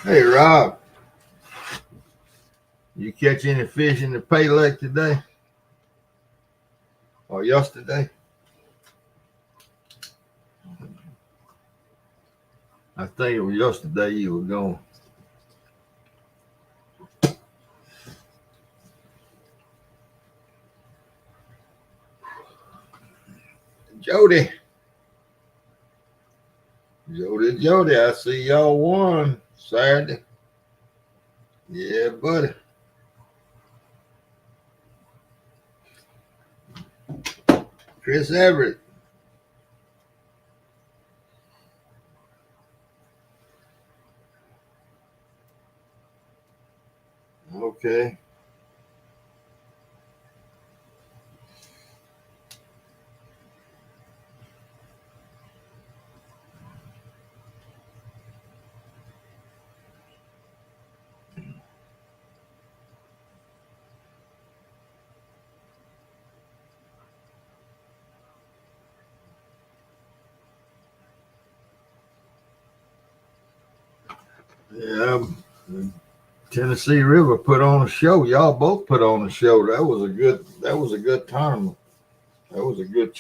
Hey Rob, you catch any fish in the Pay Lake today or yesterday? I think it was yesterday you were going. Jody, Jody, I see y'all won Saturday. Yeah, buddy. Chris Everett. Okay. Yeah, Tennessee River put on a show. Y'all both put on a show. That was a good tournament. That was a good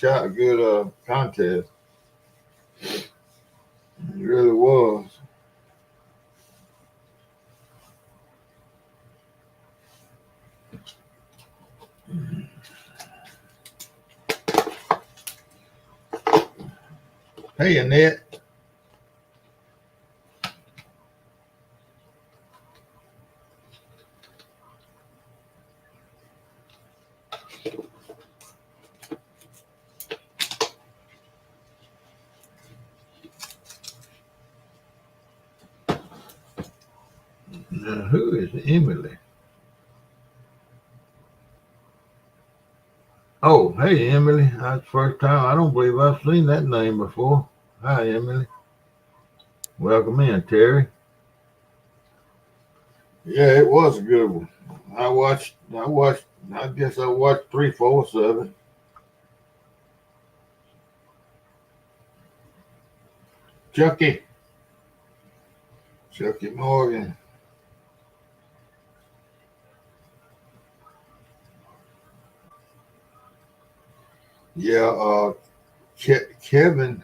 contest. It really was. Hey Annette. Now, who is Emily? Oh, hey Emily. That's the first time. I don't believe I've seen that name before. Hi Emily. Welcome in, Terry. Yeah, it was a good one. I guess I watched three-fourths of it. Chucky. Chucky Morgan. Yeah, Kevin.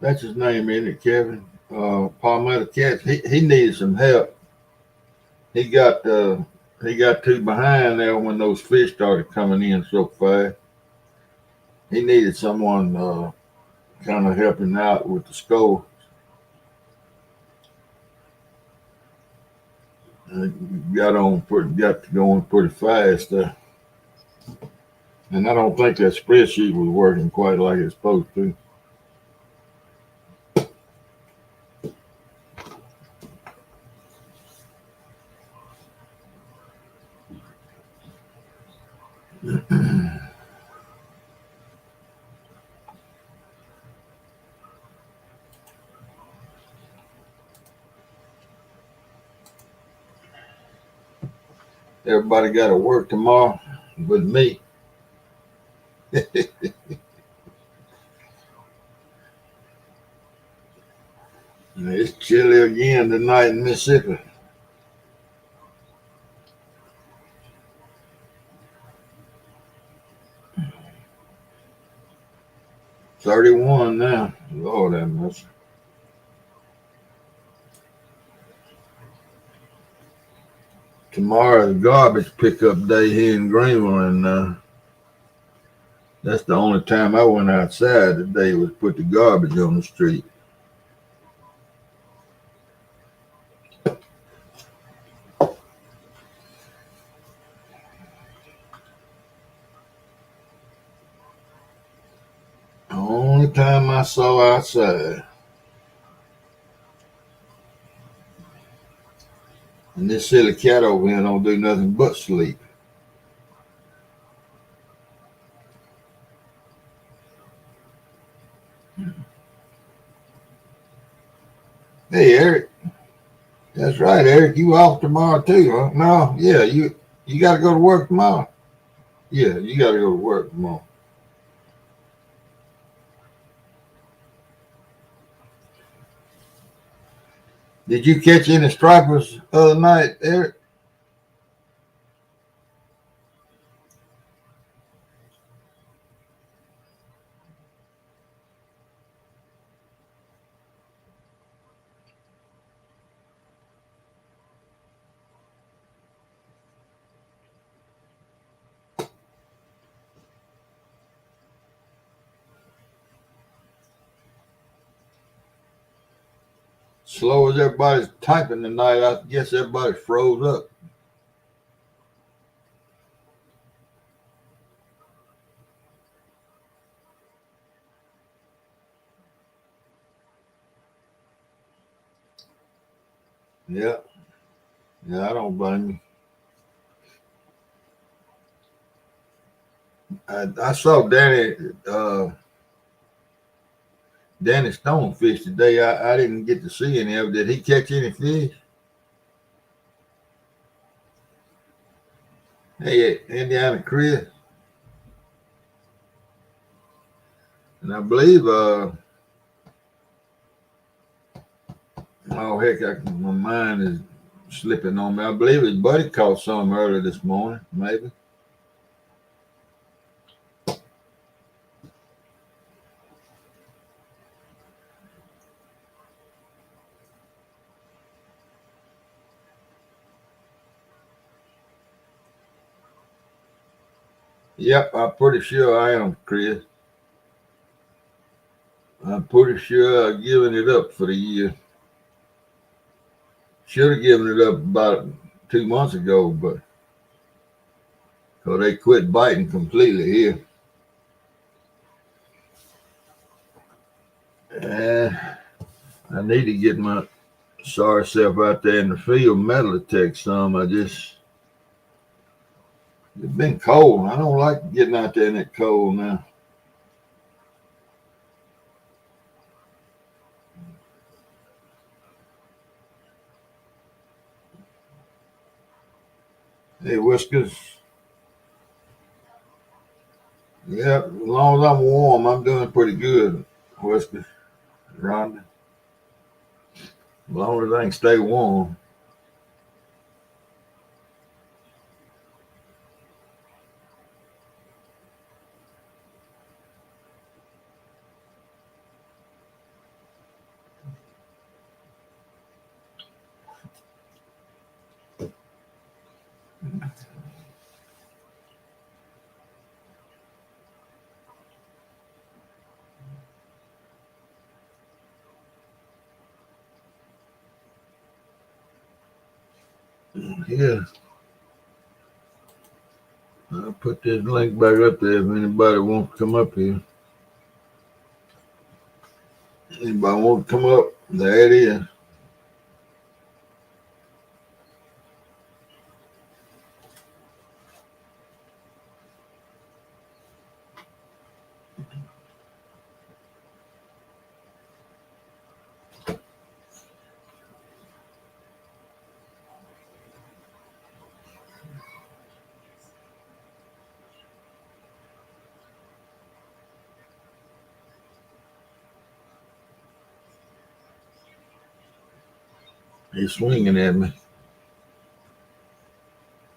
That's his name, isn't it, Kevin? Palmetto Cats. He needed some help. He got uh, he got too behind there when those fish started coming in so fast. He needed someone kind of helping out with the score. Got to going pretty fast. And I don't think that spreadsheet was working quite like it's supposed to. Everybody got to work tomorrow with me. It's chilly again tonight in Mississippi. 31 now. Lord have mercy. Tomorrow's garbage pickup day here in Greenville, and that's the only time I went outside today was put the garbage on the street. The only time I saw outside. And this silly cat over here don't do nothing but sleep. Hey Eric. That's right, Eric. You off tomorrow too, huh? No, yeah, you gotta go to work tomorrow. Yeah, you gotta go to work tomorrow. Did you catch any stripers other night, Eric? Slow as everybody's typing tonight, I guess everybody froze up. Yeah. Yeah, I don't blame you. I saw Danny Stone fish today. I didn't get to see any of it. Did he catch any fish? Hey, Indiana Chris. And I believe, oh heck, my mind is slipping on me. I believe his buddy caught some earlier this morning, maybe. Yep, I'm pretty sure I am, Chris. I'm pretty sure I've given it up for the year. Should have given it up about 2 months ago, but because they quit biting completely here. And I need to get my sorry self out there in the field, metal detect some. It's been cold. I don't like getting out there in that cold now. Hey, Whiskers. Yeah, as long as I'm warm, I'm doing pretty good, Whiskers. Rhonda. As long as I can stay warm. Yeah. I'll put this link back up there if anybody wants to come up here. Anybody want to come up? There it is. He's swinging at me.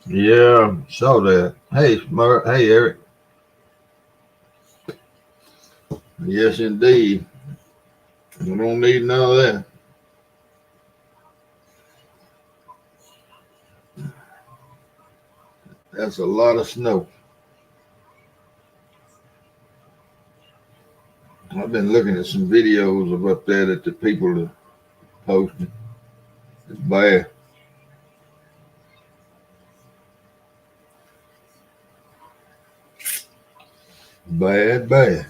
Yeah, saw that. Hey, hey, Eric. Yes, indeed. You don't need none of that. That's a lot of snow. I've been looking at some videos of up there that the people are posting. It's bad. Bad, bad.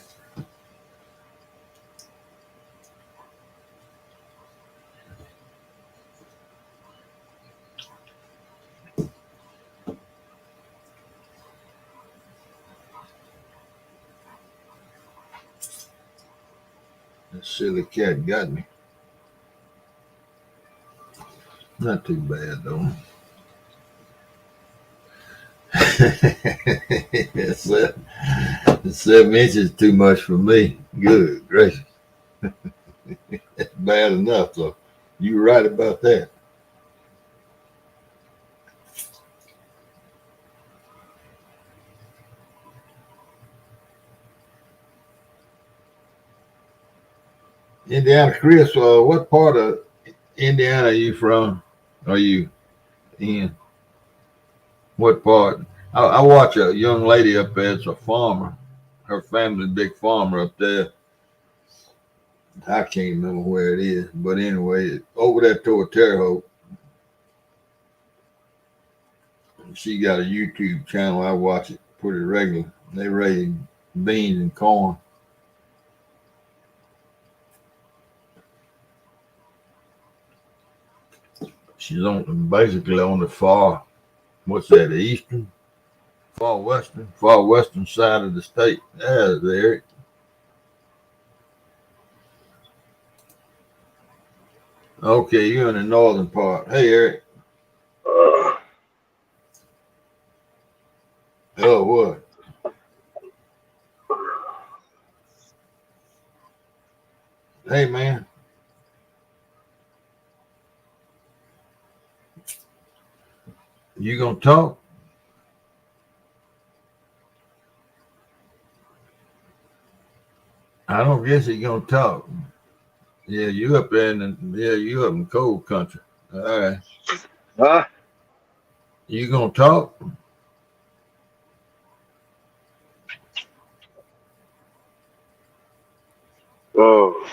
That silly cat got me. Not too bad, though. It's 7 inches too much for me. Good gracious. It's bad enough, though. You were right about that. Indiana, Chris, what part of Indiana are you from? Are you in? What part? I watch a young lady up there. It's a farmer. Her family, big farmer up there. I can't remember where it is, but anyway, over there toward Terre Haute. She got a YouTube channel. I watch it pretty regular. They raise beans and corn. She's basically on the far, what's that, the eastern, far western side of the state. There's Eric. Okay, you're in the northern part. Hey, Eric. Oh, what? Hey, man. You gonna talk? I don't guess he's gonna talk. Yeah, you up there you up in cold country. All right. Huh? You gonna talk? Oh.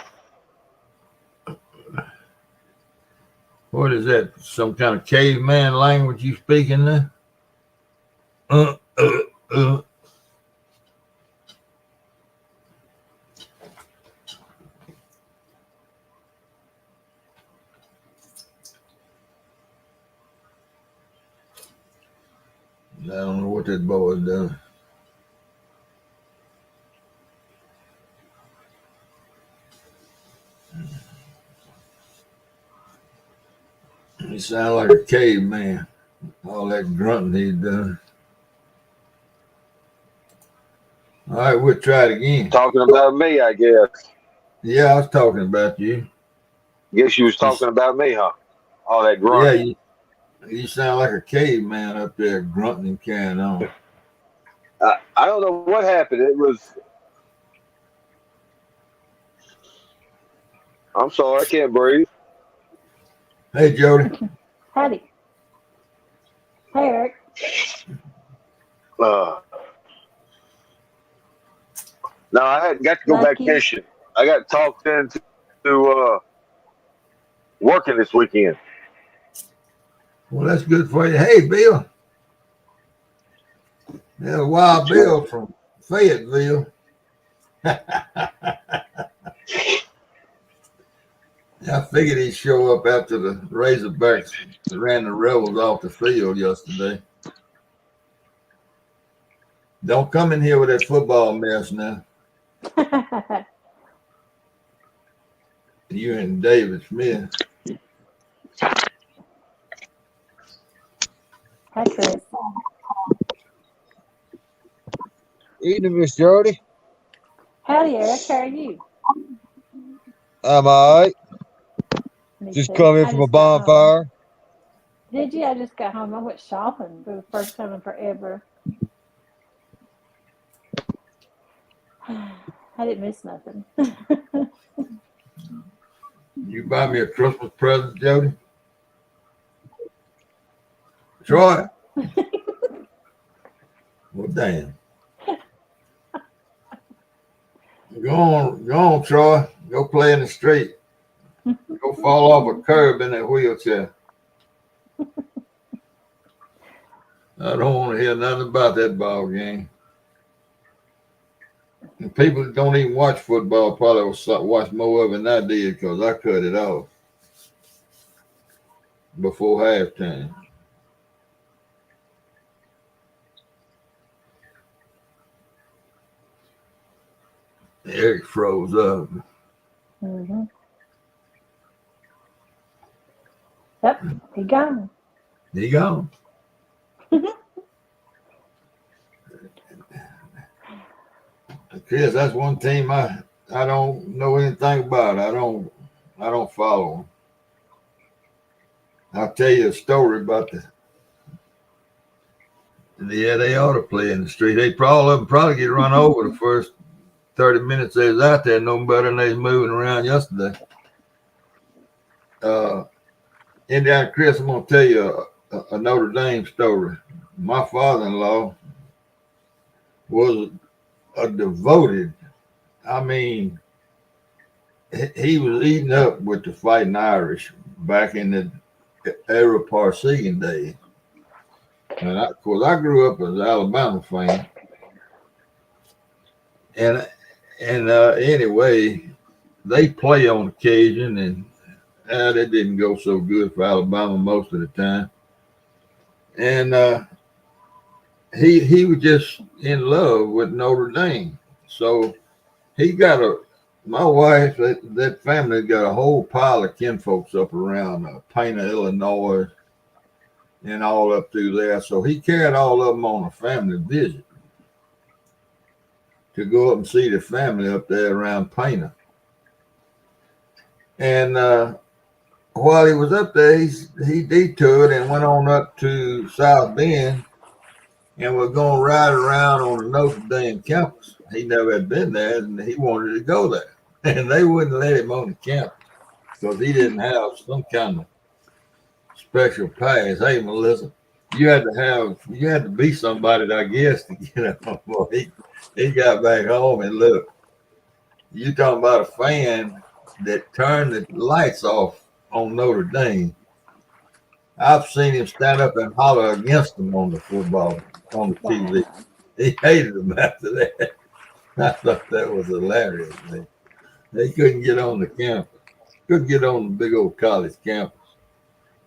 What is that? Some kind of caveman language you speaking there? Uh, uh, uh. I don't know what that boy is doing. He sound like a caveman. All that grunting he's done. All right, we'll try it again. Talking about me, I guess. Yeah, I was talking about you. Guess you was talking about me, huh? All that Yeah, grunting. you sound like a caveman up there grunting and carrying on. I don't know what happened. It was. I'm sorry, I can't breathe. Hey, Jody. Howdy. Hey, Eric. Uh, no, I hadn't got to go back Lucky. fishing. I got talked into working this weekend. Well, that's good for you. Hey, Bill. Yeah, Wild Bill from Fayetteville. I figured he'd show up after the Razorbacks ran the Rebels off the field yesterday. Don't come in here with that football mess now. You and David Smith. Hi, Chris. Evening, Miss Jody. Howdy, Eric. How are you? I'm all right. Me Just too. come in I from a just got home. bonfire. Did you? I just got home. I went shopping for the first time in forever. I didn't miss nothing. You buy me a Christmas present, Jody? Troy? Well, damn. Go on, Troy. Go play in the street. Go fall off a curb in that wheelchair. I don't want to hear nothing about that ball game. And people that don't even watch football probably will watch more of it than I did because I cut it off before halftime. Eric froze up. Mm-hmm. Yep, he gone. He gone. Chris, that's one team I don't know anything about. I don't follow them. I'll tell you a story about yeah, they ought to play in the street. All of them probably get run over the first 30 minutes they was out there, no better than they was moving around yesterday. Indiana Chris, I'm going to tell you a Notre Dame story. My father-in-law was a devoted, I mean, he was eating up with the Fighting Irish back in the era Parsegan days. And of course, I grew up as an Alabama fan. And anyway, they play on occasion, and it didn't go so good for Alabama most of the time. And he was just in love with Notre Dame. So he got my wife, that family got a whole pile of kinfolks up around Pana, Illinois, and all up through there. So he carried all of them on a family visit to go up and see the family up there around Pana. And while he was up there, he detoured and went on up to South Bend and was going to ride around on the Notre Dame campus. He never had been there, and he wanted to go there. And they wouldn't let him on the campus because he didn't have some kind of special pass. Hey, Melissa, you had to be somebody, I guess, to get on. Boy, he got back home and look, you talking about a fan that turned the lights off on Notre Dame. I've seen him stand up and holler against them on the TV. He hated them after that. I thought that was hilarious, man. They couldn't get on the campus. Couldn't get on the big old college campus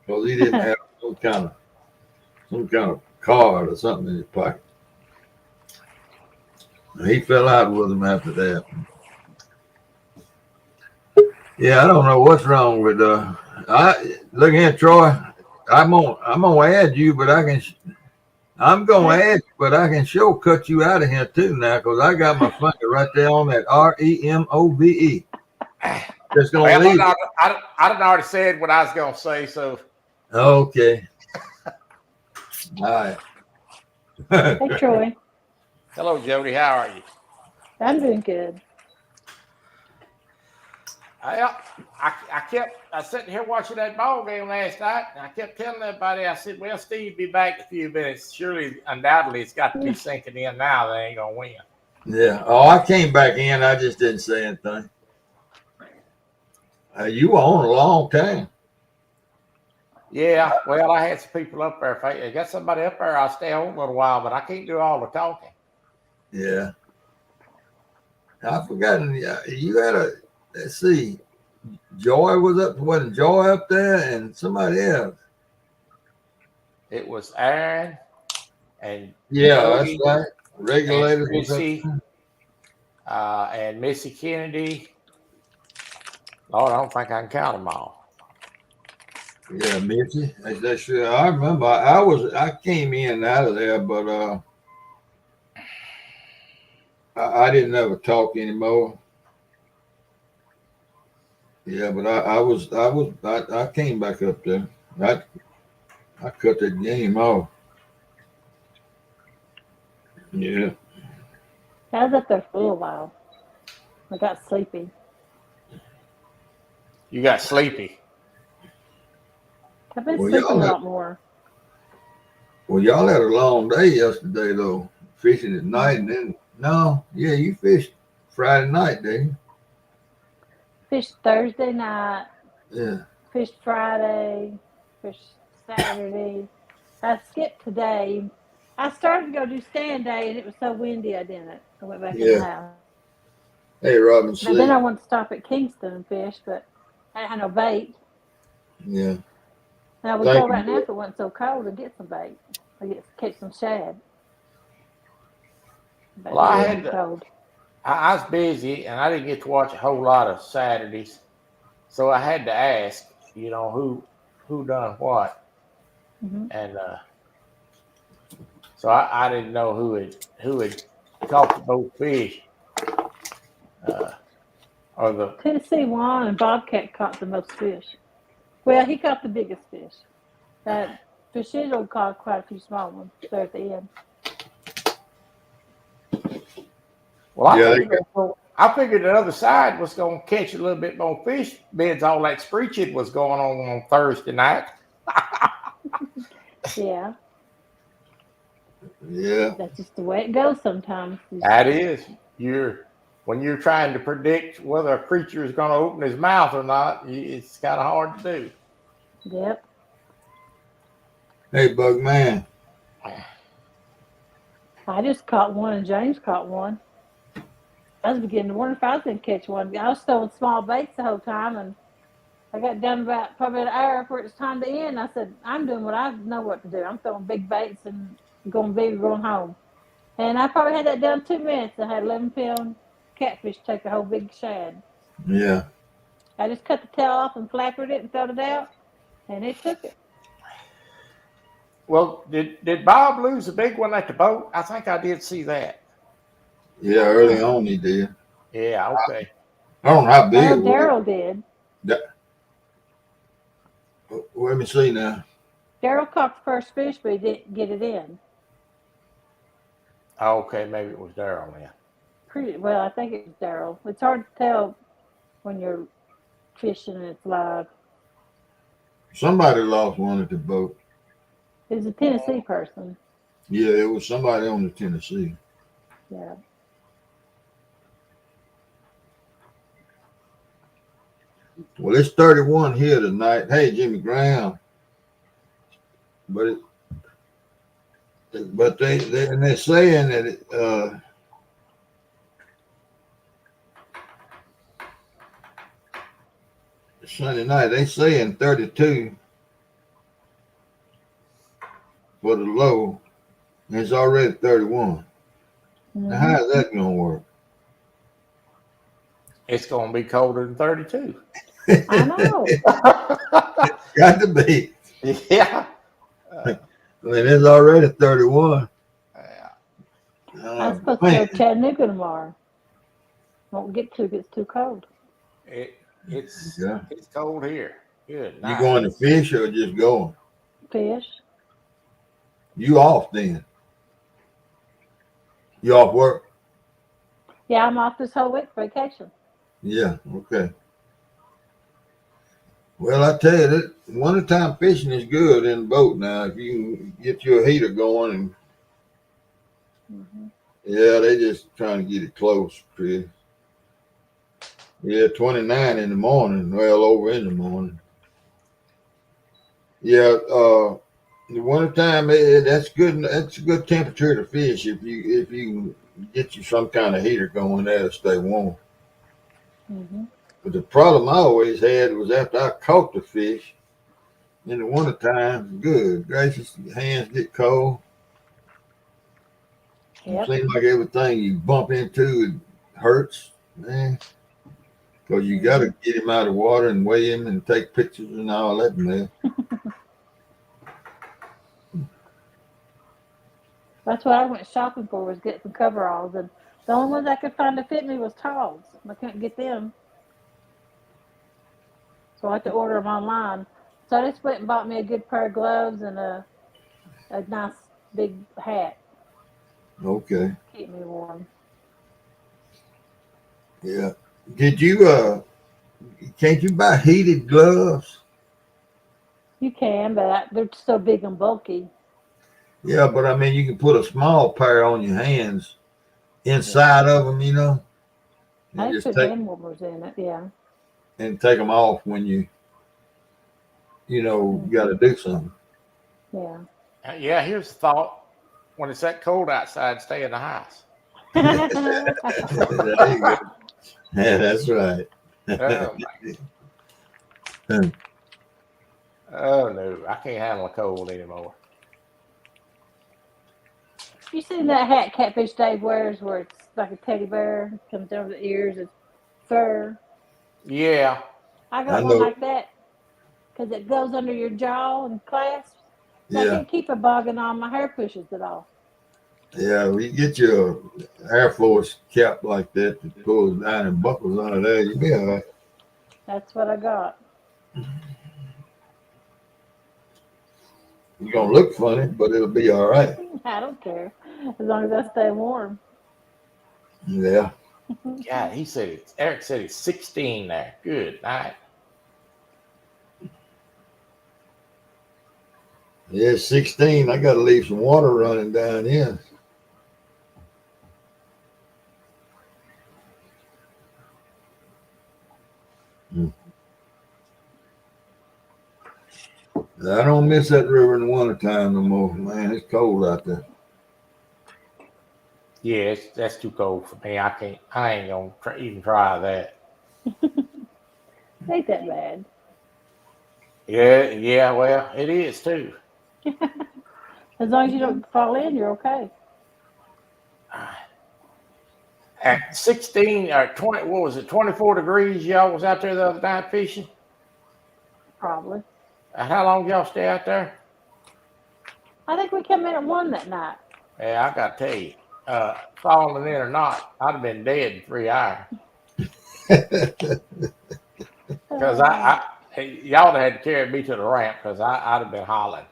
because he didn't have some kind of card or something in his pocket. He fell out with them after that. Yeah, I don't know what's wrong with look here, Troy. I'm gonna add you, but I'm gonna add you, but I can sure cut you out of here too now because I got my finger right there on that REMOVE. Just gonna leave. I done already said what I was gonna say, so okay. All right. Hey, Troy. hello, Jody. How are you? I'm doing good. I was sitting here watching that ball game last night, and I kept telling everybody, I said, well, Steve will be back in a few minutes. Surely, undoubtedly, it's got to be sinking in now. They ain't going to win. Yeah. Oh, I came back in. I just didn't say anything. You were on a long time. Yeah. Well, I had some people up there. If I got somebody up there, I'll stay on a little while, but I can't do all the talking. Yeah. I've forgotten. You had let's see. Joy wasn't Joy up there and somebody else. It was Aaron and yeah, Cody, that's right. Regulators and was up Missy, there. and Missy Kennedy. Lord, I don't think I can count them all. Yeah, Mitzi. That's I remember. I came in and out of there, but I didn't ever talk anymore. Yeah, but I came back up there. I cut that game off. Yeah. I was up there for a little while. I got sleepy. You got sleepy. I've been Well, sleeping y'all a had- lot more. Well, y'all had a long day yesterday, though, fishing at night, and then you fished Friday night, didn't you? Fished Thursday night. Yeah. Fished Friday. Fished Saturday. I skipped today. I started to go do stand day, and it was so windy I didn't. I went back in the house. Hey, Robin, And sleep. then I wanted to stop at Kingston and fish, but I didn't have no bait. Yeah. And I would Thank go you, right now dear. if it wasn't so cold to get some bait. I catch some shad. But Well, I it had was cold. I was busy and I didn't get to watch a whole lot of Saturdays, so I had to ask, who done what, and so I didn't know who had caught the most fish, or the Tennessee Juan and Bobcat caught the most fish. Well, he caught the biggest fish. That Fishido caught quite a few small ones there at the end. Well, Yeah, I figured the other side was going to catch a little bit more fish beds. All that screeching was going on Thursday night. Yeah, yeah, that's just the way it goes sometimes. That is, when you're trying to predict whether a creature is going to open his mouth or not, it's kind of hard to do. Yep. hey, Bug Man. I just caught one, and James caught one. I was beginning to wonder if I was going to catch one. I was throwing small baits the whole time, and I got done about probably an hour before it was time to end. I said, I'm doing what I know what to do. I'm throwing big baits and going home. And I probably had that done 2 minutes. I had 11-pound catfish take a whole big shad. Yeah. I just cut the tail off and flappered it and filled it out, and it took it. Well, did Bob lose a big one at the boat? I think I did see that. Yeah, early on he did. Yeah, okay. I don't know how big it was. Daryl did. Let me see now. Daryl caught the first fish, but he didn't get it in. Okay, maybe it was Daryl then. Pretty well, I think it was Daryl. It's hard to tell when you're fishing and it's live. Somebody lost one at the boat. It was a Tennessee person. Yeah, it was somebody on the Tennessee. Yeah. Well, it's 31 here tonight. Hey, Jimmy Graham. But they're saying that Sunday night they saying 32 for the low, and it's already 31. Mm-hmm. Now, how is that gonna work? It's going to be colder than 32. I know. Got to be. Yeah. I mean, it's already 31. I'm supposed to go to Chattanooga tomorrow. Won't get to it. It's too cold. It's Yeah. it's cold here. Good. You nice. going to fish or just going? Fish. You off then? You off work? Yeah, I'm off this whole week for vacation. Yeah, okay. Well, I tell you, that wintertime fishing is good in the boat now. If you can get your heater going, and Mm-hmm. yeah, they just trying to get it close, Chris. Yeah, 29 in the morning, well over in the morning. Yeah, the wintertime, that's good. That's a good temperature to fish. If you get you some kind of heater going, that'll stay warm. Mm-hmm. But the problem I always had was after I caught the fish in the wintertime, good gracious, your hands get cold. Yep. It seems like everything you bump into it hurts, man. Because you got to get him out of the water and weigh him and take pictures and all that, man. That's what I went shopping for, was get some coveralls, and the only ones I could find to fit me was Talls. I couldn't get them, so I had to order them online. So I just went and bought me a good pair of gloves and a nice big hat. Okay. Keep me warm. Yeah. Did you can't you buy heated gloves? You can, but they're so big and bulky. Yeah, but I mean, you can put a small pair on your hands inside of them, you know. I And just put hand warmers in it, yeah. and take them off when you got to do something. Yeah. Yeah, here's the thought. When it's that cold outside, stay in the house. There you go. Yeah, that's right. Oh, my. Oh, no. I can't handle the cold anymore. You seen that hat Catfish Dave wears where it's like a teddy bear, comes over the ears, it's fur? Yeah. I got I one know. like that because it goes under your jaw and clasps. So I Yeah, can't keep it bogging on. My hair pushes it off. yeah. We get your Air Force cap like that pulls down and buckles under there. You be all right. That's what I got. You're gonna look funny, but it'll be all right. I don't care as long as I stay warm. Yeah. Yeah, he said it's Eric said it's 16 there. Good night. Yeah, it's 16. I gotta leave some water running down here. I don't miss that river in the wintertime no more. Man, it's cold out there. Yeah, that's too cold for me. I ain't gonna even try that. Ain't that bad. Yeah. Well, it is too. As long as you don't fall in, you're okay. At 16 or 20, what was it? 24 degrees. Y'all was out there the other night fishing. Probably. How long y'all stay out there? I think we came in at 1 that night. Yeah, I got to tell you, falling in or not, I'd have been dead in 3 hours. Because y'all had to carry me to the ramp because I'd have been hollering.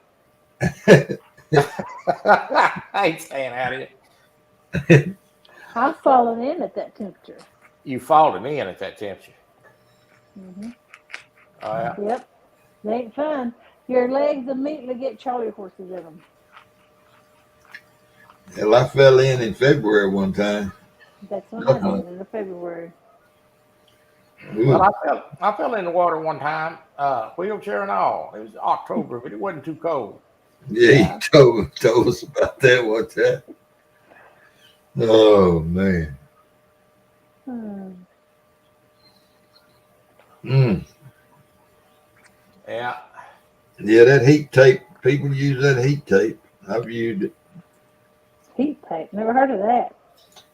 I ain't staying out here. I've fallen in at that temperature. You falling in at that temperature. Mm-hmm. Oh, yeah. Yep. They ain't fun. Your legs immediately get Charlie horses in them. Hell, I fell in February one time. That's what I did in February. Well, I fell in the water one time, wheelchair and all. It was October, but it wasn't too cold. Yeah, he told us about that one time. Oh man. Yeah. Yeah, that heat tape. People use that heat tape. I've used it. Heat tape. Never heard of that.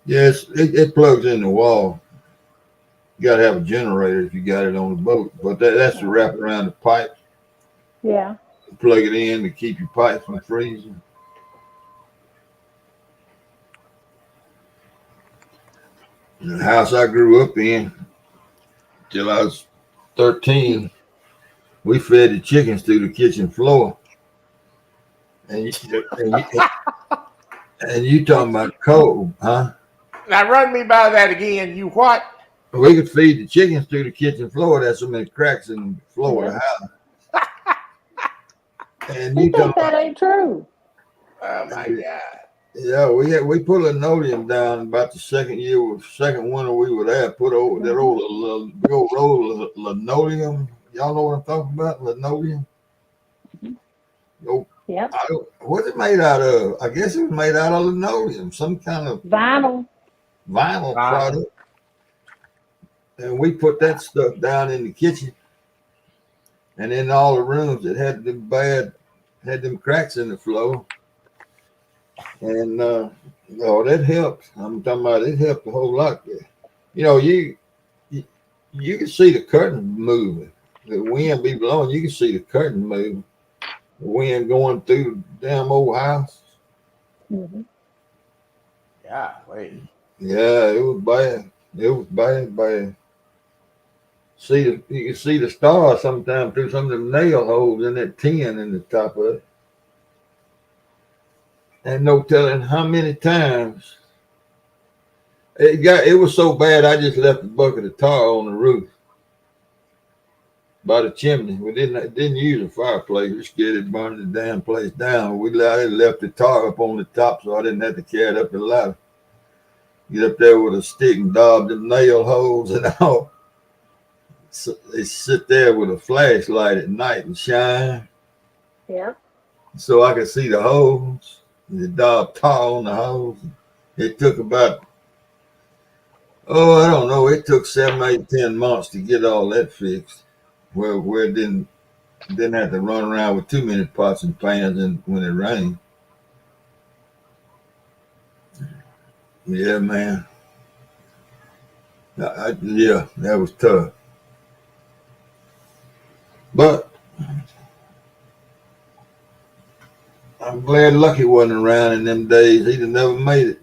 Yes, it plugs in the wall. You got to have a generator if you got it on the boat, but that's to wrap around the pipe. Yeah. Plug it in to keep your pipe from freezing. The house I grew up in till I was 13, we fed the chickens through the kitchen floor. And you talking about cold, huh? Now run me by that again. You what? We could feed the chickens through the kitchen floor. There's so many cracks in the floor of the house. And you think that ain't true. Oh my God. Yeah, we put linoleum down about the second winter we were there. Put over that old big old roll of linoleum. Y'all know what I'm talking about? Linoleum. Yep. What's it made out of? I guess it was made out of linoleum, some kind of vinyl product. And we put that stuff down in the kitchen, and in all the rooms that had them cracks in the floor. And that helped. I'm talking about it helped a whole lot. You know, you can see the curtain moving. The wind be blowing. You can see the curtain moving. The wind going through the damn old house. Mm-hmm. Yeah, wait. Yeah, it was bad. It was bad. You can see the stars sometimes through some of them nail holes in that tin in the top of it. And no telling how many times it was so bad. I just left a bucket of tar on the roof by the chimney. We didn't use a fireplace. We scared it burning the damn place down. I left the tar up on the top so I didn't have to carry it up the ladder. Get up there with a stick and daub them nail holes and all. So they sit there with a flashlight at night and shine. Yeah. So I could see the holes. The daub tar on the holes. It took about, I don't know. It took 7, 8, 10 months to get all that fixed. Where it didn't have to run around with too many pots and pans when it rained. Yeah, man. Yeah, that was tough. But I'm glad Lucky wasn't around in them days. He'd have never made it.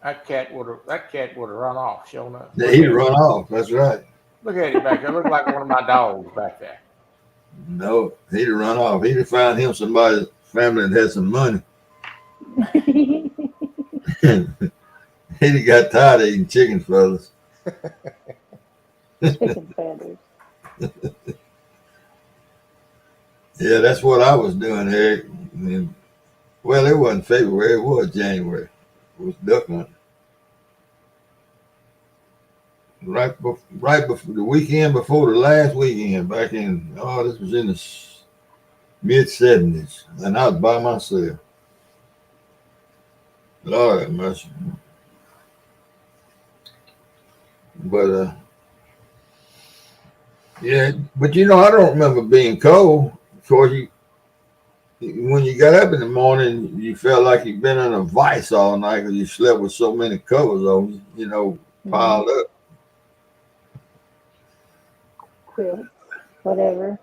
That cat would have run off, sure enough. Yeah, he'd run off. That's right. Look at him back there. Look like one of my dogs back there. No, he'd have run off. He'd have found him somebody's family that had some money. He'd have got tired of eating chicken feathers. Chicken feathers. Yeah, that's what I was doing here. And, well, it wasn't February, it was January. It was duck hunting. Right before the weekend before the last weekend, back in, this was in the mid-70s, and I was by myself. Lord have mercy. But, yeah, but I don't remember being cold. Of course, when you got up in the morning, you felt like you'd been in a vice all night because you slept with so many covers on you, piled up. Quilt, whatever.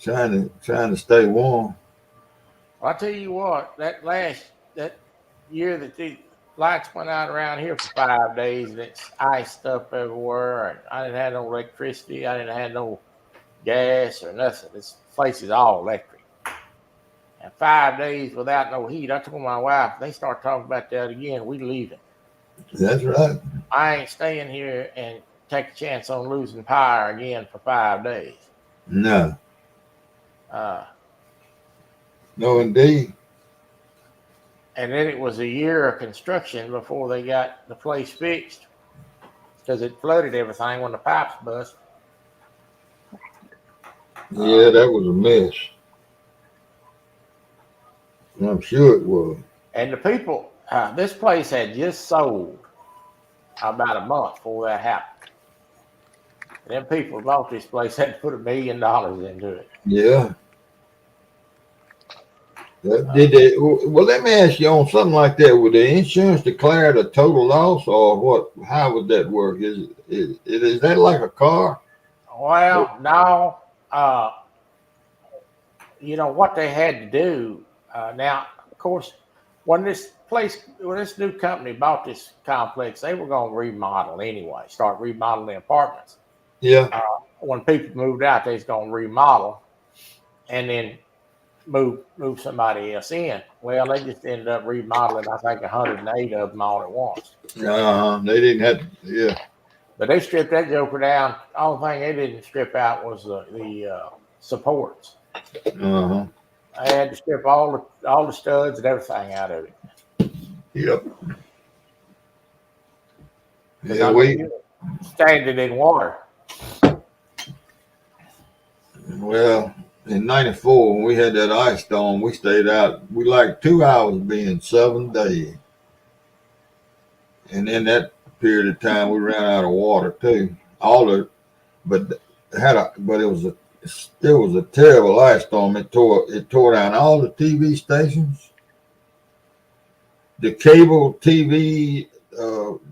Trying to stay warm. I'll tell you what, that year that the lights went out around here for 5 days and it's iced up everywhere, and I didn't have no electricity, I didn't have no gas or nothing. This place is all electric. And 5 days without no heat. I told my wife, they start talking about that again, we leaving. That's right. I ain't staying here and take a chance on losing power again for 5 days. No. Uh, No, indeed. And then it was a year of construction before they got the place fixed because it flooded everything when the pipes bust. Yeah, that was a mess. I'm sure it was. And the people, this place had just sold about a month before that happened. And then people who bought this place had to put $1 million into it. Yeah. Did they? Well, let me ask you on something like that. Would the insurance declare a total loss, or what? How would that work? Is that like a car? Well, no. What they had to do. Now, of course, when this new company bought this complex, they were going to remodel anyway. Start remodeling apartments. Yeah. When people moved out, they was going to remodel, and then move somebody else in. Well, they just ended up remodeling, I think, 108 of them all at once. They didn't have to, yeah. But they stripped that joker down. The only thing they didn't strip out was the supports. Uh-huh. I had to strip all the studs and everything out of it. Yep. Yeah, we standing in water. Well, in '94 when we had that ice storm, we stayed out. We like 2 hours being 7 days, and in that period of time, we ran out of water too. But it was a terrible ice storm. It tore down all the TV stations. The cable TV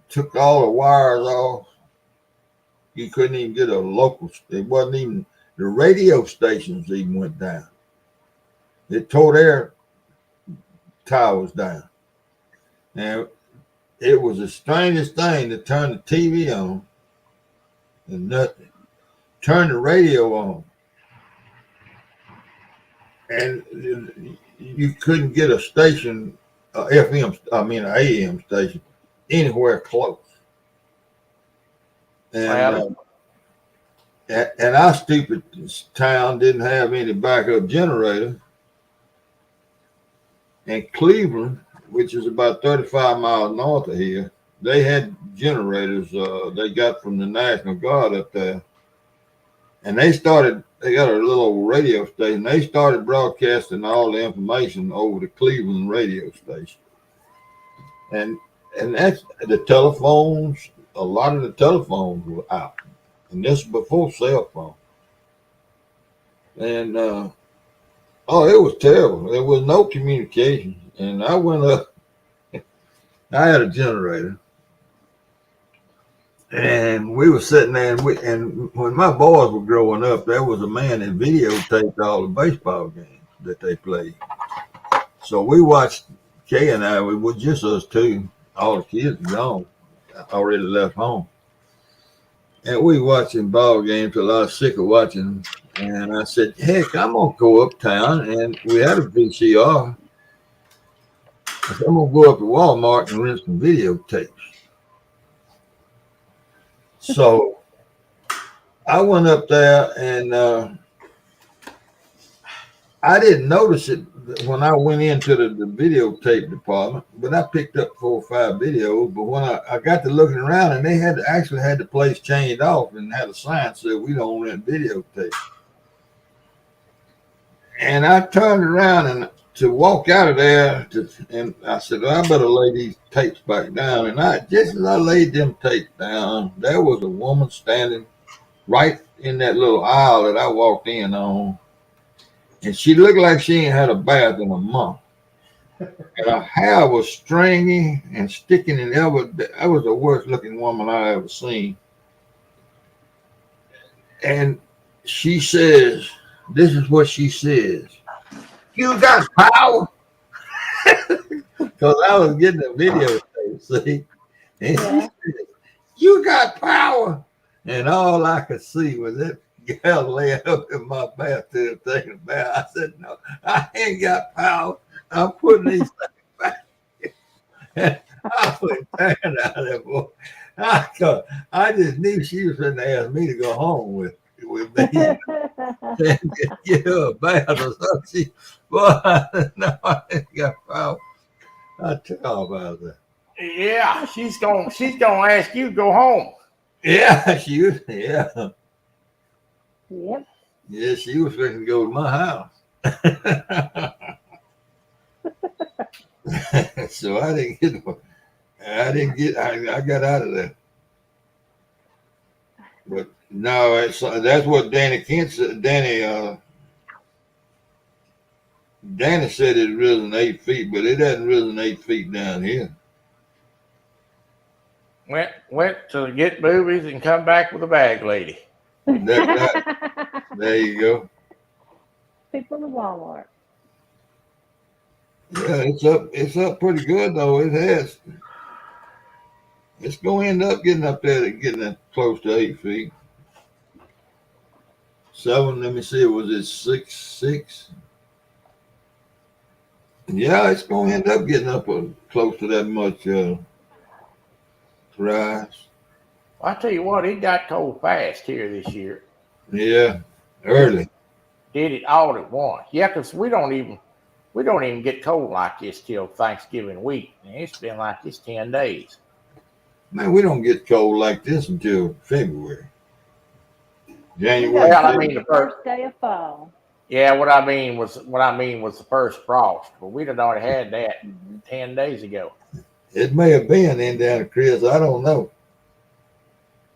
took all the wires off. You couldn't even get a local. It wasn't even. The radio stations even went down. It tore their towers down. And it was the strangest thing to turn the TV on and nothing. Turn the radio on. And you couldn't get a station, an AM station, anywhere close. And our stupid town didn't have any backup generator. And Cleveland, which is about 35 miles north of here, they had generators they got from the National Guard up there. And they got a little radio station. They started broadcasting all the information over the Cleveland radio station. And that's the telephones, a lot of the telephones were out. And this was before cell phone. And, it was terrible. There was no communication. And I went up, I had a generator. And we were sitting there, and when my boys were growing up, there was a man that videotaped all the baseball games that they played. So we watched, Kay and I, it was just us two. All the kids were gone, already left home. And we watching ball games till I was sick of watching them. And I said, heck, I'm gonna go uptown, and we had a VCR. I said, I'm gonna go up to Walmart and rent some videotapes. So I went up there, and I didn't notice it when I went into the videotape department, but I picked up 4 or 5 videos. But when I got to looking around, and they actually had the place chained off and had a sign that said, we don't rent videotape. And I turned around and to walk out of there, and I said, well, I better lay these tapes back down. And just as I laid them tapes down, there was a woman standing right in that little aisle that I walked in on. And she looked like she ain't had a bath in a month. And her hair was stringy and sticking in that was the worst looking woman I ever seen. And she says, this is what she says. You got power? Because I was getting a video tape, see? And she said, you got power? And all I could see was that girl laying up in my bathtub taking a bath. I said, no, I ain't got power. I'm putting these things back. And I went down out of there, boy. I just knew she was going to ask me to go home with me and get her a bath or something. Boy, no, I ain't got power. I tell about that. Yeah, she's gonna ask you to go home. Yeah, she was. Yeah. Yep. Yeah, she was fixing to go to my house. So I got out of there. But no, that's what Danny Kent said. Danny said it risen 8 feet, but it hasn't risen 8 feet down here. Went to get boobies and come back with a bag lady. There you go. People in Walmart. Yeah, it's up pretty good though. It has. It's gonna end up getting up there, getting up close to 8 feet. 7. Let me see. Was it 6'6"? Yeah, it's gonna end up getting up close to that much rise. I tell you what, it got cold fast here this year. Yeah, early. Did it all at once. Yeah, because we don't even get cold like this till Thanksgiving week. And it's been like this 10 days. Man, we don't get cold like this until February. January. Well, I mean, the first day of fall. Yeah, what I mean was the first frost, but we'd have already had that 10 days ago. It may have been Indiana, Chris. I don't know.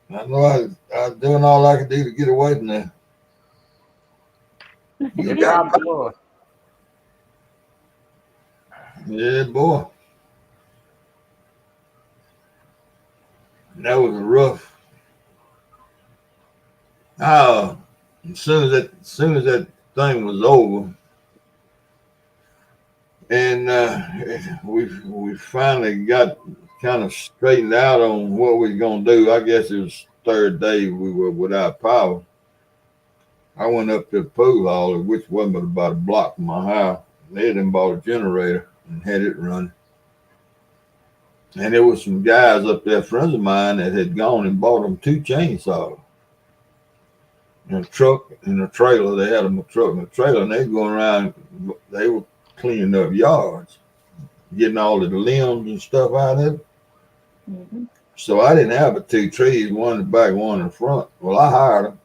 I know I was doing all I could do to get away from that. It probably was. Yeah, boy. That was a rough. As soon as that thing was over, and we finally got kind of straightened out on what we was gonna do. I guess it was third day we were without power. I went up to the pool hall, which wasn't but about a block from my house. They had bought a generator and had it running. And there was some guys up there, friends of mine, that had gone and bought them 2 chainsaws. And a truck and a trailer. They had them a truck and a trailer, and they were going around. They were cleaning up yards, getting all of the limbs and stuff out of it. Mm-hmm. So I didn't have but 2 trees, one in the back, one in the front. Well, I hired them.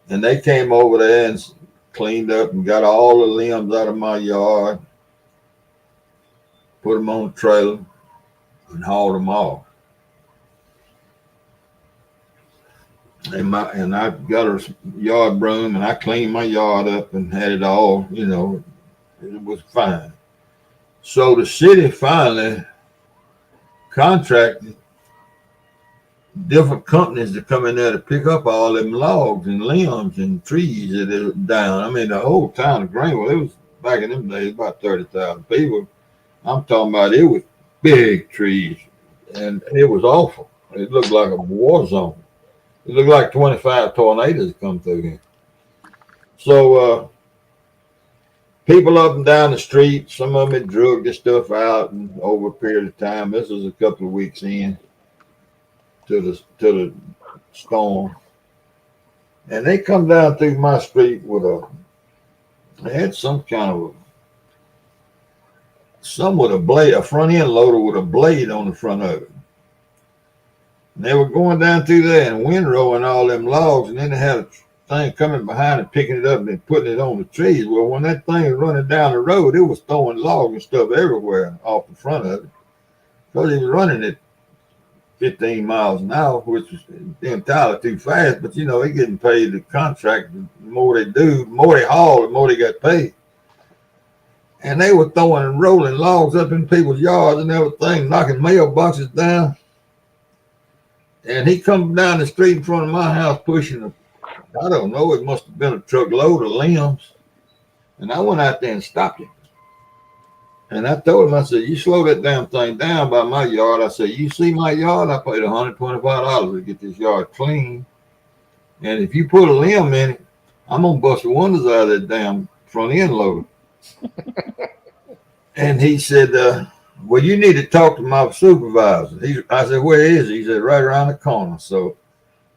And they came over there and cleaned up and got all the limbs out of my yard, put them on the trailer, and hauled them off. And I got a yard broom and I cleaned my yard up and had it all, it was fine. So the city finally contracted different companies to come in there to pick up all them logs and limbs and trees that are down. I mean, the whole town of Greenville, it was back in them days about 30,000 people. I'm talking about it was big trees, and it was awful. It looked like a war zone. It looked like 25 tornadoes come through here. So people up and down the street, some of them had drugged this stuff out, and over a period of time. This was a couple of weeks in to the storm, and they come down through my street they had some kind of with a blade, a front end loader with a blade on the front of it. And they were going down through there and windrowing all them logs, and then they had a thing coming behind and picking it up and then putting it on the trees. Well, when that thing was running down the road, it was throwing logs and stuff everywhere off the front of it because it was running at 15 miles an hour, which was entirely too fast. But they're getting paid the contract. The more they do, the more they haul, the more they got paid. And they were throwing and rolling logs up in people's yards and everything, knocking mailboxes down. And he comes down the street in front of my house pushing I don't know, it must have been a truckload of limbs. And I went out there and stopped him. And I told him, I said, you slow that damn thing down by my yard. I said, you see my yard? I paid $125 to get this yard clean. And if you put a limb in it, I'm going to bust the windows out of that damn front end loader. And he said, well, you need to talk to my supervisor. I said, where is he? He said, right around the corner. So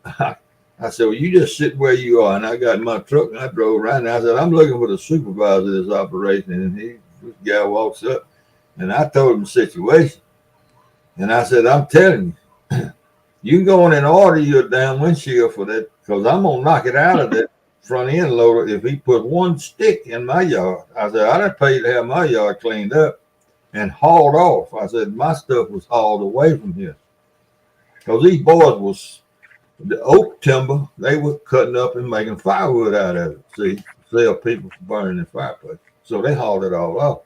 I said, well, you just sit where you are. And I got in my truck and I drove around. And I said, I'm looking for the supervisor of this operation. And this guy walks up and I told him the situation. And I said, I'm telling you, you can go in and order your damn windshield for that because I'm going to knock it out of that front end loader if he put one stick in my yard. I said, I done paid to have my yard cleaned up and hauled off. I said, my stuff was hauled away from here because these boys was the oak timber, they were cutting up and making firewood out of it. See, sell people for burning in fireplace. So they hauled it all off.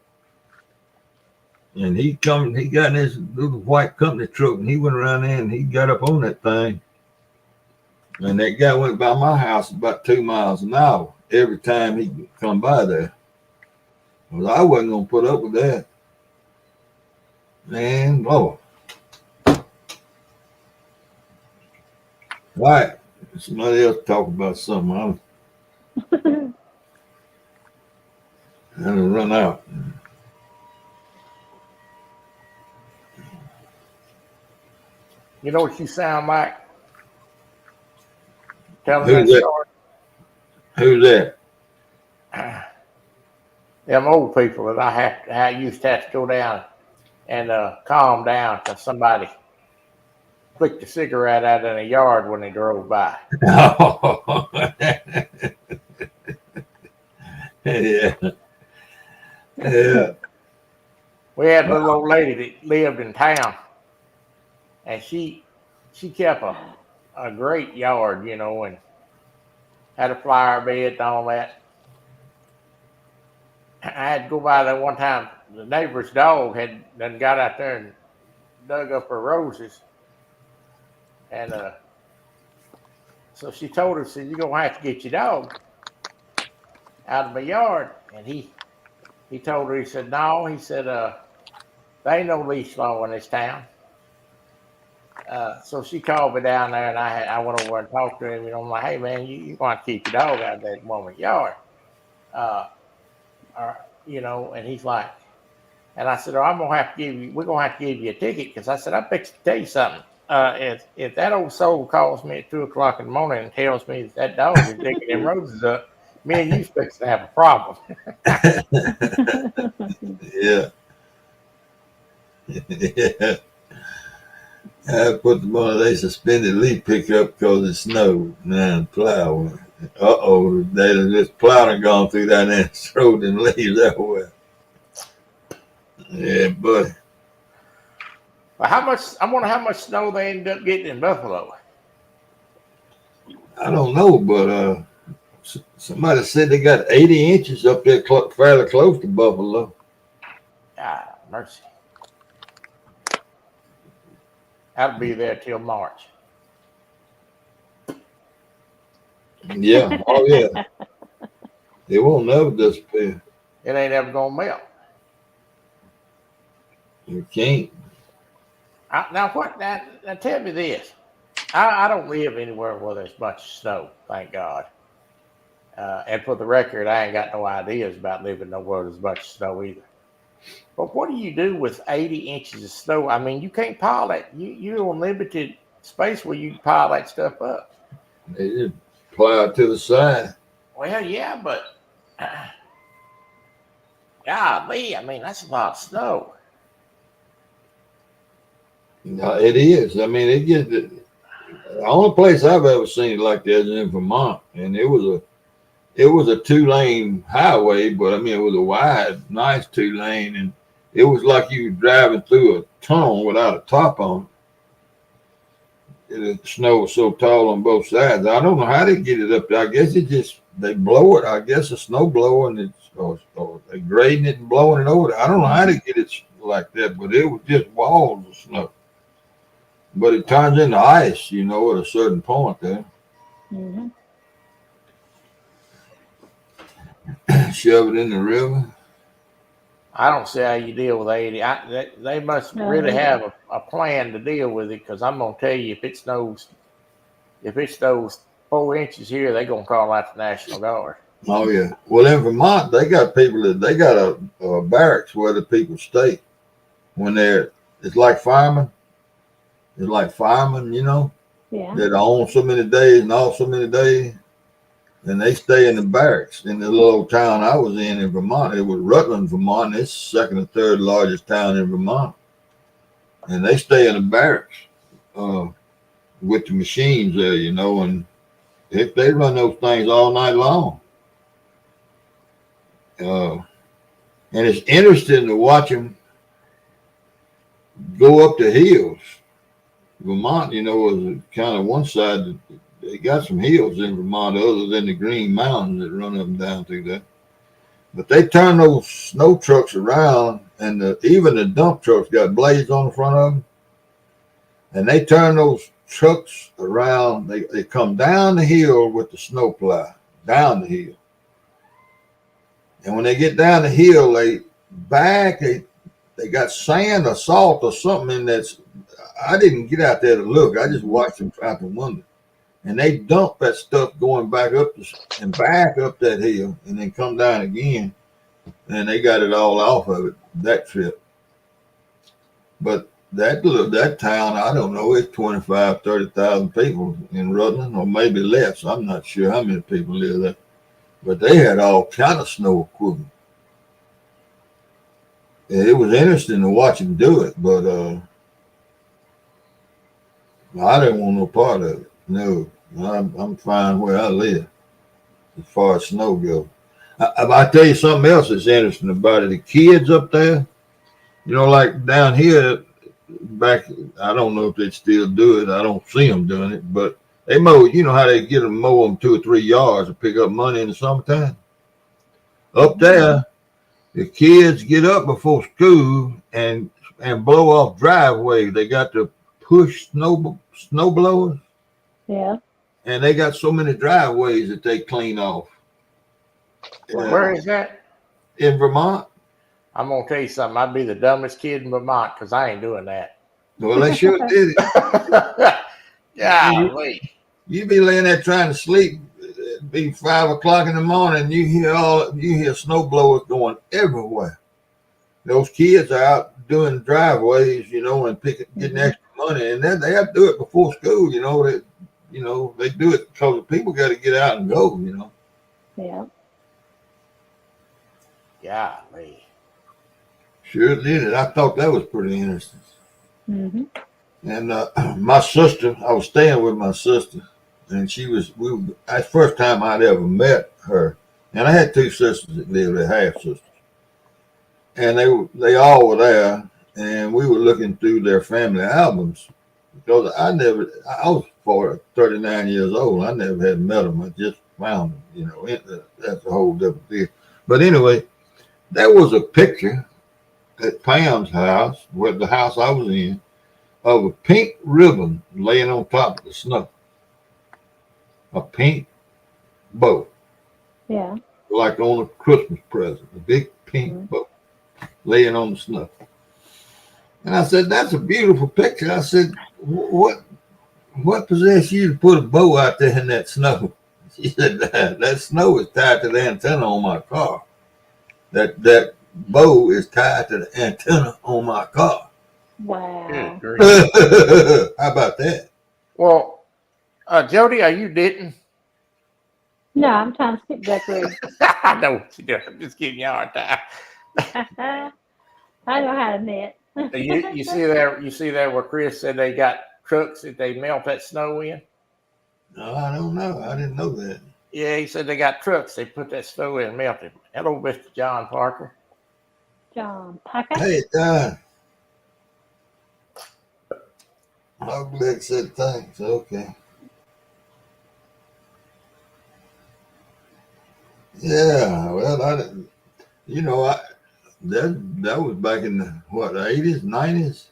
And he got in his little white company truck and he went around there and he got up on that thing. And that guy went by my house about 2 miles an hour every time he come by there. Well, I wasn't going to put up with that. Man, Lord. Right. Somebody else talk about something. I'm gonna run out. You know what you sound like? Tell Who's me that that? story. Who's that? Them old people that I used to have to go down and calm down because somebody flicked a cigarette out in a yard when they drove by. Oh. Yeah. Yeah. We had a little old lady that lived in town, and she kept a great yard, and had a flower bed and all that. I had to go by there one time. The neighbor's dog had done got out there and dug up her roses. And so she told her, said, you're going to have to get your dog out of my yard. And he told her, he said, no. He said, there ain't no leash law in this town. So she called me down there, and I went over and talked to him. I'm like, hey, man, you're going to keep your dog out of that woman's yard. And he's like, and I said, we're going to have to give you a ticket. Because I said, I'm fixing to tell you something. If that old soul calls me at 2:00 in the morning and tells me that dog is digging them roses up, me and you fixing to have a problem. Yeah. Yeah. I put them on a suspended leaf pickup because it snowed. Man, plow. They just plowed and gone through that and throw them leaves everywhere. Yeah, buddy. Well, I wonder how much snow they ended up getting in Buffalo. I don't know, but somebody said they got 80 inches up there fairly close to Buffalo. God, mercy. I'll be there till March. Yeah. Oh, yeah. It won't never disappear. It ain't ever going to melt. You can't. Now, tell me this. I don't live anywhere where there's much snow, thank God. And for the record, I ain't got no ideas about living nowhere with as much snow either. But what do you do with 80 inches of snow? I mean, you can't pile that. You're on limited space where you can pile that stuff up. They just plow it to the side. Well, yeah, but golly, I mean, that's a lot of snow. No, it is. I mean, it gets the only place I've ever seen it like that is in Vermont, and it was a 2-lane highway, but I mean, it was a wide, nice 2-lane, and it was like you were driving through a tunnel without a top on it. The snow was so tall on both sides. I don't know how they get it up there. I guess they blow it. I guess a snow blower, and or they grading it and blowing it over there. I don't know how they get it like that, but it was just walls of snow. But it turns into ice, at a certain point there. Mm-hmm. Shove it in the river. I don't see how you deal with 80. They must really have a plan to deal with it, because I'm gonna tell you, if it snows 4 inches here, they're gonna call out the National Guard. Oh yeah. Well, in Vermont, they got they got a barracks where the people stay when it's like firemen. It's like firemen, Yeah. that own so many days and off so many days. And they stay in the barracks in the little town I was in Vermont. It was Rutland, Vermont. It's the second or third largest town in Vermont. And they stay in the barracks with the machines there, and they run those things all night long. And it's interesting to watch them go up the hills. Vermont, was kind of one side. They got some hills in Vermont other than the Green Mountains that run up and down through there. But they turn those snow trucks around, and even the dump trucks got blades on the front of them. And they turn those trucks around. They come down the hill with the snow plow, down the hill. And when they get down the hill, they got sand or salt or something in that. I didn't get out there to look. I just watched them out the window. And they dump that stuff going back up that hill and then come down again. And they got it all off of it that trip. But that town, I don't know, it's 25, 30,000 people in Rutland, or maybe less. I'm not sure how many people live there. But they had all kind of snow equipment. And it was interesting to watch them do it, but I didn't want no part of it. No, I'm fine where I live as far as snow goes. I tell you something else that's interesting about it. The kids up there, like down here, back, I don't know if they still do it. I don't see them doing it, but they mow, how they get them mow them 2 or 3 yards to pick up money in the summertime. Up there, the kids get up before school and blow off driveways. They got to push snow blowers. Yeah. And they got so many driveways that they clean off. Where is that? In Vermont. I'm gonna tell you something. I'd be the dumbest kid in Vermont because I ain't doing that. Well, they sure did it. Golly. You be laying there trying to sleep. It'd be 5 o'clock in the morning. You hear snow blowers going everywhere. Those kids are out doing driveways, and getting extra money, and then they have to do it before school. They do it because the people got to get out and go. Yeah. Golly. Sure did it. I thought that was pretty interesting. Mm-hmm. And my sister, I was staying with my sister, and that's the first time I'd ever met her. And I had 2 sisters that lived there, half sisters. And they all were there, and we were looking through their family albums because I was 39 years old. I never had met them. I just found them, that's a whole different deal. But anyway, there was a picture at Pam's house, the house I was in, of a pink ribbon laying on top of the snow. A pink bow. Yeah. Like on a Christmas present, a big pink bow laying on the snow. And I said, that's a beautiful picture. I said, what possessed you to put a bow out there in that snow? She said, that snow is tied to the antenna on my car. That bow is tied to the antenna on my car. Wow. Good grief. How about that? Well, Jody, are you knitting? No, I'm trying to skip duckweed. I know what you're doing. I'm just giving you a hard time. I know how to knit. You see there where Chris said they got trucks that they melt that snow in? No, I don't know. I didn't know that. Yeah, he said they got trucks. They put that snow in and melt it. Hello, Mr. John Parker. John Parker. Hey, Don. I'm glad said thanks. Okay. Yeah, well, I didn't, that was back in the, what, 80s, 90s,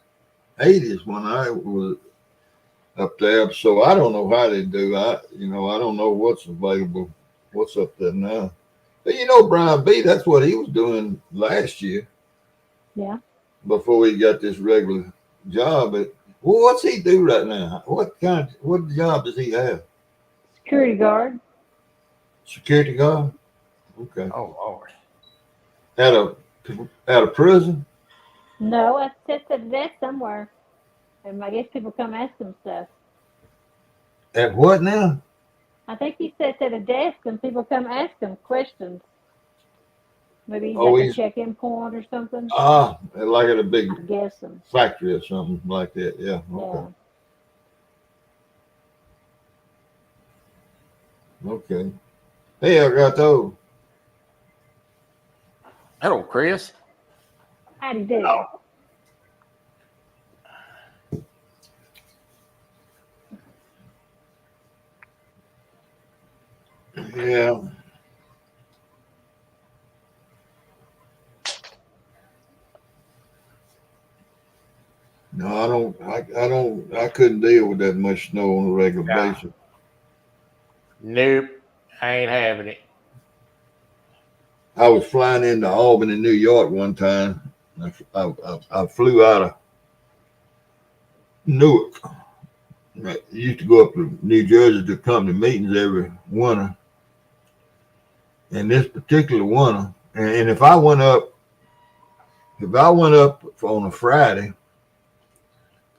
80s when I was up there. So I don't know how they do. I don't know what's available, what's up there now. But Brian B, that's what he was doing last year. Yeah. Before he got this regular job. But what's he do right now? What job does he have? Security guard. Security guard? Okay. Oh, Lord. Out of prison? No, I sits at a desk somewhere. And I guess people come ask him stuff. At what now? I think he sits at a desk and people come ask him questions. Maybe he's Oh, like he's- a check-in point or something. Like at a big I'm guessing. factory or something like that. Yeah. Okay. Yeah. Okay. Hey, Algato. Hello, Chris. Howdy do. Oh. Yeah. No, I couldn't deal with that much snow on a regular Yeah. basis. Nope. I ain't having it. I was flying into Albany, New York one time. I flew out of Newark. I used to go up to New Jersey to company meetings every winter. And this particular winter, and if I went up on a Friday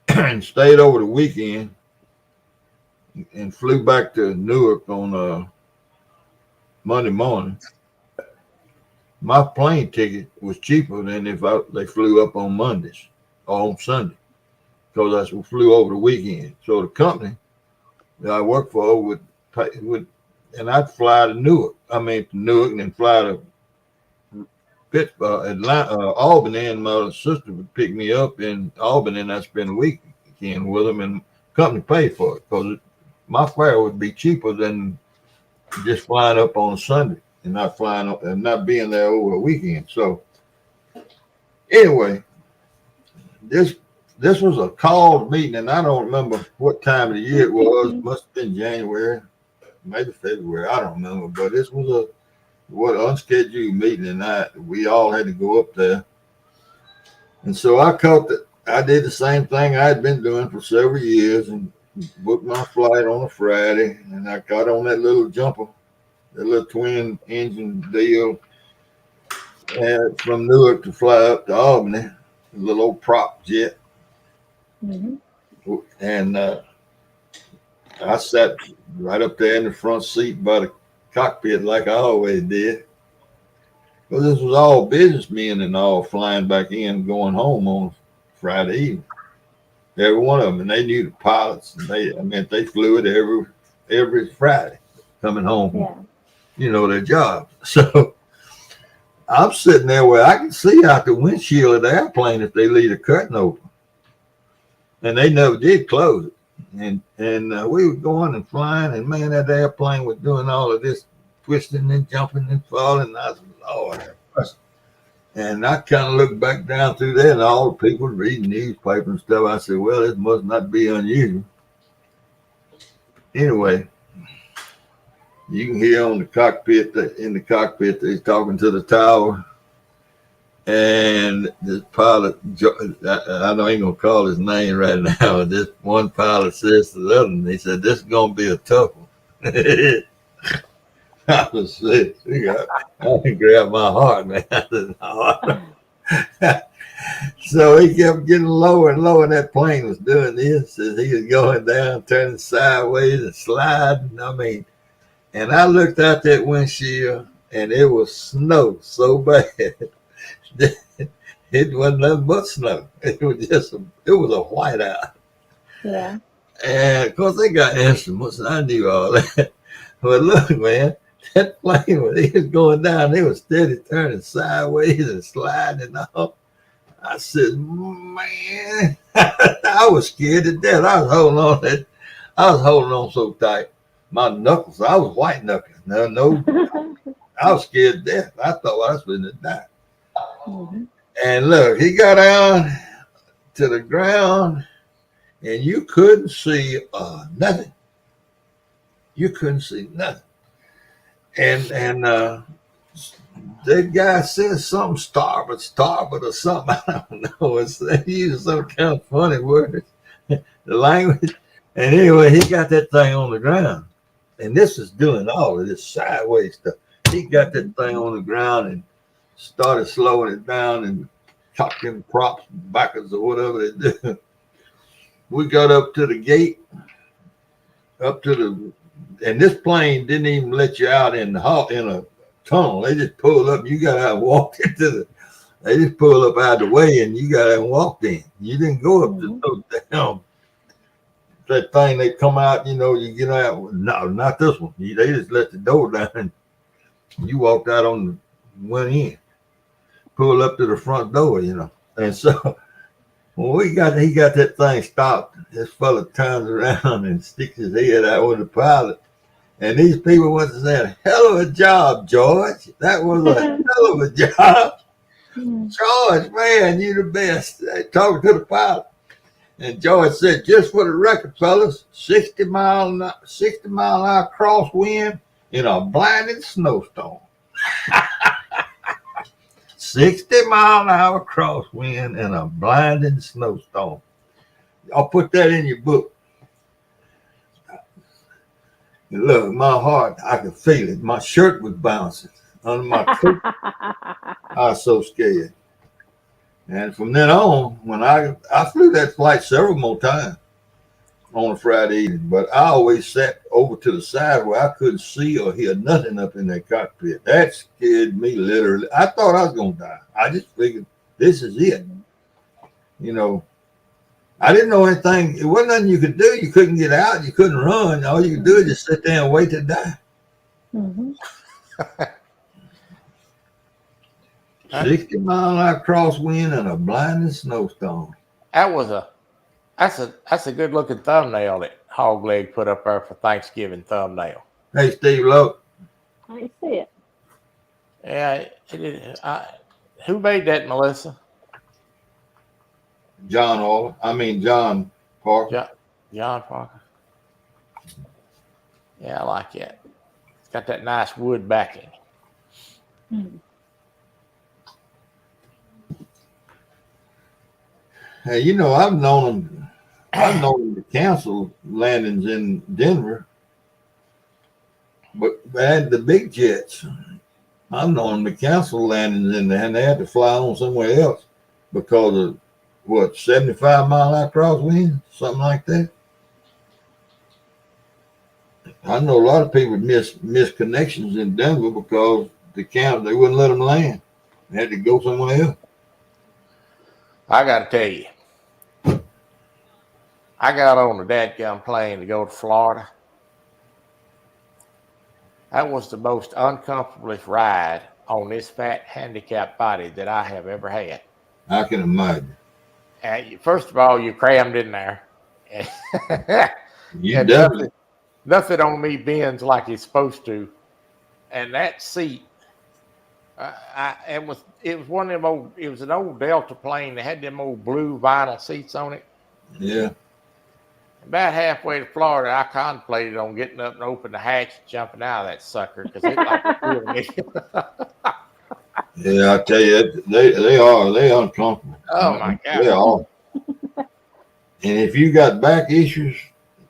and stayed over the weekend and flew back to Newark on Monday morning, my plane ticket was cheaper than if they flew up on Mondays or on Sunday, because I flew over the weekend. So the company that I work for would and I'd fly to Newark. To Newark and then fly to Pittsburgh, Atlanta, Albany, and my sister would pick me up in Albany, and I'd spend a weekend with them, and the company paid for it because my fare would be cheaper than just flying up on a Sunday and not flying up and not being there over a weekend. So anyway, this was a called meeting, and I don't remember what time of the year it was. It must have been January, maybe February. I don't remember, but this was unscheduled meeting, and we all had to go up there. And so I did the same thing I had been doing for several years and booked my flight on a Friday, and I got on that little jumper, that little twin engine deal, and from Newark to fly up to Albany, a little old prop jet. Mm-hmm. And I sat right up there in the front seat by the cockpit like I always did. Well, this was all businessmen and all flying back in, going home on Friday evening. Every one of them, and they knew the pilots. And they flew it every Friday, coming home, Yeah. Their job. So I'm sitting there where I can see out the windshield of the airplane if they leave the curtain open, and they never did close it. And we were going and flying, and man, that airplane was doing all of this twisting and jumping and falling. And I was, Lord have mercy. And I kind of looked back down through there, and all the people reading newspaper and stuff. I said, well, this must not be unusual. Anyway, you can hear in the cockpit, they're talking to the tower. And this pilot, I ain't gonna call his name right now, but this one pilot says to the other, and he said, this is gonna be a tough one. I was sick. I can grab my heart, man. I said, no. So he kept getting lower and lower. And that plane was doing this as he was going down, turning sideways and sliding. I mean, and I looked out that windshield and it was snow so bad. It wasn't nothing but snow. It was just it was a whiteout. Yeah. And of course they got instruments and I knew all that. But look, man, that plane when he was going down, they was steady turning sideways and sliding and all. I said, man, I was scared to death. I was holding on so tight. My knuckles, I was white knuckling. No, I was scared to death. I thought I was going to die. Mhm. And look, he got down to the ground and you couldn't see nothing. You couldn't see nothing. And that guy said something starboard or something. I don't know. He used some kind of funny words, the language. And anyway, he got that thing on the ground. And this is doing all of this sideways stuff. He got that thing on the ground and started slowing it down and cocked them props backwards or whatever they do. We got up to the gate, and this plane didn't even let you out in a tunnel. They just pulled up. You got out and walked they just pulled up out of the way and you got out and walked in. You didn't go up to no damn that thing. They come out, you get out. No, not this one. They just let the door down and you walked out went in, pulled up to the front door, And so when he got that thing stopped, this fella turns around and sticks his head out with the pilot. And these people went to say, hell of a job, George. That was a hell of a job. George, man, you the best. They talking to the pilot. And George said, just for the record, fellas, 60 mile an hour crosswind in a blinding snowstorm. 60 mile an hour crosswind in a blinding snowstorm. I'll put that in your book. Look, my heart, I could feel it. My shirt was bouncing under my coat. I was so scared. And from then on, when I flew that flight several more times on a Friday evening, but I always sat over to the side where I couldn't see or hear nothing up in that cockpit. That scared me literally. I thought I was going to die. I just figured this is it. I didn't know anything. It wasn't nothing you could do. You couldn't get out. You couldn't run. All you could do is just sit there and wait to die. Mhm. 60 mile an hour crosswind and a blinding snowstorm. That's a good looking thumbnail that Hog Leg put up there for Thanksgiving thumbnail. Hey, Steve Lowe. I see it. Yeah, who made that, Melissa? John Parker. John Parker. Yeah, I like it. It's got that nice wood backing. Hmm. Hey, I've known them to cancel landings in Denver, but at the big jets, I've known them to cancel landings in there, and they had to fly on somewhere else because of 75 mile an hour crosswind, something like that. I know a lot of people miss connections in Denver because they wouldn't let them land. They had to go somewhere else. I got to tell you, I got on the dadgum plane to go to Florida. That was the most uncomfortablest ride on this fat handicapped body that I have ever had. I can imagine. First of all, you crammed in there. You definitely. Nothing on me bends like it's supposed to. And that seat, it was one of them old. It was an old Delta plane that had them old blue vinyl seats on it. Yeah. About halfway to Florida, I contemplated on getting up and opening the hatch and jumping out of that sucker because it like killed me. Yeah, I tell you, they're uncomfortable. Oh my God. They are. And if you got back issues,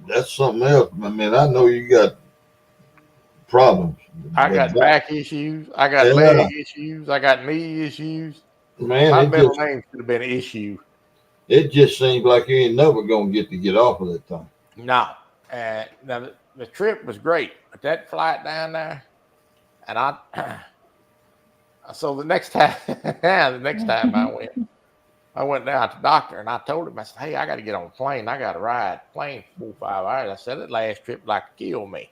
that's something else. I mean, I know you got problems. I But got back issues. I got Yeah. leg issues. I got knee issues. man, My it middle just, name should have been an issue. it just seems like you ain't never gonna get off of that thing. No. And now the trip was great, but that flight down there, and I. So the next time, I went down to the doctor and I told him, I said, hey, I got to get on a plane. I got to ride plane for 4 or 5 hours. I said, that last trip like to kill me.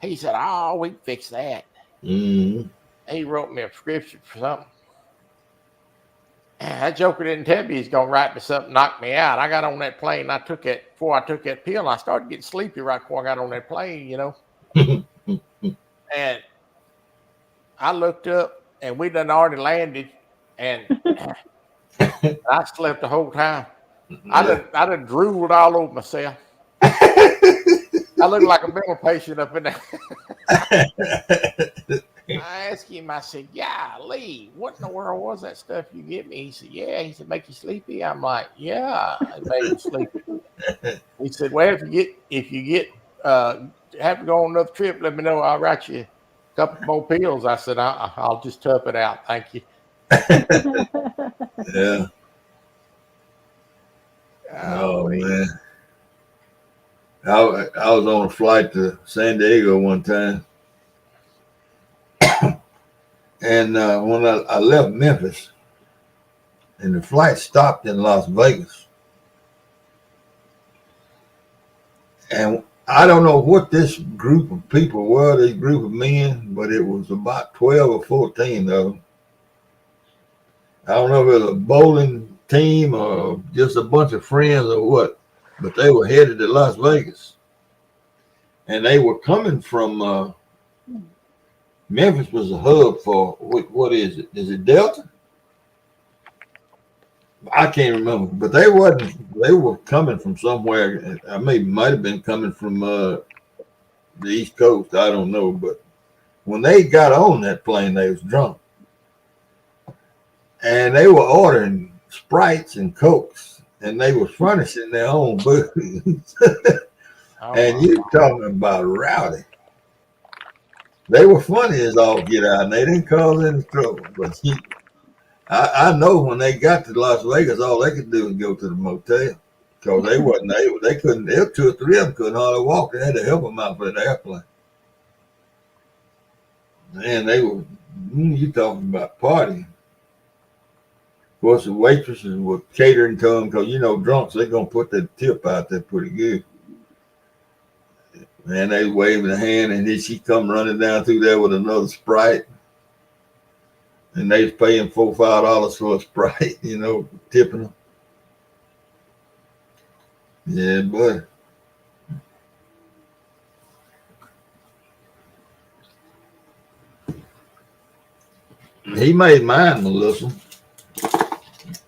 He said, oh, we can fix that. Mm-hmm. He wrote me a prescription for something. And that joker didn't tell me he's going to write me something, knock me out. I got on that plane. Before I took that pill, I started getting sleepy right before I got on that plane, you know. And I looked up and we done already landed and I slept the whole time. I done drooled all over myself. I looked like a mental patient up in there. I asked him, I said, golly, what in the world was that stuff you get me? He said, yeah. He said, make you sleepy? I'm like, yeah, it made me sleepy. He said, well, if you get have to go on another trip, let me know. I'll write you a couple more pills. I said, I'll just tough it out. Thank you. Yeah. Oh man. I was on a flight to San Diego one time. And when I left Memphis, and the flight stopped in Las Vegas. And I don't know what this group of people were, this group of men, but it was about 12 or 14 of them. I don't know if it was a bowling team or just a bunch of friends or what, but they were headed to Las Vegas. And they were coming from Memphis was a hub for, what is it? Is it Delta? I can't remember, but they were coming from somewhere. I might have been coming from the East Coast. I don't know, but when they got on that plane, they was drunk. And they were ordering Sprites and Cokes, and they were furnishing their own booze. And you talking about rowdy. They were funny as all get out, and they didn't cause any trouble. But I know when they got to Las Vegas, all they could do was go to the motel because they wasn't able. They couldn't. There were 2 or 3 of them couldn't hardly walk. They had to help them out for the airplane. Man, they were. You talking about partying? Of course, the waitresses were catering to them because drunks they're gonna put that tip out there pretty good. Man, they waving a hand, and then she come running down through there with another Sprite. And they was paying $4 or $5 for a Sprite, tipping them. Yeah, buddy. He made mine, Melissa.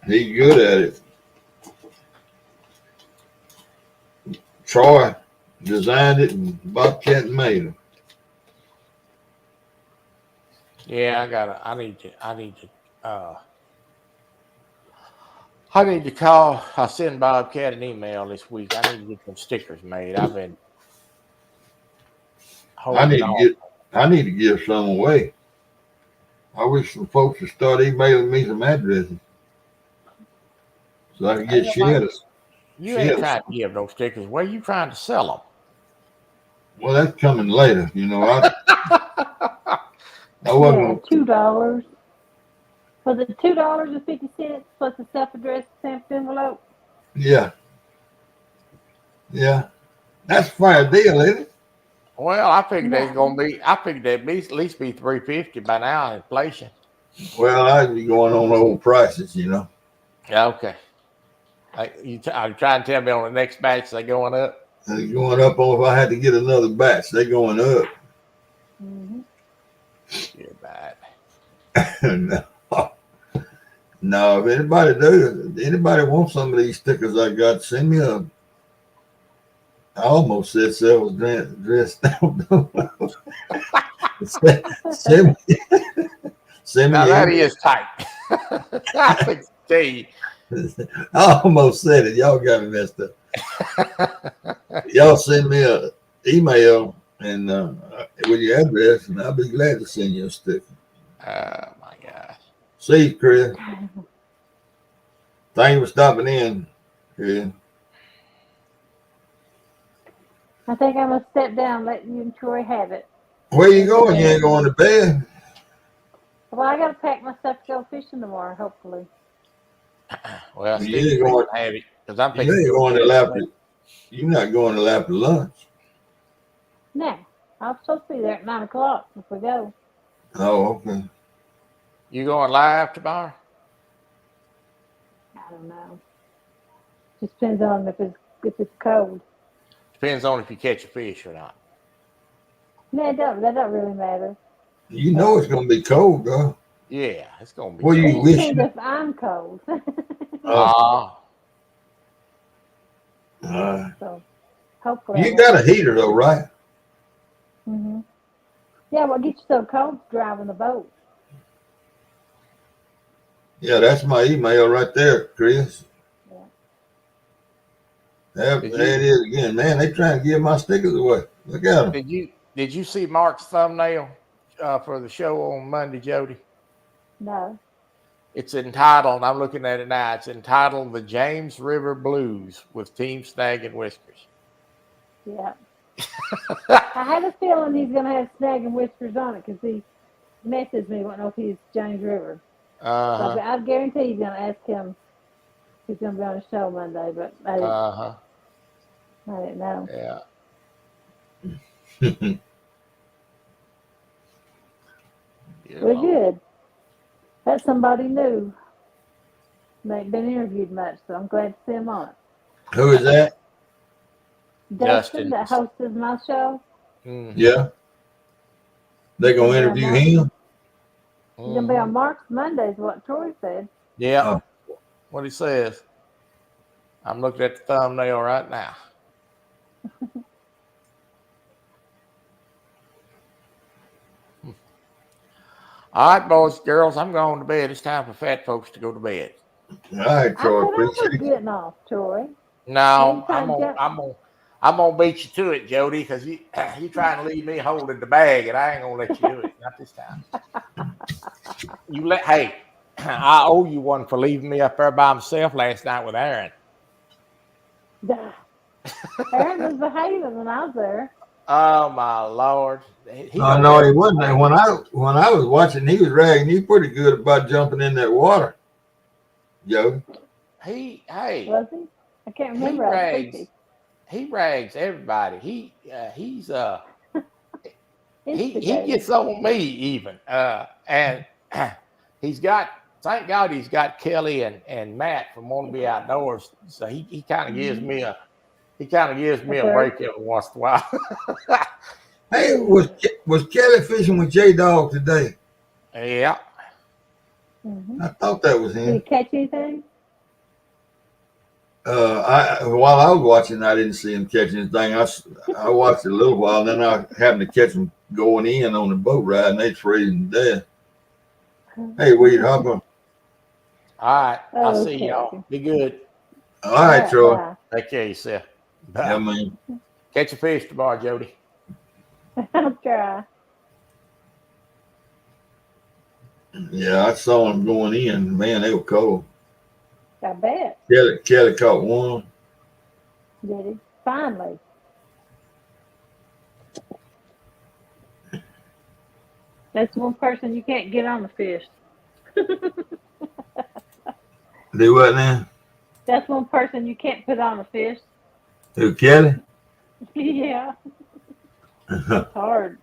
He's good at it. Troy designed it, and Bobcat made it. Yeah, I need to call. I'll send Bobcat an email this week. I need to get some stickers made. I've been I need to give some away. I wish some folks would start emailing me some addresses so I can get shares. You ain't trying to give those stickers. Where you trying to sell them? Well, that's coming later. I wasn't. $2. Was it $2.50 plus a self-addressed stamped envelope? Yeah. Yeah. That's a fair deal, isn't it? Well, I figured there's gonna be. I figured there'd be at least be $3.50 by now. Inflation. Well, I'd be going on old prices, Yeah. Okay. I'm trying to tell me on the next batch they're going up. They're going up on if I had to get another batch. They're going up. Mm-hmm. You're bad. No, if anybody wants some of these stickers I got, send me a. I almost said sales dressed down. send me. Now that is tight. I think Steve. I almost said it. Y'all got me messed up. Y'all send me an email and with your address, and I'll be glad to send you a sticker. Oh my gosh. See you, Chris. Thank you for stopping in, Chris. I think I'm gonna step down, and let you and Troy have it. Where you going? You ain't going to bed? Well, I gotta pack my stuff to go fishing tomorrow, hopefully. Well, You Steve ain't going. can have it because I'm You thinking ain't going to after. You're not going to after lunch. No, I'm supposed to be there at 9 o'clock if we go. Oh, okay. You going live tomorrow? I don't know. Just depends on if it's cold. Depends on if you catch a fish or not. No, that don't really matter. You know it's gonna be cold, though. Yeah, it's gonna be. What do It you wish? depends if I'm cold. So hopefully. You got a heater though, right? Mm-hmm. Yeah, what gets you so cold driving the boat? Yeah, that's my email right there, Chris. Yeah. There it is again, man. They trying to give my stickers away. Look at them. Did you see Mark's thumbnail for the show on Monday, Jody? No. It's entitled. I'm looking at it now. It's entitled "The James River Blues" with Team Snag and Whiskers. Yeah. I had a feeling he's gonna have Snag and Whiskers on it because he messaged me, wanting to know if he's James River. So I guarantee he's gonna ask him if he's gonna be on the show Monday, but I didn't know. Yeah. We're good. That's somebody new. They ain't been interviewed much, so I'm glad to see him on it. Who is that? Dustin, that hosted my show. Mm-hmm. Yeah. They gonna interview him? He's gonna be on Mark's Mondays, what Troy said. Yeah. What he says. I'm looking at the thumbnail right now. All right, boys, girls, I'm going to bed. It's time for fat folks to go to bed. All right, Troy. I was Appreciate it. getting off, Troy. No, I'm gonna beat you to it, Jody, because you trying to leave me holding the bag, and I ain't gonna let you do it. Not this time. Hey, I owe you one for leaving me up there by myself last night with Aaron. Aaron was behaving when I was there. Oh my Lord! No, he wasn't. When I was watching, he was ragging you pretty good about jumping in that water, Joe. Was he? I can't remember. He rags everybody. He gets on me even, and he's got. Thank God he's got Kelly and Matt from Want to Be Outdoors. So he kind of gives me a break every once in a while. Hey, was Kelly fishing with J Dog today? Yeah. Mm-hmm. I thought that was him. Did you catch anything? While I was watching, I didn't see him catching anything. I watched it a little while, and then I happened to catch him going in on the boat ride, and they freezing to death. Hey, Weed Hopper. All right. I'll see y'all. Be good. All right, Troy. Bye. Take care of yourself. Bye. Yeah, man. Catch a fish tomorrow, Jody. I'll try. Yeah, I saw him going in. Man, they were cold. I bet. Kelly caught one. Did he? Finally. That's one person you can't get on the fish. Do what now? That's one person you can't put on a fish. Who, Kelly? Yeah. It's hard.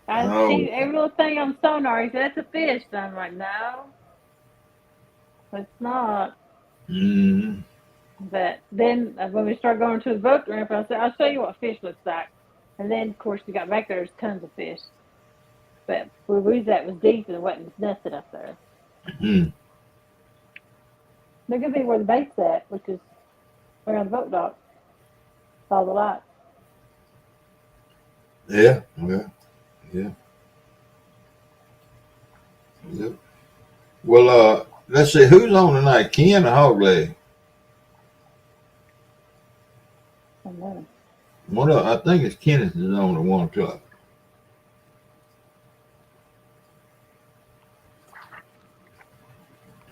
I see every little thing on sonar. He said, that's a fish. And I'm like, no, it's not. Mm-hmm. But then when we started going to the boat ramp, I said, I'll show you what fish looks like. And then, of course, we got back there, there's tons of fish. But where we was at was deep and it wasn't nested up there. Mm-hmm. They're going to be where the bait's at, which is around the boat dock. All the lights. Yeah. Well, let's see, who's on tonight? Ken or Hogleg? I know. I think it's Kenneth is on at 1 o'clock.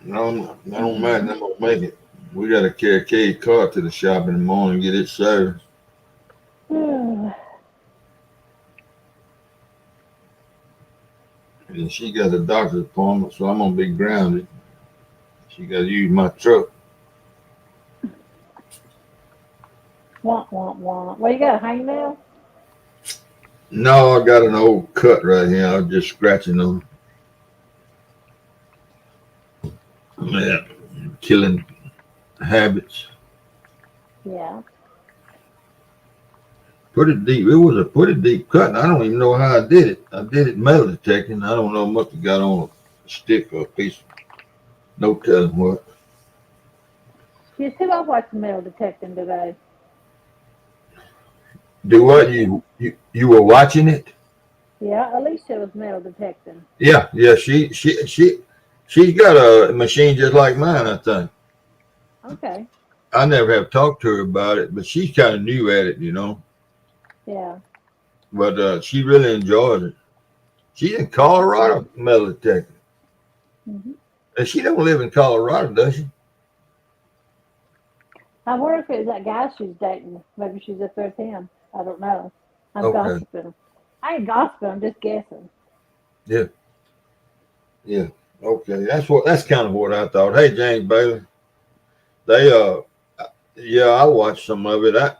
No, I don't matter. I'm gonna make it. We gotta carry Kate's car to the shop in the morning and get it serviced. And she got a doctor's appointment, so I'm gonna be grounded. She gotta use my truck. Womp, womp, womp. Well, you got a hangnail? No, I got an old cut right here. I was just scratching on. Yeah, killing habits. Yeah. Pretty deep. It was a pretty deep cut. And I don't even know how I did it. I did it metal detecting. I don't know. Must have got on a stick or a piece. No telling what. You see, I watched metal detecting today. Do what? You were watching it? Yeah, Alicia was metal detecting. Yeah. She's got a machine just like mine, I think. Okay. I never have talked to her about it, but she's kind of new at it, you know. Yeah. But she really enjoys it. She's in Colorado, metal detecting. Mm-hmm. And she don't live in Colorado, does she? I wonder if it was that guy she's dating. Maybe she's up there with him. I don't know. I'm Okay. gossiping. I ain't gossiping. I'm just guessing. Yeah. Okay. That's kind of what I thought. Hey, James Bailey. They yeah, I watched some of it. I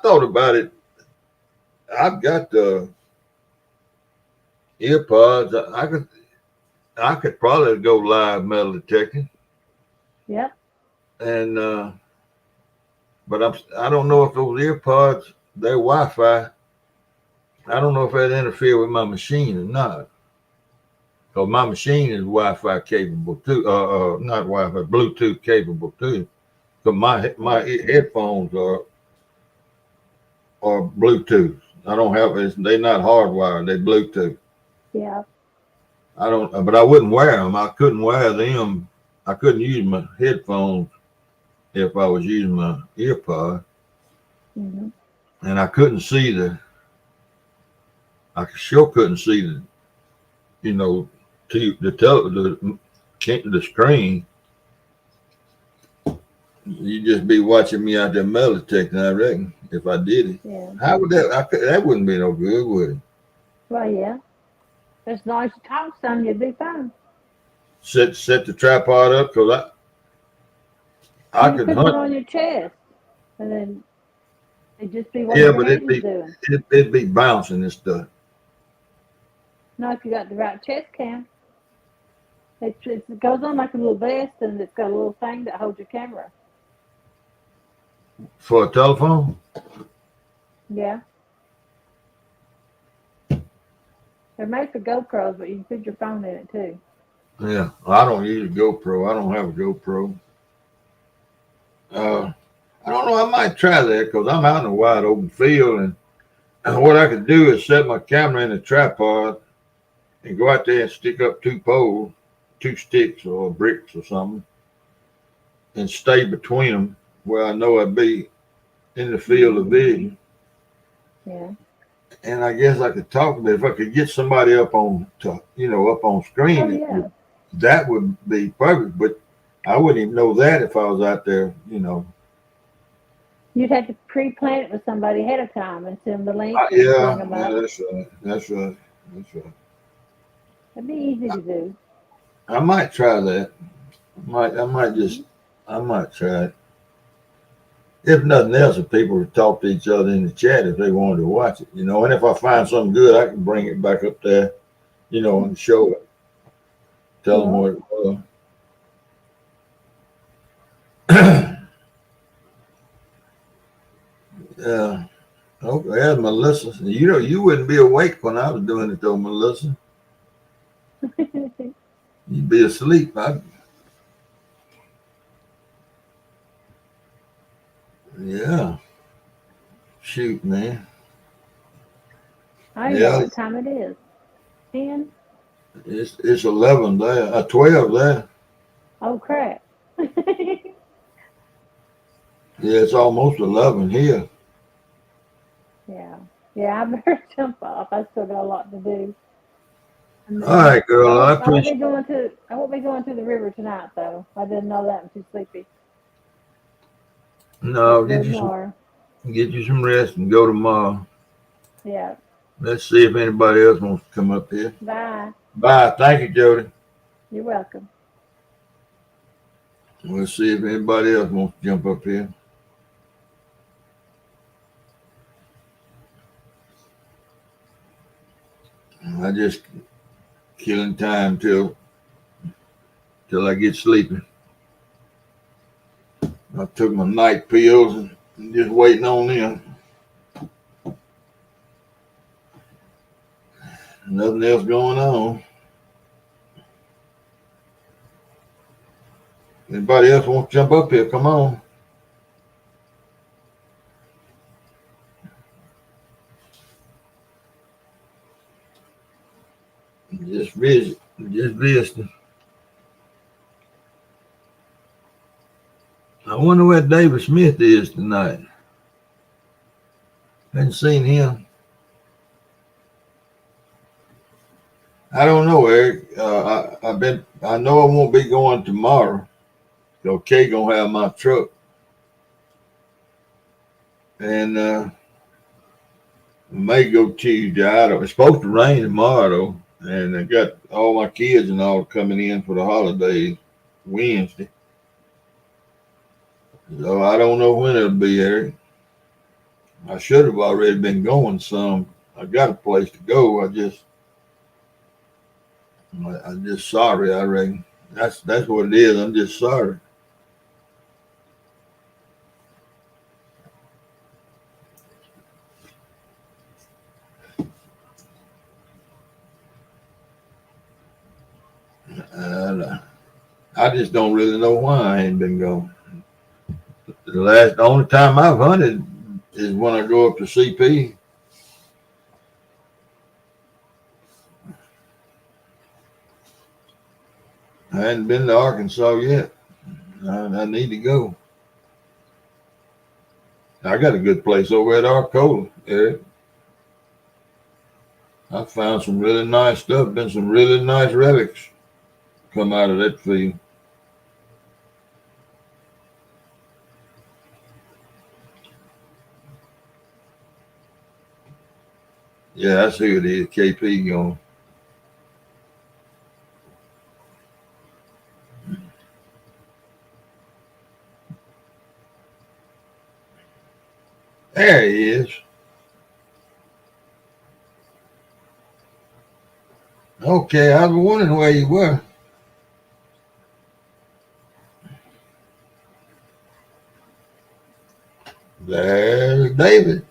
thought about it. I've got the earpods. I could probably go live metal detecting. Yep. And but I don't know if those earpods, they're Wi-Fi. I don't know if that interfere with my machine or not. Because my machine is Wi-Fi capable too. Not Wi-Fi, Bluetooth capable too. Because my headphones are Bluetooth. I don't have they're not hardwired. They're Bluetooth. Yeah. I don't, but I wouldn't wear them. I couldn't wear them. I couldn't use my headphones if I was using my earpod, Mm-hmm. and I couldn't see I sure couldn't see the screen. You'd just be watching me out there metal detecting, I reckon, if I did it. Yeah. How would that wouldn't be no good, would it? Well, yeah. As long as you talk some, you'd be fine. Set the tripod up, because I You could put hunt. it on your chest, and then it'd just be what Yeah, your but hand is doing. it'd be bouncing and stuff. Not if you got the right chest cam. It goes on like a little vest, and it's got a little thing that holds your camera. For a telephone? Yeah. They're made for GoPros, but you can put your phone in it too. Yeah. I don't use a GoPro. I don't have a GoPro. I don't know. I might try that because I'm out in a wide open field, and what I could do is set my camera in a tripod and go out there and stick up 2 poles, 2 sticks or bricks or something, and stay between them where I know I'd be in the field of vision. Yeah. And I guess I could talk about if I could get somebody up on screen. Oh, yeah. That would be perfect. But I wouldn't even know that if I was out there, You'd have to pre-plan it with somebody ahead of time and send them the link. And Yeah, bring them up. that's right. It'd be easy to do. I might try that. I might try it. If nothing else, if people would talk to each other in the chat if they wanted to watch it, and if I find something good, I can bring it back up there, and show it. Tell them what it was. Yeah. Okay, yeah, Melissa. You wouldn't be awake when I was doing it though, Melissa. You'd be asleep. Yeah. Shoot, man. I don't know what time it is. 10? It's 11 there. 12 there. Oh, crap. Yeah, it's almost 11 here. Yeah. Yeah, I better jump off. I still got a lot to do. And All right, girl. I I won't appreciate. be going to the river tonight though. I didn't know that. I'm too sleepy. Have No, to go tomorrow. get you some rest and go tomorrow. Yeah. Let's see if anybody else wants to come up here. Bye. Bye. Thank you, Jody. You're welcome. We'll see if anybody else wants to jump up here. I just killing time till I get sleepy. I took my night pills and just waiting on them. Nothing else going on. Anybody else want to jump up here? Come on. Just visit. Just visiting. I wonder where David Smith is tonight. Hadn't seen him. I don't know, Eric. I know I won't be going tomorrow. Okay, gonna have my truck, and may go Tuesday. I don't. It's supposed to rain tomorrow, though, and I got all my kids and all coming in for the holidays Wednesday. So I don't know when it'll be, Eric. I should have already been going some. I got a place to go. I'm just sorry. I reckon that's what it is. I'm just sorry. And I just don't really know why I ain't been going. The only time I've hunted is when I go up to CP. I hadn't been to Arkansas yet. I need to go. I got a good place over at Arcola, Eric. I found some really nice stuff. Been some really nice relics come out of that field. Yeah, I see what it is. KP going. There he is. Okay, I was wondering where you were. There's David.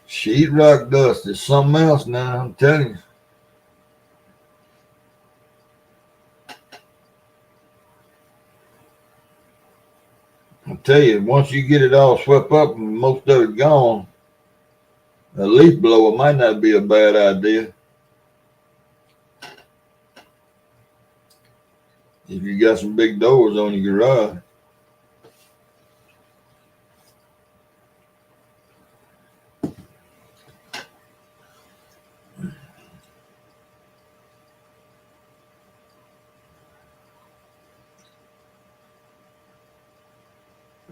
Sheetrock dust is something else now, I'm telling you. I tell you, once you get it all swept up and most of it gone, a leaf blower might not be a bad idea. If you got some big doors on your garage.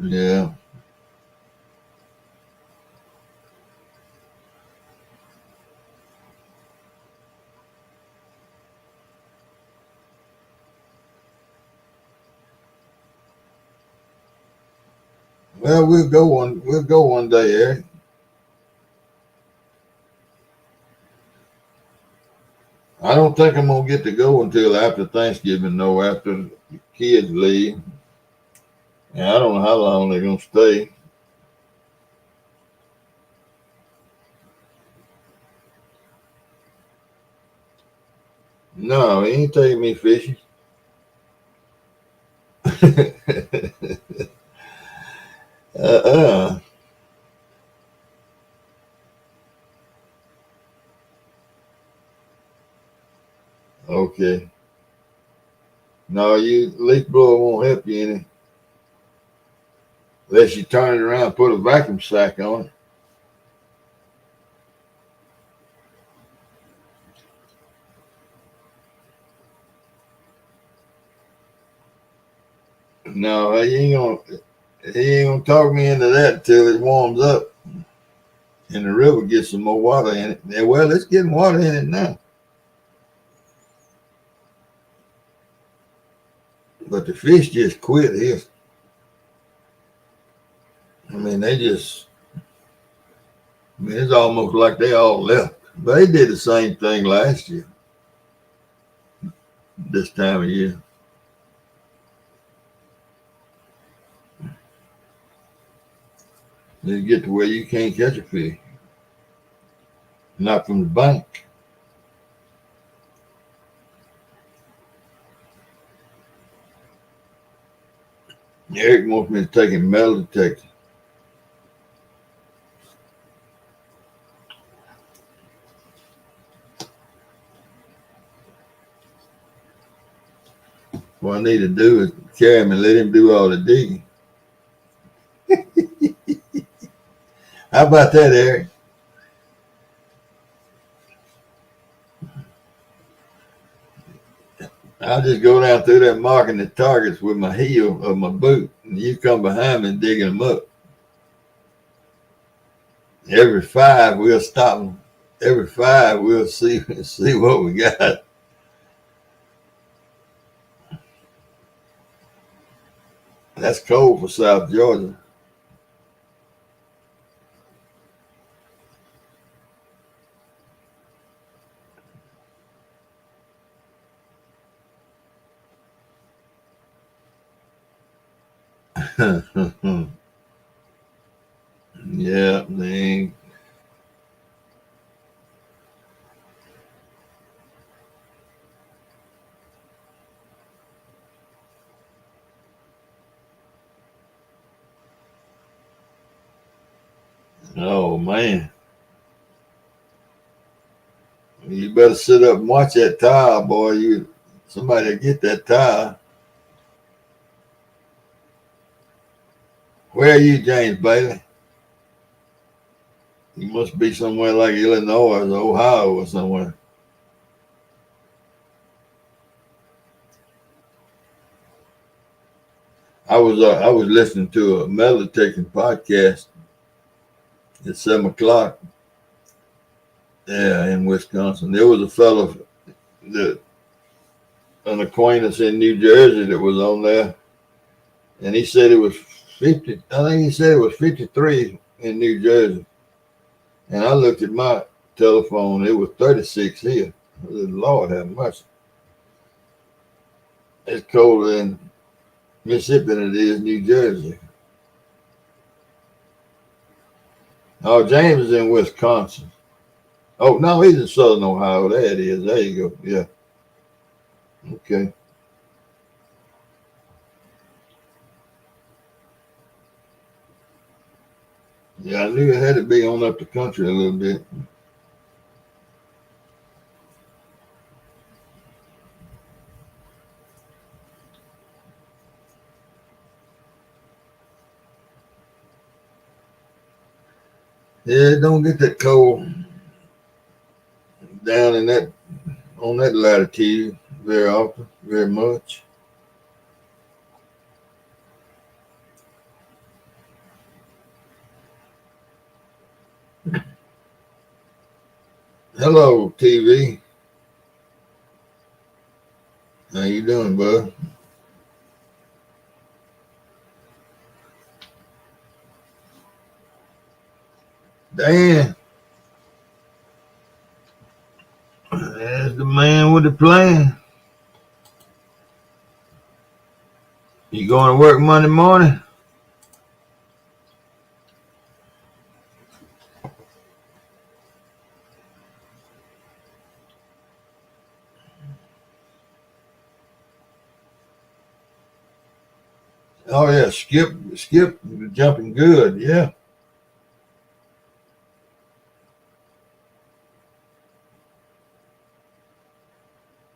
Yeah. Well, we'll go one day, Eric. I don't think I'm gonna get to go until after Thanksgiving, though, after the kids leave. And I don't know how long they're gonna stay. No, he ain't taking me fishing. uh-uh. Okay. No, leaf blower won't help you any. Unless you turn it around and put a vacuum sack on it. No, he ain't gonna talk me into that until it warms up and the river gets some more water in it. Yeah, well, it's getting water in it now. But the fish just quit here. I mean, it's almost like they all left. But they did the same thing last year, this time of year. You get to where you can't catch a fish. Not from the bank. Eric wants me to take him metal detector. What I need to do is carry him and let him do all the digging. How about that, Eric? I'll just go down through that marking the targets with my heel of my boot, and you come behind me and digging them up. Every 5, we'll stop them. Every 5, we'll see what we got. That's cold for South Georgia. Yeah, they ain't. Oh man, you better sit up and watch that tire, boy. Somebody get that tire. Where are you, James Bailey? You must be somewhere like Illinois or Ohio or somewhere. I was listening to a metal detecting podcast at 7:00. Yeah, in Wisconsin. There was a fellow an acquaintance in New Jersey that was on there, and he said it was 50. I think he said it was 53 in New Jersey. And I looked at my telephone; it was 36 here. I said, Lord have mercy. It's colder in Mississippi than it is New Jersey. Oh, James is in Wisconsin. Oh, no, he's in Southern Ohio. There it is. There you go. Yeah. Okay. Yeah, I knew it had to be on up the country a little bit. Yeah, it don't get that cold down on that latitude very often, very much. Hello, TV. How you doing, bud? Dan, there's the man with the plan. You going to work Monday morning? Oh yeah, Skip jumping good, yeah.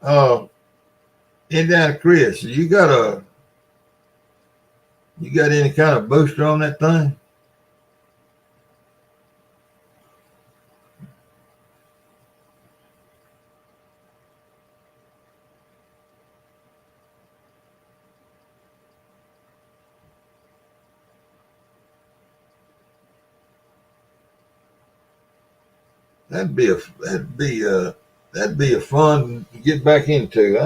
Oh, Indiana Chris, you got any kind of booster on that thing? That'd be a fun to get back into.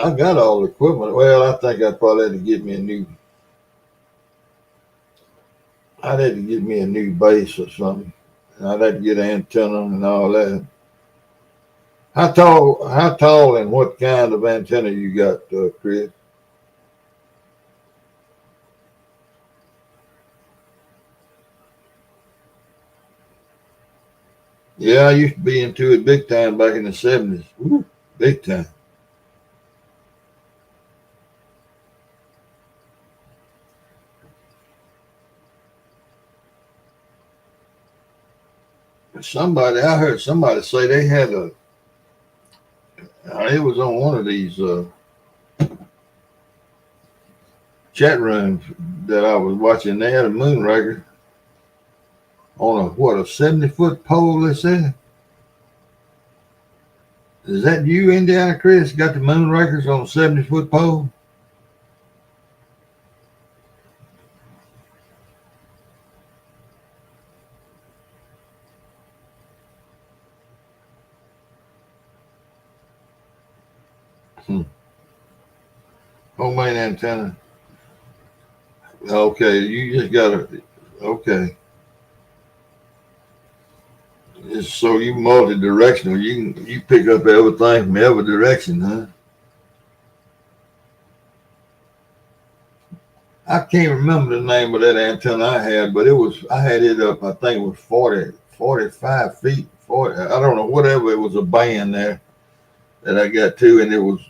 I got all the equipment. Well, I think I'd probably have to get me a new. I'd have to get me a new base or something. I'd have to get an antenna and all that. How tall, and what kind of antenna you got, Chris? Yeah, I used to be into it big time back in the 70s. Woo, big time. I heard somebody say they had it was on one of these chat rooms that I was watching. They had a Moonraker on a 70-foot pole, they said. Is that you, Indiana Chris, got the Moonrakers on a 70-foot pole? Homemade antenna. Okay, you just gotta. Okay. So you multi-directional. You pick up everything from every direction, huh? I can't remember the name of that antenna I had, but I had it up. I think it was 45 feet. 40. I don't know, whatever. It was a band there that I got to, and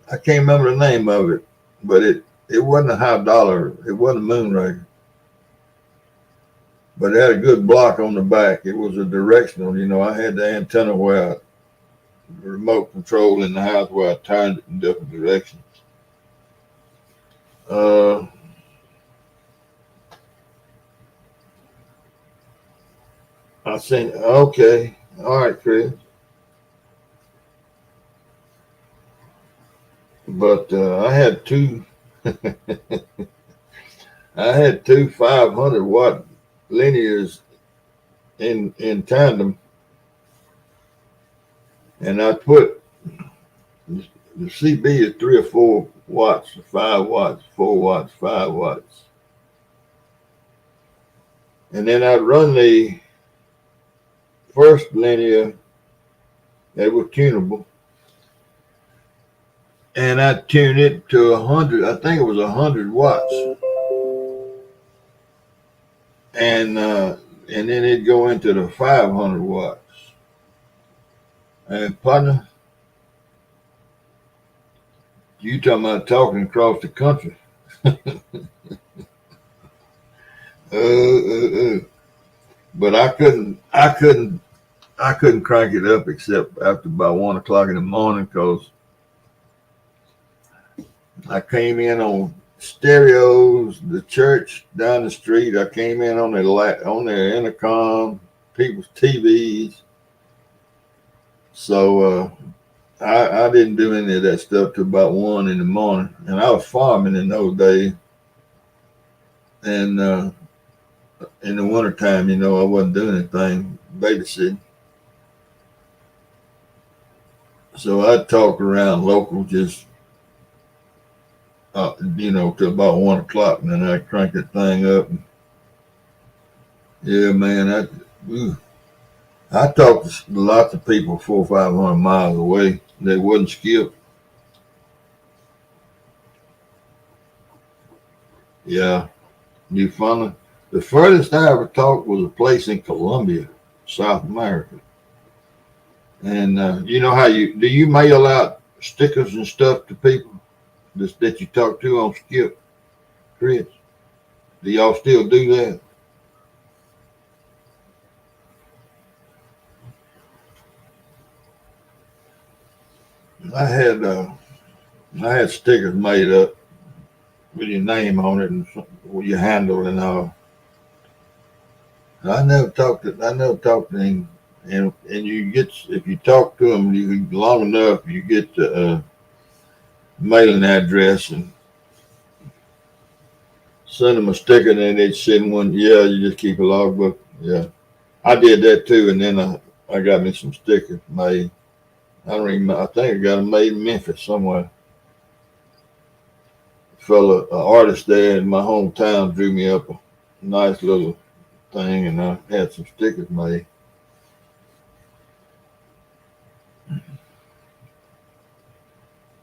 I can't remember the name of it, but it wasn't a high dollar. It wasn't a Moonraker. But it had a good block on the back. It was a directional. I had the antenna the remote control in the house where I turned it in different directions. I think, okay. All right, Chris. But I had two 500-watt linears in tandem, and I put the CB is 3 or 4 watts, 5 watts, 4 watts, 5 watts, and then I'd run the first linear that was tunable, and I'd tune it to 100. I think it was 100 watts. And then it'd go into the 500 watts. And partner, you talking about talking across the country? But I couldn't crank it up except after about 1 o'clock in the morning, because I came in on stereos, the church down the street. I came in on their intercom, people's TVs. So I didn't do any of that stuff till about 1 in the morning, and I was farming in those days. And in the wintertime, I wasn't doing anything, babysitting. So I talked around local, just till about 1 o'clock, and then I cranked that thing up. Yeah, man, I talked to lots of people 400 or 500 miles away. They wouldn't skip. Yeah, Newfoundland. The furthest I ever talked was a place in Colombia, South America. And how do you mail out stickers and stuff to people that you talk to on Skip, Chris? Do y'all still do that? I had stickers made up with your name on it and with your handle and all. I never talked to him, and you get, if you talk to him you long enough, you get the mailing address and send them a sticker, and then they'd send one. Yeah, you just keep a logbook. Yeah, I did that too, and then I got me some stickers made. I don't even. I think I got them made in Memphis somewhere. Fella, an artist there in my hometown, drew me up a nice little thing, and I had some stickers made.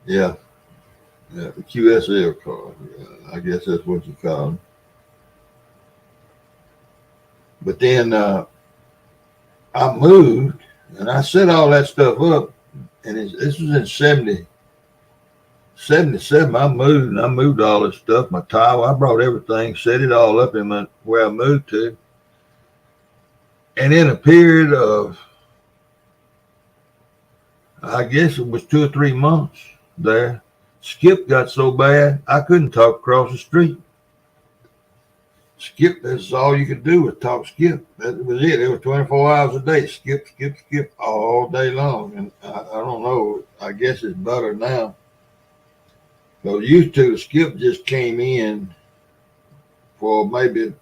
Yeah, the QSL card. Yeah, I guess that's what you call them. But then I moved, and I set all that stuff up, and this was in 77. I moved all this stuff, my towel. I brought everything, set it all up in where I moved to. And in a period of, I guess it was 2 or 3 months there, Skip got so bad I couldn't talk across the street. Skip, that's all you could do was talk Skip. That was it. It was 24 hours a day. Skip, skip, skip all day long. And I don't know. I guess it's better now. But used to, Skip just came in for maybe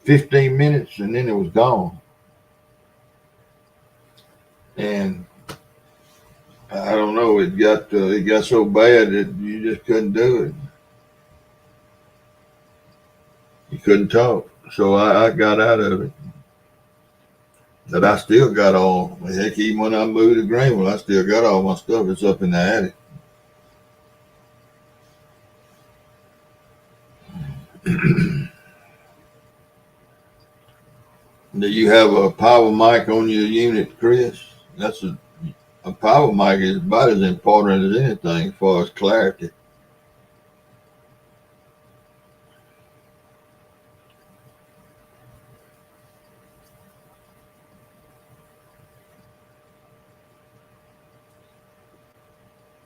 15 minutes and then it was gone. And I don't know. It got so bad that you just couldn't do it. You couldn't talk. So I got out of it. But I still got all, heck, even when I moved to Greenville, I still got all my stuff. It's up in the attic. Do you have a power mic on your unit, Chris? That's a power mic is about as important as anything as far as clarity.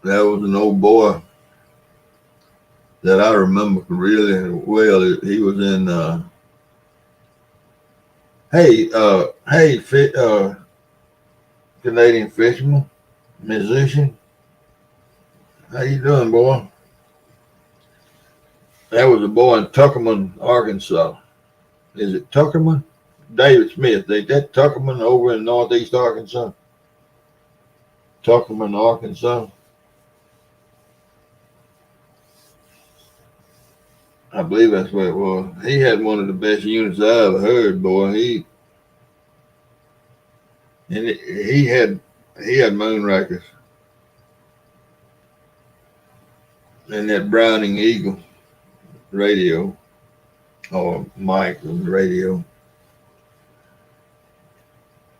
That was an old boy that I remember really well. He was in Canadian fisherman, musician. How you doing, boy? That was a boy in Tuckerman, Arkansas. Is it Tuckerman? David Smith. They that Tuckerman over in northeast Arkansas. Tuckerman, Arkansas. I believe that's what it was. He had one of the best units I ever heard, boy. He had Moonrakers and that Browning Eagle radio or mic on the radio.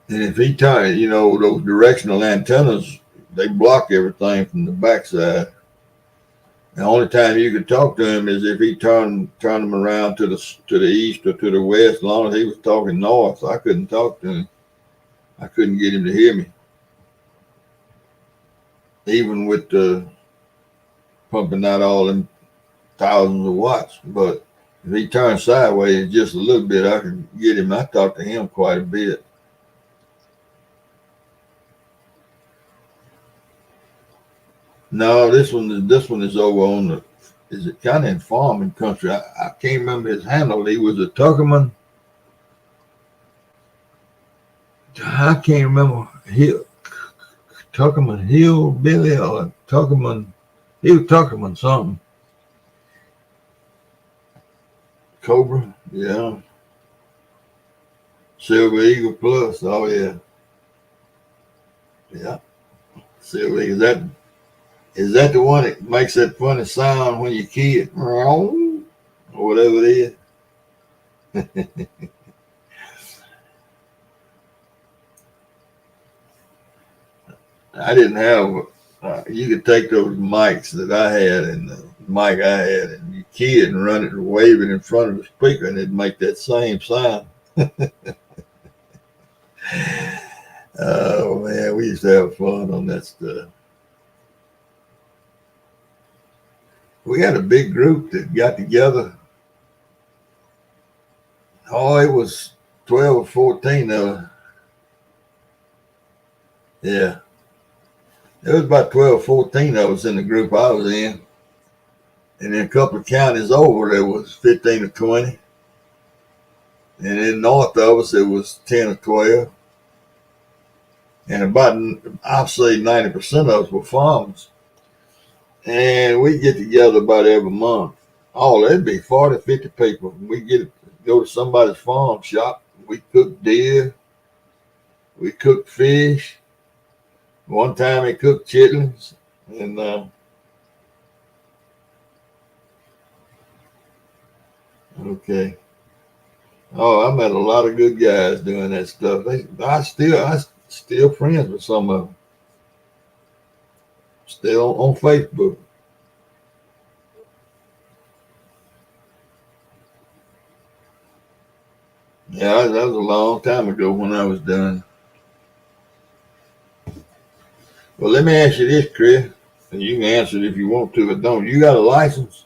And if he turned, those directional antennas, they block everything from the backside. The only time you could talk to him is if he turned them around to the east or to the west. As long as he was talking north, I couldn't talk to him. I couldn't get him to hear me, even with the pumping out all them thousands of watts. But if he turned sideways just a little bit, I could get him. I talked to him quite a bit. No, this one is over on the. Is it kind of in farming country? I can't remember his handle. He was a Tuckerman. I can't remember Tuckerman Hillbilly or Tuckerman. He was Tuckerman something. Cobra, yeah. Silver Eagle Plus. Oh yeah. Yeah. Silver Eagle. Is that the one that makes that funny sound when you key it? Or whatever it is. I didn't have, you could take those mics that I had and the mic I had and you key it and run it and wave it in front of the speaker and it'd make that same sound. Oh man, we used to have fun on that stuff. we had a big group that got together. Oh, it was 12 or 14 of us. Yeah. There was about 12, 14 of us in the group I was in. And then a couple of counties over, there was 15 or 20. And then north of us, it was 10 or 12. And about, I'll say 90% of us were farmers. And we get together about every month. Oh, there'd be 40, 50 people. We go to somebody's farm shop. We cook deer. We cook fish. One time they cooked chitlins. And okay. Oh, I met a lot of good guys doing that stuff. I still friends with some of them. Still on Facebook. Yeah, that was a long time ago when I was done. Well, let me ask you this, Chris, and you can answer it if you want to, but don't. You got a license?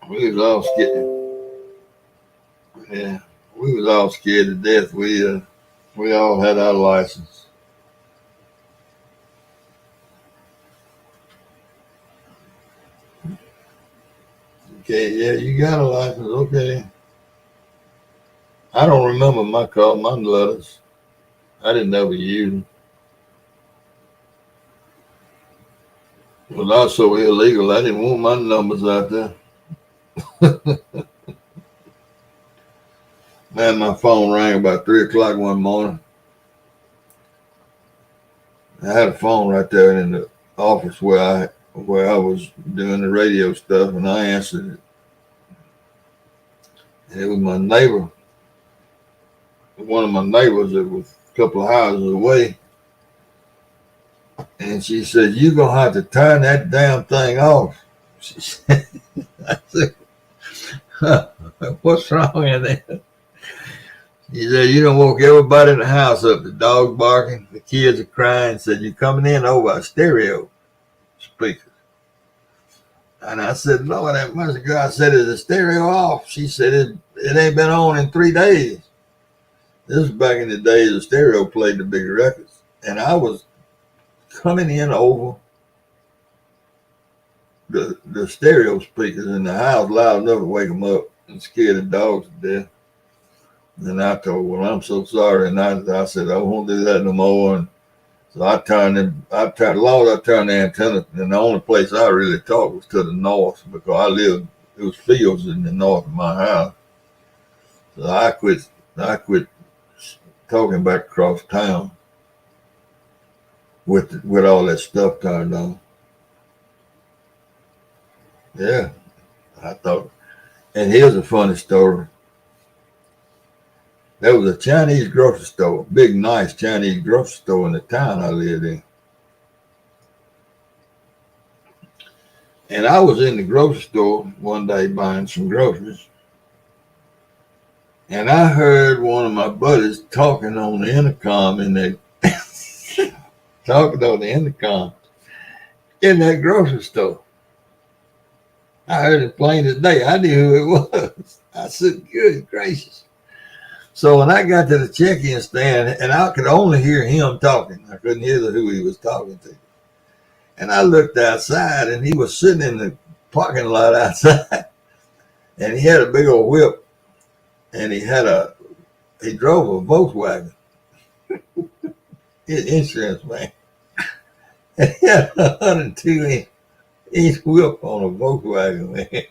We was all scared. Yeah, we was all scared to death. We all had our license. Okay, yeah, you got a license. Okay. I don't remember my letters. I didn't ever use them. Well, I was so illegal, I didn't want my numbers out there. Man, my phone rang about 3 o'clock one morning. I had a phone right there in the office where I was doing the radio stuff, and I answered it. And it was my neighbor, one of my neighbors that was a couple of houses away. And she said, "You're going to have to turn that damn thing off." She said, I said, "What's wrong in there?" He said, "You don't woke everybody in the house up. The dog barking, the kids are crying." Said, "You're coming in over a stereo speaker." And I said, "Lord, that must go." I said, "Is the stereo off?" She said, it ain't been on in 3 days. This was back in the days the stereo played the big records. And I was coming in over the stereo speakers in the house loud enough to wake them up and scare the dogs to death. And I told, "Well, I'm so sorry." And I said, "I won't do that no more." And so I turned the antenna, and the only place I really talked was to the north, because it was fields in the north of my house. So I quit talking back across town with all that stuff turned on. Yeah, I thought. And here's a funny story. There was a Chinese grocery store, big, nice Chinese grocery store in the town I lived in. And I was in the grocery store one day buying some groceries. And I heard one of my buddies talking on the intercom in that grocery store. I heard it plain as day. I knew who it was. I said, "Good gracious." So when I got to the check-in stand, and I could only hear him talking, I couldn't hear who he was talking to. And I looked outside, and he was sitting in the parking lot outside, and he had a big old whip, and he drove a Volkswagen. His insurance man. And he had a 102-inch whip on a Volkswagen, man.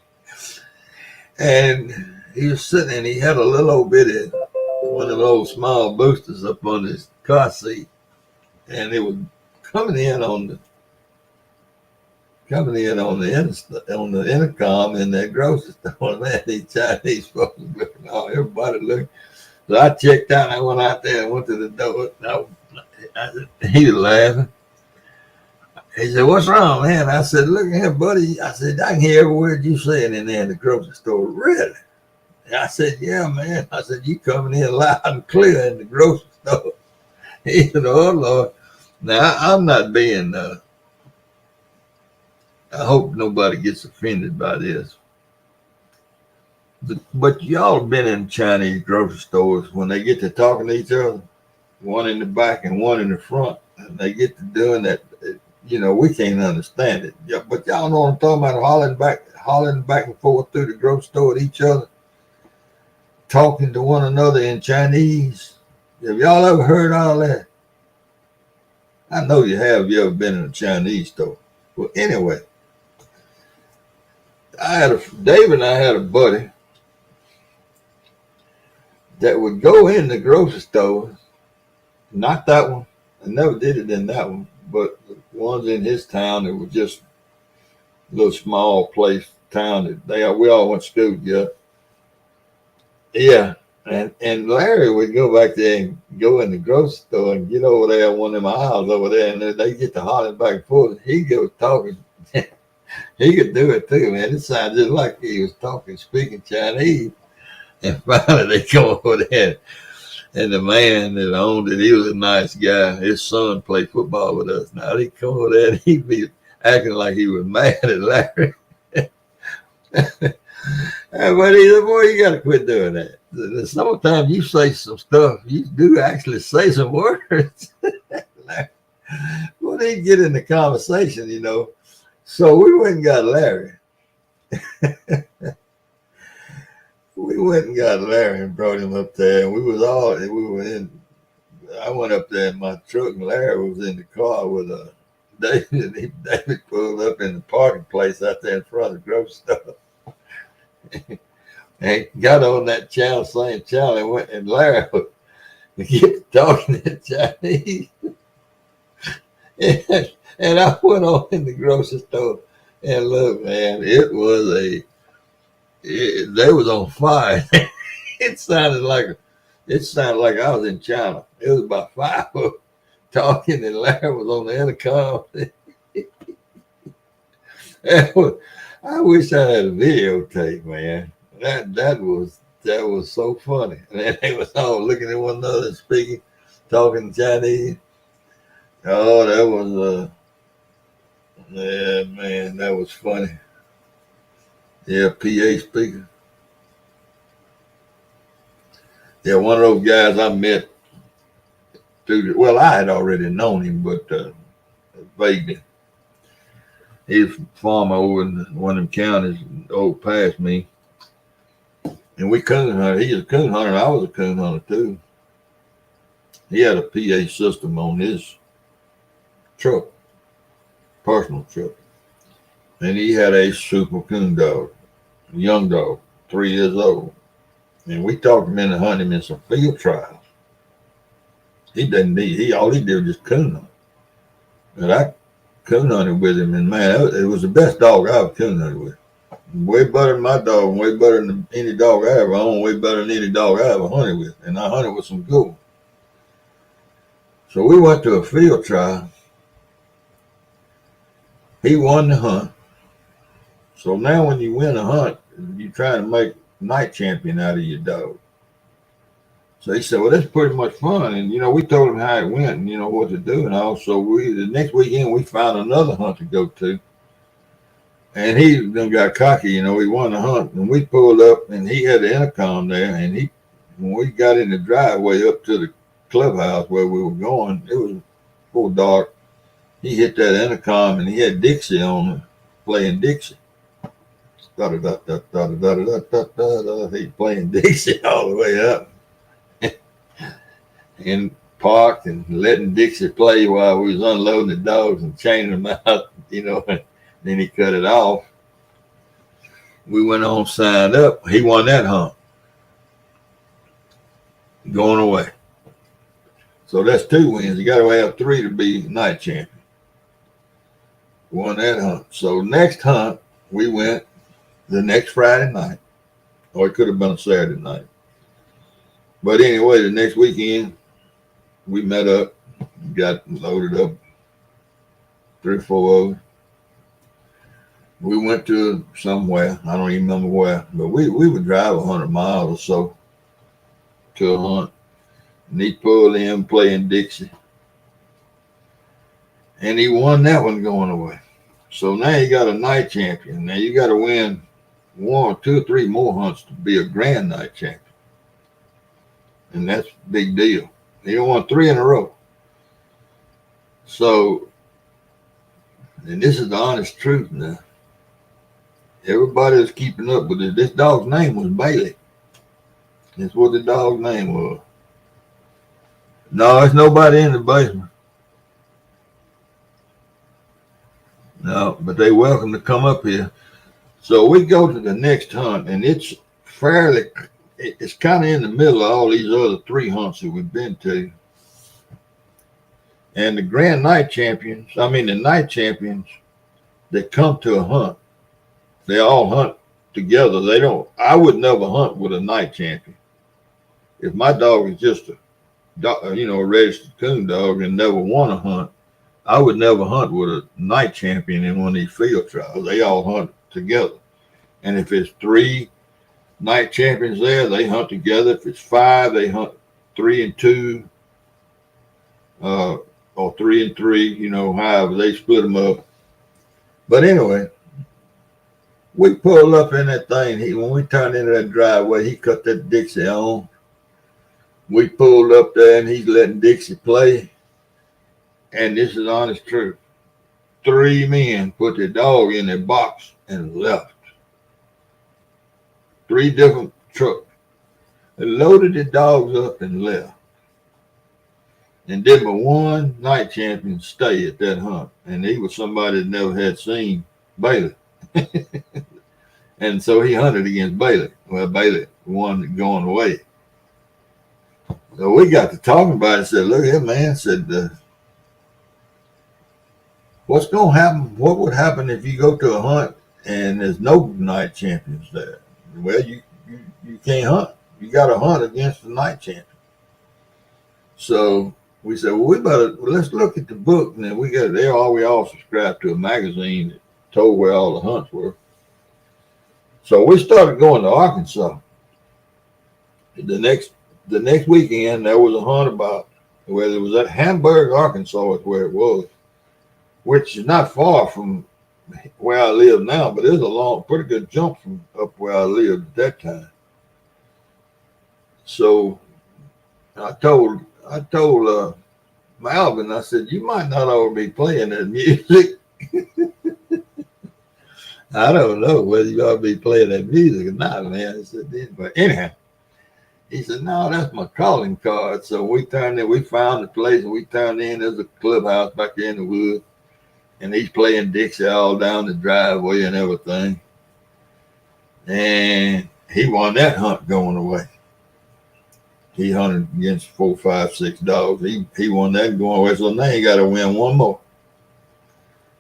And he was sitting, and he had a little old bitty, one of those small boosters up on his car seat, and it was coming in on the intercom in that grocery store. Man, these Chinese folks looking, everybody looking. So I checked out. I went out there and went to the door. He was laughing, He said, "What's wrong, man?" I said, "Look here, buddy." I said, "I can hear every word you saying in there in the grocery store." Really? And I said, "Yeah, man." I said, "You coming in loud and clear in the grocery store." He said, "Oh Lord." Now I'm not being. I hope nobody gets offended by this. But y'all have been in Chinese grocery stores when they get to talking to each other, one in the back and one in the front, and they get to doing that. We can't understand it. Yeah, but y'all know what I'm talking about, hollering back and forth through the grocery store at each other, talking to one another in Chinese. Have y'all ever heard all that? I know you have. You ever been in a Chinese store? Well, anyway, David and I had a buddy that would go in the grocery store, not that one. I never did it in that one, but the ones in his town that were just a little small place town that we all went to school together. Yeah. And Larry would go back there and go in the grocery store and get over there one of them aisles over there, and they get to hollering back and forth. He goes talking. He could do it too, man. It sounded just like he was speaking Chinese. And finally they come over there, and the man that owned it, he was a nice guy. His son played football with us. Now they come over there and he'd be acting like he was mad at Larry. But he said, "Boy, you got to quit doing that. Sometimes you say some stuff, you do actually say some words." Well, they get in the conversation, So we went and got Larry. We went and got Larry and brought him up there. And I went up there in my truck, and Larry was in the car with David. David pulled up in the parking place out there in front of the grocery store. And got on that channel, same channel, and Larry would get talking in Chinese. And I went on in the grocery store, and look, man, they was on fire. It sounded like I was in China. It was about 5 of them talking, and Larry was on the intercom. I wish I had a videotape, man. That was so funny. And then they was all looking at one another, speaking, talking Chinese. Oh, that was yeah, man, that was funny. Yeah, PA speaker. Yeah, one of those guys I met I had already known him, but vaguely. He's a farmer over in one of them counties over past me. And we coon hunted. He was a coon hunter, and I was a coon hunter too. He had a PA system on his truck, personal truck. And he had a super coon dog, a young dog, 3 years old. And we talked him into hunting him in some field trials. All he did was just coon hunt. And I coon hunted with him, and man, it was the best dog I ever coon hunted with. Way better than my dog, way better than any dog I ever owned, way better than any dog I ever hunted with. And I hunted with some good ones. So we went to a field trial. He won the hunt. So now when you win a hunt, you try to make night champion out of your dog. So he said, "Well, that's pretty much fun." And, we told him how it went and, what to do. And also, the next weekend, we found another hunt to go to. And he then got cocky, he won the hunt. And we pulled up, and he had the intercom there. And when we got in the driveway up to the clubhouse where we were going, it was full dark. He hit that intercom, and he had Dixie on, playing Dixie. He playing Dixie all the way up. And parked and letting Dixie play while we was unloading the dogs and chaining them out, and then he cut it off. We went on, signed up. He won that hunt. Going away. So that's 2 wins. You got to have 3 to be night champion. Won that hunt. So next hunt, we went the next Friday night. Or it could have been a Saturday night. But anyway, the next weekend, we met up, got loaded up, 3 or 4 of us. We went to somewhere, I don't even remember where, but we would drive 100 miles or so to a hunt. And he pulled in playing Dixie. And he won that one going away. So now you got a night champion. Now you got to win 1, 2, or 3 more hunts to be a grand night champion. And that's a big deal. He won 3 in a row. So, and this is the honest truth now. Everybody is keeping up with it. This dog's name was Bailey. That's what the dog's name was. No, there's nobody in the basement. No, but they welcome to come up here. So we go to the next hunt, and it's kind of in the middle of all these other 3 hunts that we've been to. And the grand night champions, the night champions that come to a hunt, they all hunt together. I would never hunt with a night champion. If my dog is just a registered coon dog and never won a hunt, I would never hunt with a night champion in one of these field trials. They all hunt together. And if it's 3 night champions there, they hunt together. If it's 5, they hunt 3 and 2, or 3 and 3, however they split them up. But anyway, we pulled up in that thing. When we turned into that driveway, he cut that Dixie on. We pulled up there and he's letting Dixie play. And this is honest truth. 3 men put their dog in their box and left. 3 different trucks. They loaded the dogs up and left. And then but 1 night champion stay at that hunt. And he was somebody that never had seen Bailey. And so he hunted against Bailey. Well, Bailey won going away. So we got to talking about it. Said, look here, man. Said, what's going to happen? What would happen if you go to a hunt and there's no night champions there? Well, you can't hunt. You got to hunt against the night champion. So we said, well, let's look at the book. And then we all subscribed to a magazine that told where all the hunts were. So we started going to Arkansas. The next weekend, there was a hunt it was at Hamburg, Arkansas, is where it was, which is not far from where I live now, but it's a pretty good jump from up where I lived at that time. So I told Malvin, I said, you might not ought to be playing that music. I don't know whether you ought to be playing that music or not, man. I said, but anyhow, he said, no, that's my calling card. So we found the place, and we turned in. There's a clubhouse back there in the woods, and he's playing Dixie all down the driveway and everything. And he won that hunt going away. He hunted against 4, 5, 6 dogs. He won that going away. So now he got to win 1 more.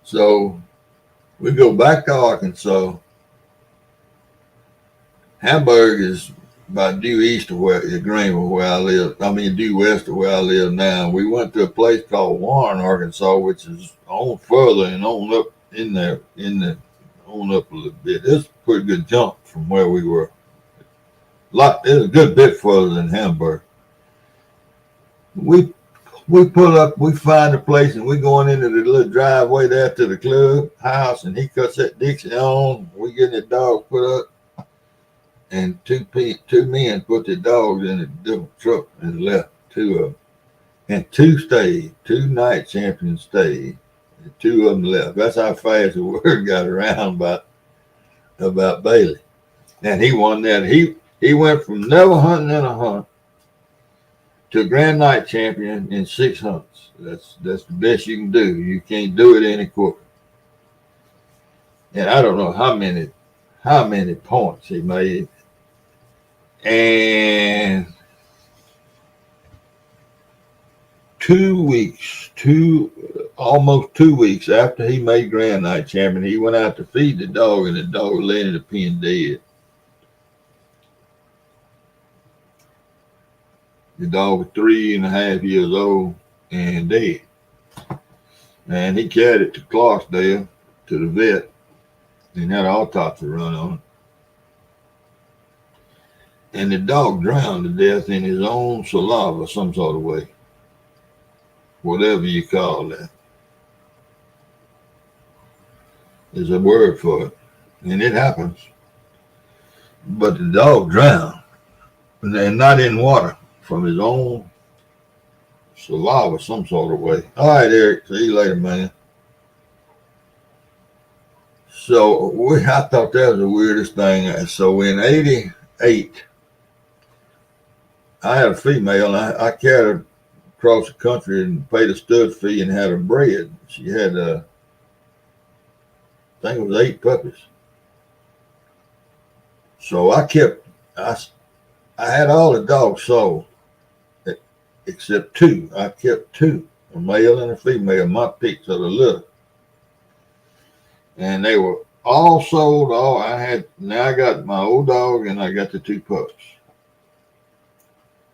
So we go back to Arkansas. Hamburg is about due east of Greenville, where I live. Due west of where I live now. We went to a place called Warren, Arkansas, which is on further and on up on up a little bit. It's a pretty good jump from where we were. It's a good bit further than Hamburg. We pull up, we find a place, and we going into the little driveway there to the club house, and he cuts that Dixie on. We getting the dog put up, and two men put the dogs in a different truck and left, 2 of them. And 2 stayed, 2 night champions stayed, and 2 of them left. That's how fast the word got around about Bailey. And he won that. He went from never hunting in a hunt to a grand night champion in 6 hunts. That's the best you can do. You can't do it any quicker. And I don't know how many points he made. And almost 2 weeks after he made grand night champion, he went out to feed the dog, and the dog was laying in the pen dead. The dog was 3.5 years old and dead. And he carried it to Clarksdale to the vet and had an autopsy run on it. And the dog drowned to death in his own saliva, some sort of way. Whatever you call that. There's a word for it. And it happens. But the dog drowned. And not in water. From his own saliva, some sort of way. All right, Eric. See you later, man. So I thought that was the weirdest thing. So in 88, I had a female, and I carried her across the country and paid a stud fee and had her bred. She had, I think it was 8 puppies. So I had all the dogs sold, except 2. I kept 2, a male and a female, my picks of the litter. And they were all sold. Now I got my old dog and I got the 2 pups.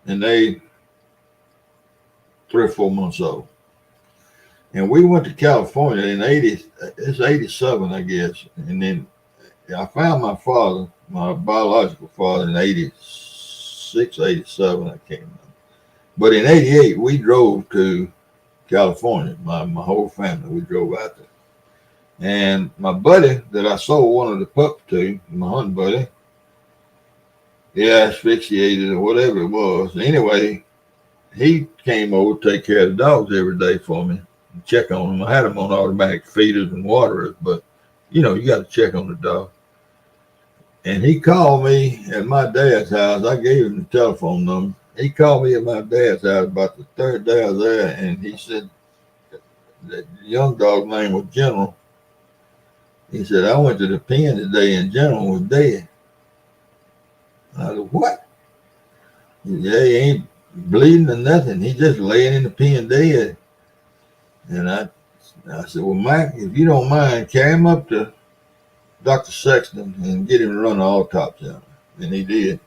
And they 3 or 4 months old. And we went to California in it's 87, I guess. And then I found my father, my biological father, in 86, 87, I can't remember. But in 88, we drove to California. My whole family, we drove out there. And my buddy that I sold one of the pups to, my hunting buddy, he asphyxiated or whatever it was. Anyway, he came over to take care of the dogs every day for me and check on them. I had them on automatic feeders and waterers, but you got to check on the dog. And he called me at my dad's house. I gave him the telephone number. He called me at my dad's house about the 3rd day I was there, and he said that the young dog's name was General. He said, I went to the pen today and General was dead. I said, what? He said, he ain't bleeding or nothing. He just laying in the pen dead. And I said, well, Mac, if you don't mind, carry him up to Dr. Sexton and get him to run an autopsy on him. And he did.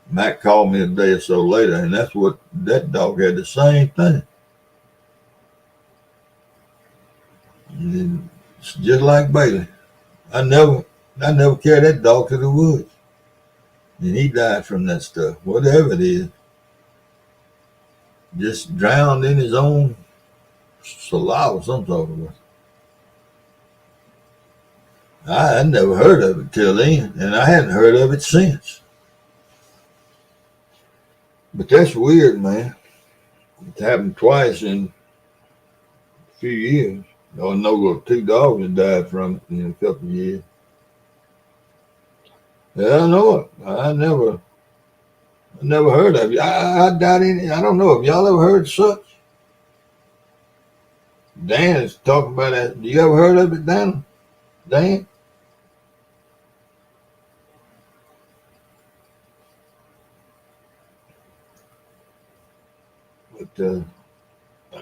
Mac called me a day or so later, and that dog had the same thing. And it's just like Bailey. I never carried that dog to the woods. And he died from that stuff, whatever it is. Just drowned in his own saliva, some sort of way. I had never heard of it till then, and I hadn't heard of it since. But that's weird, man. It's happened twice in a few years. I know 2 dogs that died from it in a couple of years. Yeah, I know it. I never heard of it. I doubt any. I don't know. Have y'all ever heard such? Dan is talking about that. Do you ever heard of it, Dan? Dan? But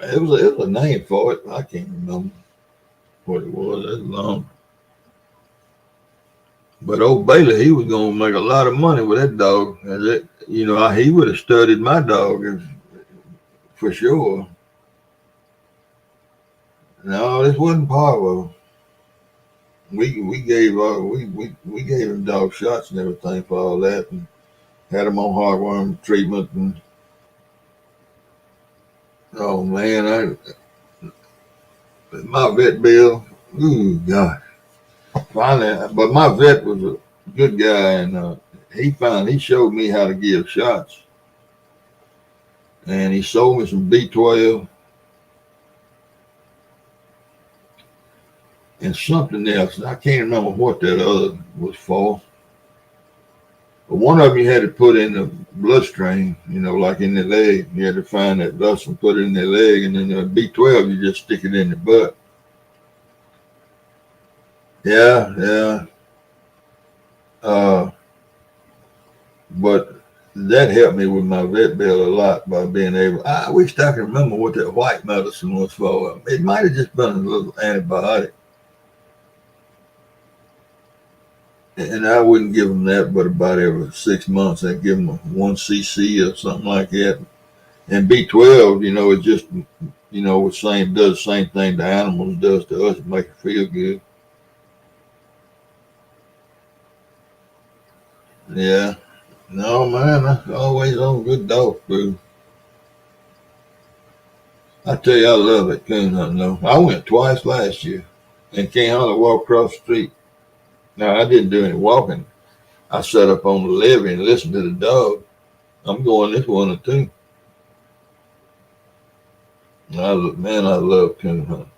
it was a name for it. I can't remember what it was. That's long. But old Bailey, he was gonna make a lot of money with that dog. He would have studied my dog for sure. No, this wasn't Parvo. We gave him dog shots and everything for all that, and had him on heartworm treatment. And oh man, my vet bill. Ooh, God. Finally, but my vet was a good guy, and he showed me how to give shots, and he sold me some B12 and something else. I can't remember what that other was for, but one of them you had to put in the bloodstream, like in the leg. You had to find that dust and put it in the leg, and then the B12 you just stick it in the butt. Yeah. But that helped me with my vet bill a lot by being able. I wish I could remember what that white medicine was for. It might have just been a little antibiotic. And I wouldn't give them that, but about every 6 months, I'd give them 1 cc or something like that. And B12, it's just You know, does the same thing to animals does to us. It makes it feel good. Yeah. No, man, I always on good dog food. I tell you, I love it coon hunting though. I went twice last year and can't hardly walk across the street. Now, I didn't do any walking. I sat up on the levee and listened to the dog. I'm going this one or two. I love coon hunting.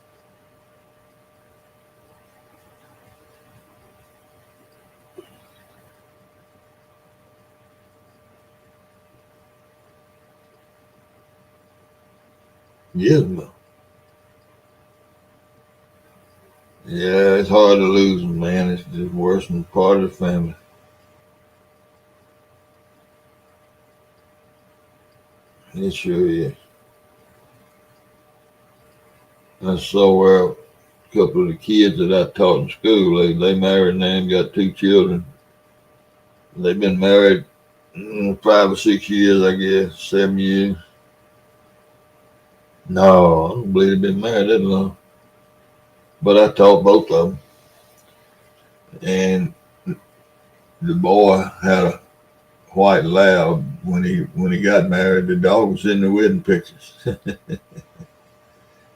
Gizmo. Yeah, it's hard to lose them, man. It's just worse than part of the family. It sure is. I saw where a couple of the kids that I taught in school, they married and got 2 children. They've been married 5 or 6 years, I guess, 7 years. No, I don't believe they've been married that long. But I taught both of them. And the boy had a white lab when he got married. The dog was in the wedding pictures.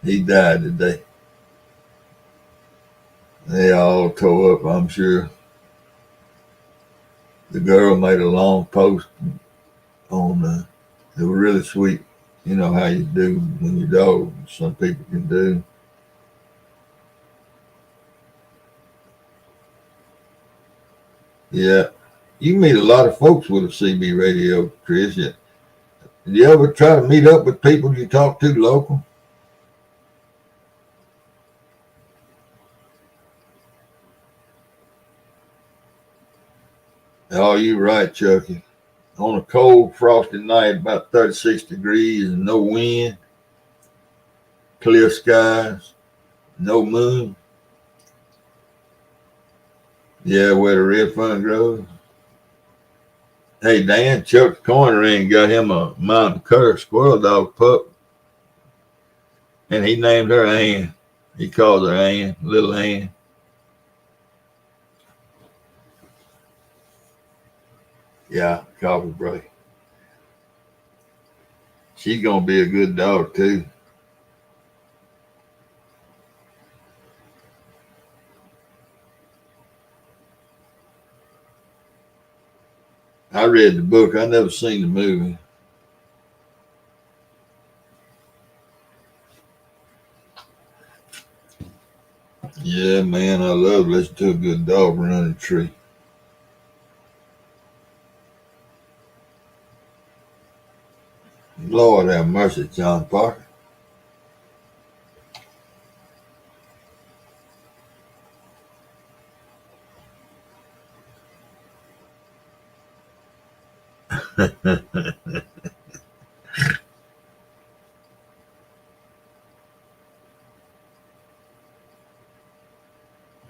He died today. They all tore up, I'm sure. The girl made a long post on it was really sweet. You know how you do when your dog, some people can do. Yeah. You meet a lot of folks with a CB radio, Chris. Did you ever try to meet up with people you talk to local? Oh, you're right, Chucky. On a cold, frosty night, about 36 degrees and no wind, clear skies, no moon. Yeah, where the red fern grows. Hey, Dan, Chuck's corner ring got him a mountain cur squirrel dog pup, and he named her Ann. He calls her Ann, little Ann. Yeah, coffee break. She's gonna be a good dog too. I read the book. I never seen the movie. Yeah, man, I love listening to a good dog run a tree. Lord have mercy, John Parker.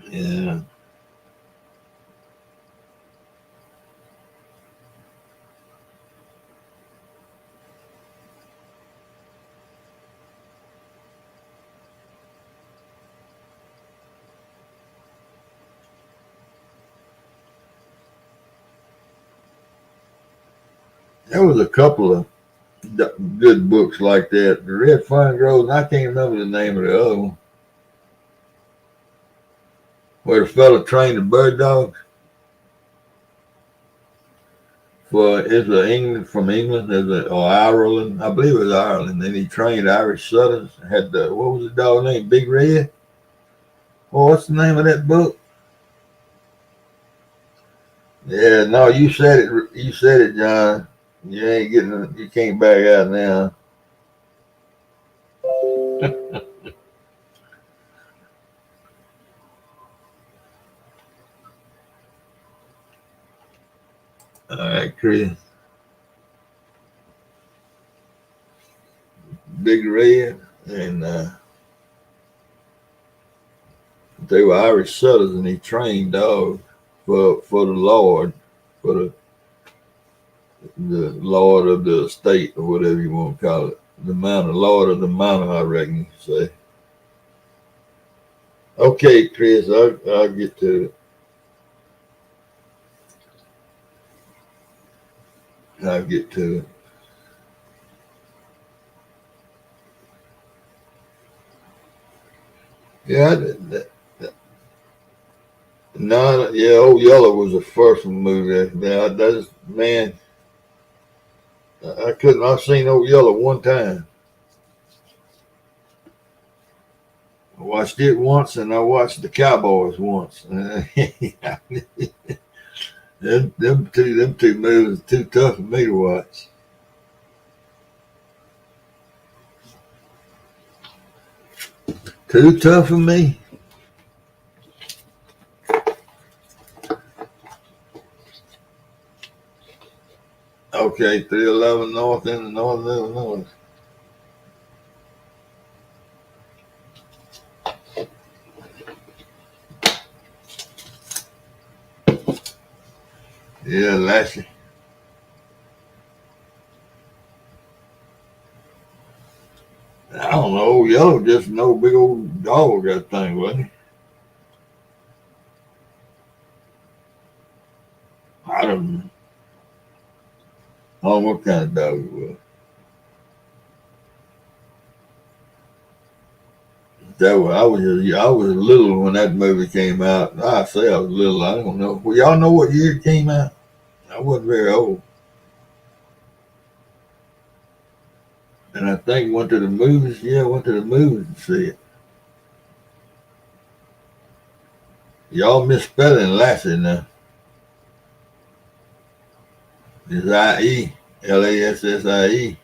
Yeah. There was a couple of good books like that. The Red Fern Grows, and I can't remember the name of the other one. Where the fella trained the bird dogs. From England, or Ireland, I believe it was Ireland. Then he trained Irish Setters. Had what was the dog name? Big Red. Oh, what's the name of that book? Yeah, no, you said it. You said it, John. You ain't getting. You can't back out now. All right, Chris. Big Red, and they were Irish Setters, and he trained dogs for the Lord, for the Lord of the estate, or whatever you want to call it. The amount of Lord of the amount, I reckon you say. Okay, Chris, I'll get to it. I'll get to it. Yeah, no, yeah, Old Yeller was the first movie. That's man. I couldn't. I've seen Old Yeller one time. I watched it once, and I watched the Cowboys once. them two movies are too tough for me to watch. Too tough for me. Okay, 311 North in the North Illinois. Yeah, Lassie. I don't know. Yellow just no big old dog, that thing, wasn't he? I don't know what kind of dog it was. I was little when that movie came out. I say I was little. I don't know. Well, y'all know what year it came out? I wasn't very old. And I think went to the movies. Yeah, I went to the movies to see it. Y'all misspelling Lassie now. It's I-E, Lassie.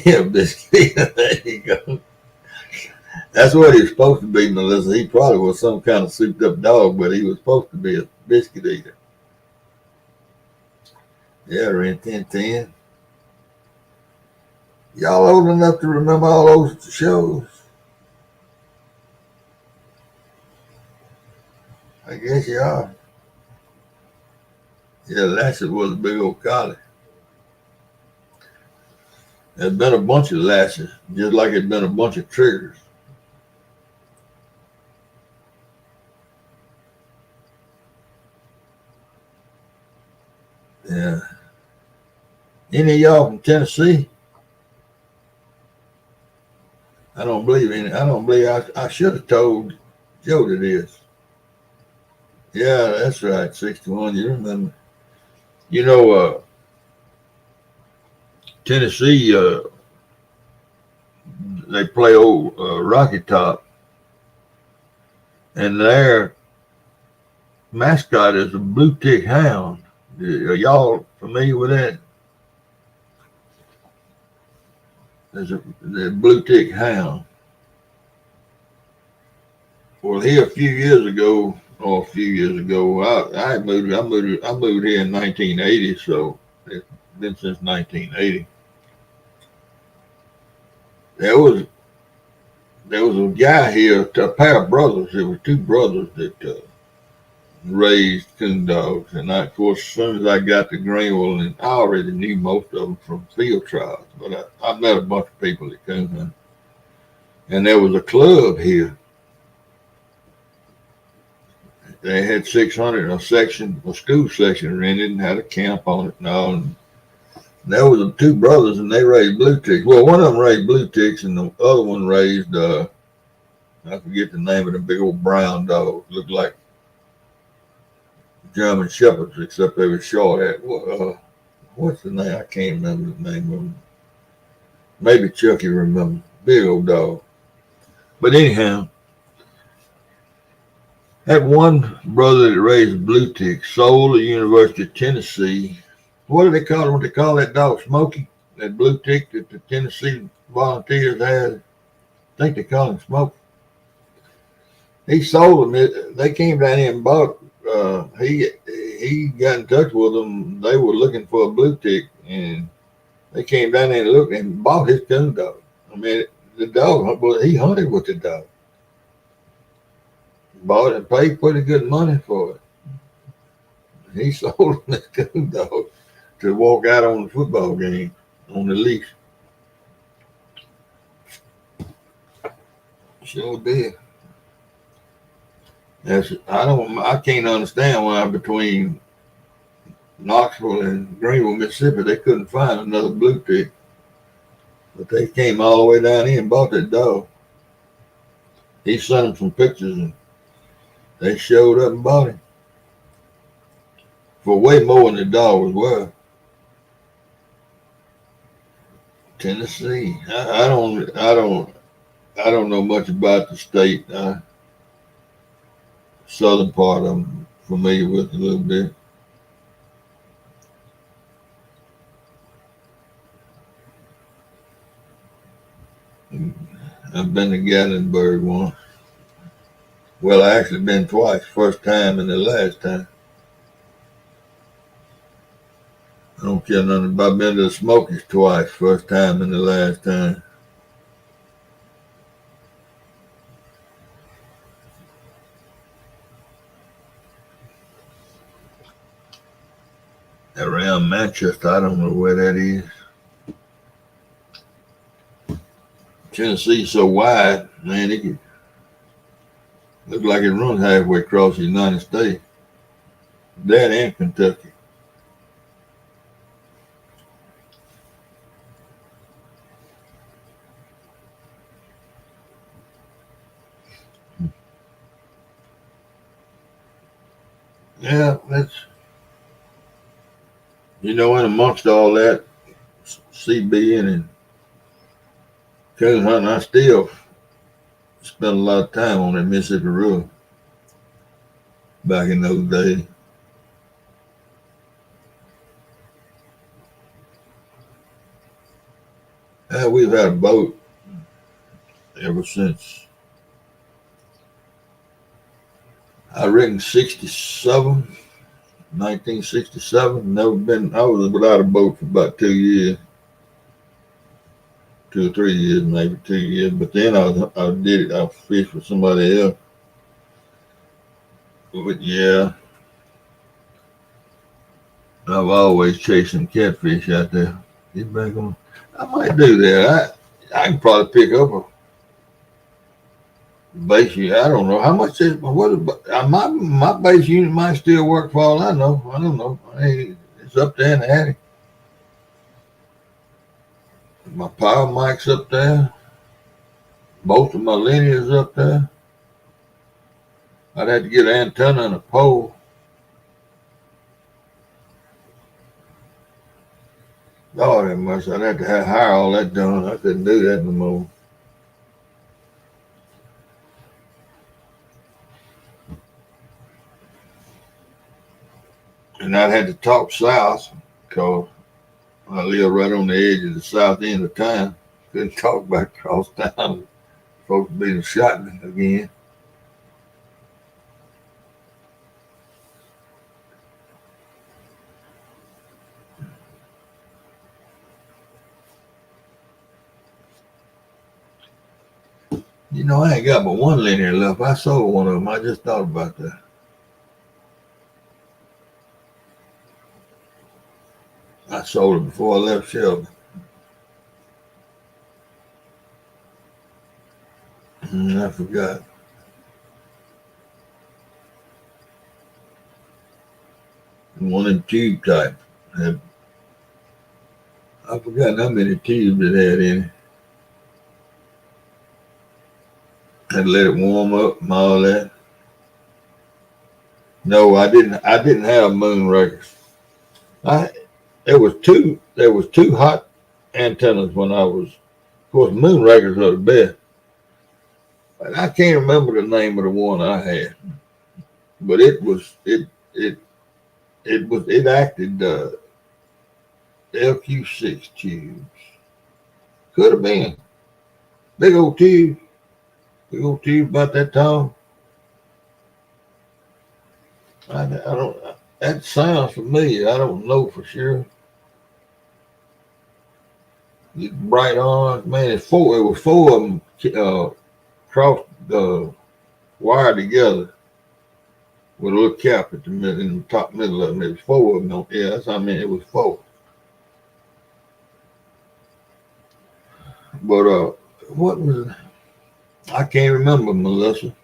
Yeah, biscuit. There you go. That's what he was supposed to be, Melissa. He probably was some kind of souped up dog, but he was supposed to be a biscuit eater. Yeah, Ren 10. Y'all old enough to remember all those shows? I guess you are. Yeah, Lassie was a big old collie. There's been a bunch of Lassies, just like there's been a bunch of Triggers. Yeah. Any of y'all from Tennessee? I don't believe I should have told Jody this. Yeah, that's right, 61. You remember. You know, Tennessee, they play old Rocky Top, and their mascot is a blue tick hound. Are y'all familiar with that? There's the blue tick hound. Well, here a few years ago, I moved here in 1980, so it's been since 1980. There was a guy here, a pair of brothers. There were two brothers that raised coon dogs, and of course, as soon as I got to Greenville, and I already knew most of them from field trials, but I met a bunch of people that coon hunt. And there was a club here. They had 600, a school section rented, and had a camp on it and all. And there was two brothers, and they raised blue ticks. Well, one of them raised blue ticks, and the other one raised, I forget the name of the big old brown dog. Looked like German Shepherds, except they were short. What's the name? I can't remember the name of them. Maybe Chucky remember. Big old dog. But anyhow, that one brother that raised blue tick sold at the University of Tennessee. What do they call it? What they call that dog? Smokey? That blue tick that the Tennessee Volunteers had? I think they call him Smokey. He sold them. They came down here and bought. He got in touch with them. They were looking for a blue tick, and they came down there and looked and bought his coon dog. I mean, the dog, he hunted with the dog. Bought it and paid pretty good money for it. He sold him that coon dog to walk out on the football game on the leash. Sure did. I can't understand why between Knoxville and Greenville, Mississippi, they couldn't find another blue tick. But they came all the way down here and bought that dog. He sent them some pictures and they showed up and bought him for way more than the dog was worth. Tennessee. I don't know much about the state. Southern part I'm familiar with a little bit. I've been to Gatlinburg once. Well, I actually been twice. First time and the last time. I don't care nothing about. I've been to the Smokies twice. First time and the last time. Around Manchester, I don't know where that is. Tennessee's so wide, man, it could look like it runs halfway across the United States. That and Kentucky. Yeah, that's, you know, in amongst all that, CBing and coon hunting, I still spent a lot of time on that Mississippi River back in those days. We've had a boat ever since, I reckon 1967. Never been, I was without a boat for about 2 years. 2 or 3 years, maybe 2 years. But then I fished with somebody else. But yeah, I've always chased some catfish out there. Get back on. I might do that. I can probably pick up a base unit. I don't know how much is my base unit might still work for all I know. I don't know. It's up there in the attic. My power mic's up there. Most of my linear's up there. I'd have to get an antenna and a pole. Lord have mercy, I'd have to hire all that done. I couldn't do that no more. And I'd had to talk south because I live right on the edge of the south end of town. Couldn't talk back across town. Folks being shot again. You know, I ain't got but one linear left. I sold one of them. I just thought about that. I sold it before I left Shelby. I forgot. One of them tube type. I forgot how many tubes it had in it. Had to let it warm up and all that. No, I didn't have Moonrakers. There was two hot antennas when I was, of course, Moonrakers are the best. And I can't remember the name of the one I had, but it acted LQ6 tubes. Could have been big old tube about that tall. I don't. That sounds familiar. I don't know for sure. Bright orange, man. It was four of them crossed the wire together. with a little cap at the middle, in the top middle of them. It was 4 of them. Yeah, that's I mean. It was 4. But what was? I can't remember, Melissa.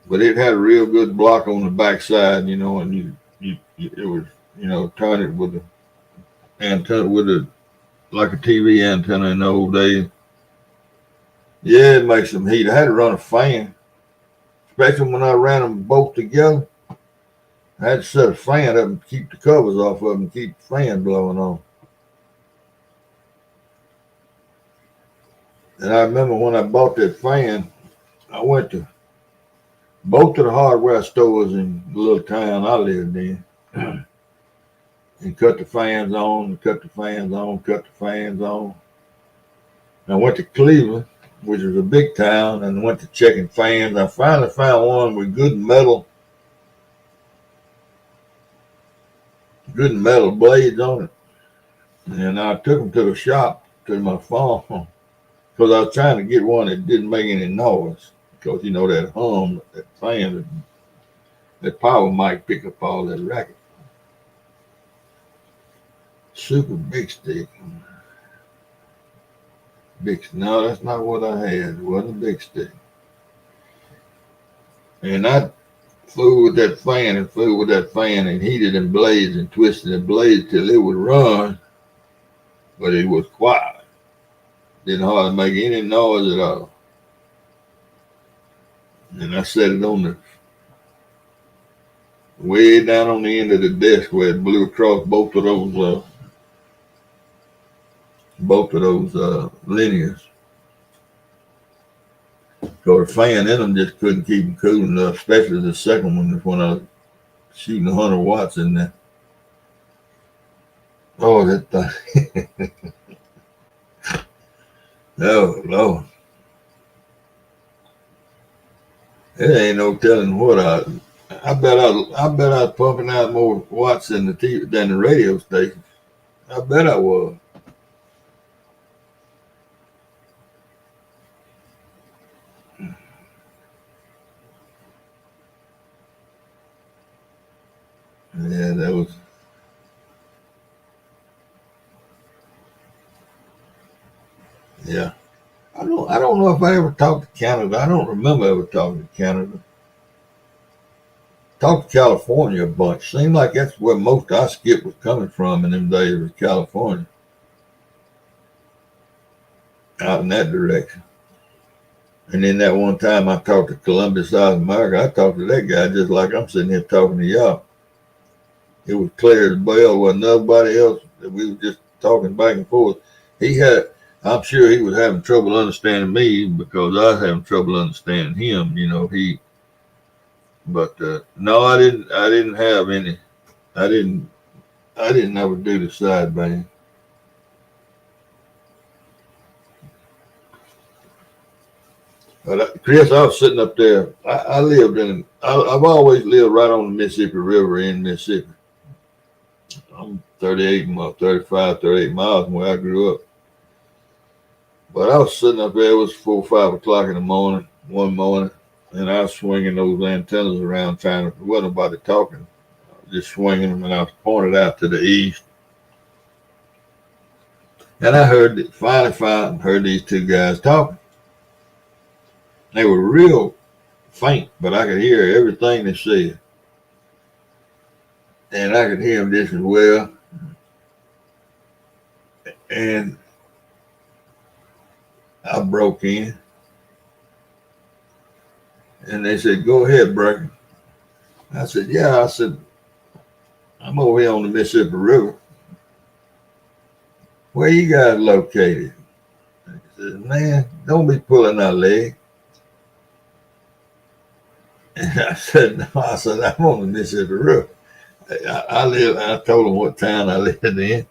But it had a real good block on the backside, you know, and it was, you know, turn it with a antenna like a TV antenna in the old days. Yeah, it makes some heat. I had to run a fan, especially when I ran them both together. I had to set a fan up and keep the covers off of them and keep the fan blowing on. And I remember when I bought that fan, I went to both of the hardware stores in the little town I lived in and cut the fans on, and cut the fans on, cut the fans on. And I went to Cleveland, which was a big town, and went to checking fans. I finally found one with good metal blades on it. And I took them to the shop, to my farm, because I was trying to get one that didn't make any noise. Because, you know, that hum, that fan, that power mic pick up all that racket. Super big stick. No, that's not what I had. It wasn't a big stick. And I flew with that fan and heated them blades and twisted the blades till it would run, but it was quiet. Didn't hardly make any noise at all. And I set it on the way down on the end of the desk where it blew across both of those linears. Because the fan in them just couldn't keep them cool enough, especially the second one when I was shooting 100 watts in there. Oh, that thing. Oh, Lord. It ain't no telling what I bet I was pumping out more watts than the radio station. I bet I was. Yeah, that was. Yeah. I don't know if I ever talked to Canada. I don't remember ever talking to Canada. Talked to California a bunch. Seemed like that's where most I skip was coming from in them days, was California. Out in that direction. And then that one time I talked to Columbia, South America, I talked to that guy just like I'm sitting here talking to y'all. It was clear as bell, wasn't nobody else. We were just talking back and forth. I'm sure he was having trouble understanding me because I was having trouble understanding him. You know, but no, I didn't have any. I didn't ever do the sideband. But Chris, I was sitting up there. I've always lived right on the Mississippi River in Mississippi. I'm 38 miles from where I grew up. But I was sitting up there, it was 4 or 5 o'clock in the morning, one morning, and I was swinging those antennas around there wasn't nobody talking. I was just swinging them, and I was pointed out to the east. And I finally heard these two guys talking. They were real faint, but I could hear everything they said. And I could hear them just as well. And I broke in. And they said, "Go ahead, Breaker." I said, "Yeah." I said, "I'm over here on the Mississippi River. Where you guys located?" He said, "Man, don't be pulling our leg." And I said, "No." I said, "I'm on the Mississippi River. I told them what town I lived in.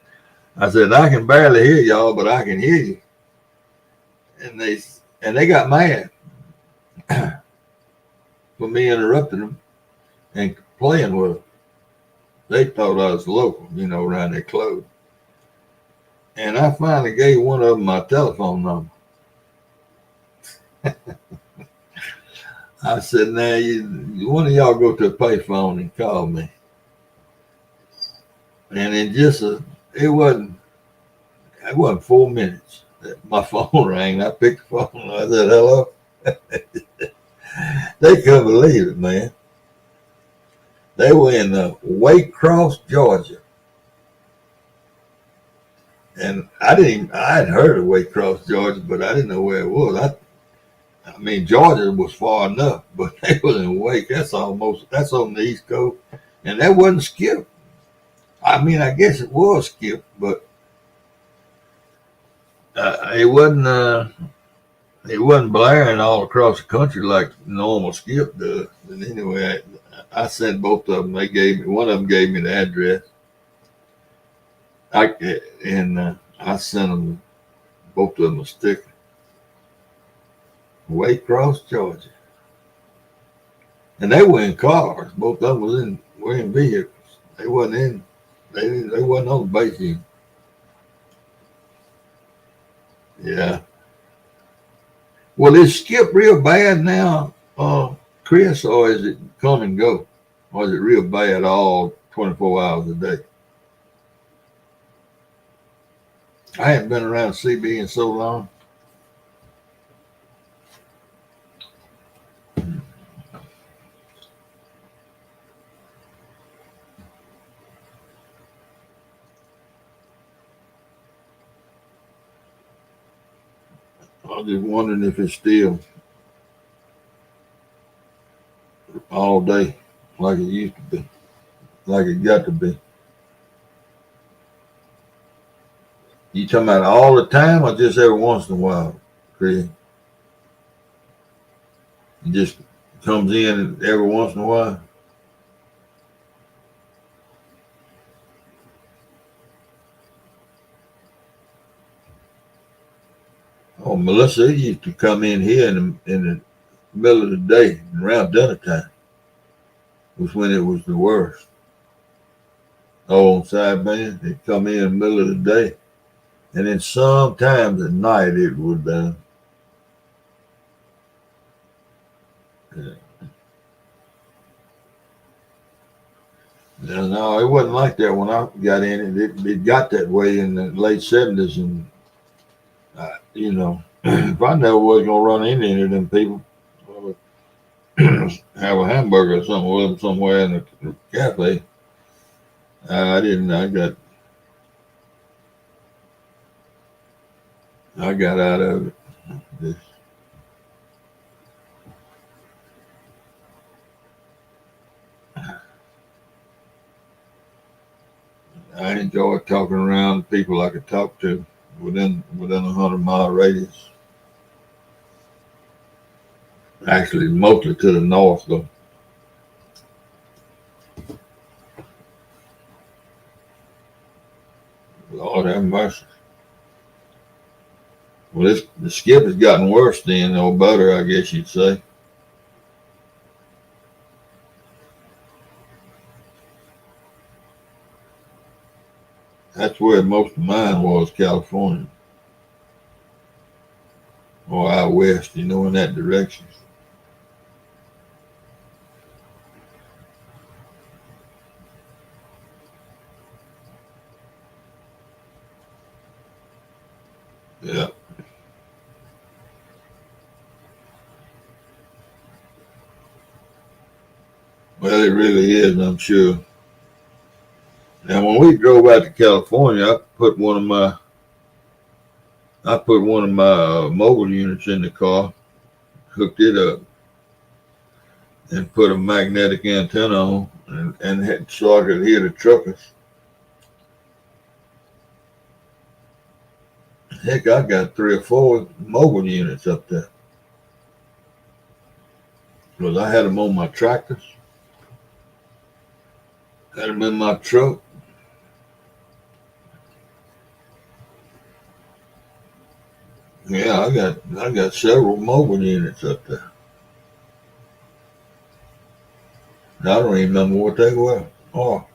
I said, "I can barely hear y'all, but I can hear you." And they got mad for me interrupting them and playing with them. They thought I was local, you know, around their clothes. And I finally gave one of them my telephone number. I said, now one of y'all go to a payphone and call me. And in it wasn't 4 minutes. My phone rang. I picked the phone. I said, hello. They couldn't believe it, man. They were in Waycross, Georgia. And I had heard of Waycross, Georgia, but I didn't know where it was. I mean, Georgia was far enough, but they was in Wake. That's on the East Coast. And that wasn't Skip. I mean, I guess it was Skip, but it wasn't blaring all across the country like normal Skip does. And anyway, I sent both of them. One of them gave me the address. I sent them both of them a sticker. Waycross, Georgia. And they were in cars. Both of them were in vehicles. They wasn't on the base unit. Yeah. Well, is Skip real bad now, Chris, or is it come and go? Or is it real bad all 24 hours a day? I haven't been around CB in so long. I was just wondering if it's still all day like it used to be, like it got to be. You talking about all the time or just every once in a while, Chris? It just comes in every once in a while? Oh, Melissa used to come in here in the middle of the day, around dinner time, was when it was the worst. Oh, on side band, they'd come in the middle of the day. And then sometimes at night it would, no, it wasn't like that when I got in it. It got that way in the late 70s. And, if I never was going to run into any of them people, I would have a hamburger or something with them somewhere in the cafe. I didn't. I got out of it. I enjoy talking around people I could talk to within 100-mile radius. Actually, mostly to the north, though. Lord have mercy. Well, the Skip has gotten worse then, or better, I guess you'd say. That's where most of mine was, California. Or out west, in that direction. Yeah. Well, it really is, I'm sure. Now, when we drove out to California, I put one of my mobile units in the car, hooked it up, and put a magnetic antenna on, and so I could hear the truckers. Heck, I got 3 or 4 mobile units up there. Because I had them on my tractors, had them in my truck. Yeah, I got several mobile units up there. I don't even remember what they were. Oh.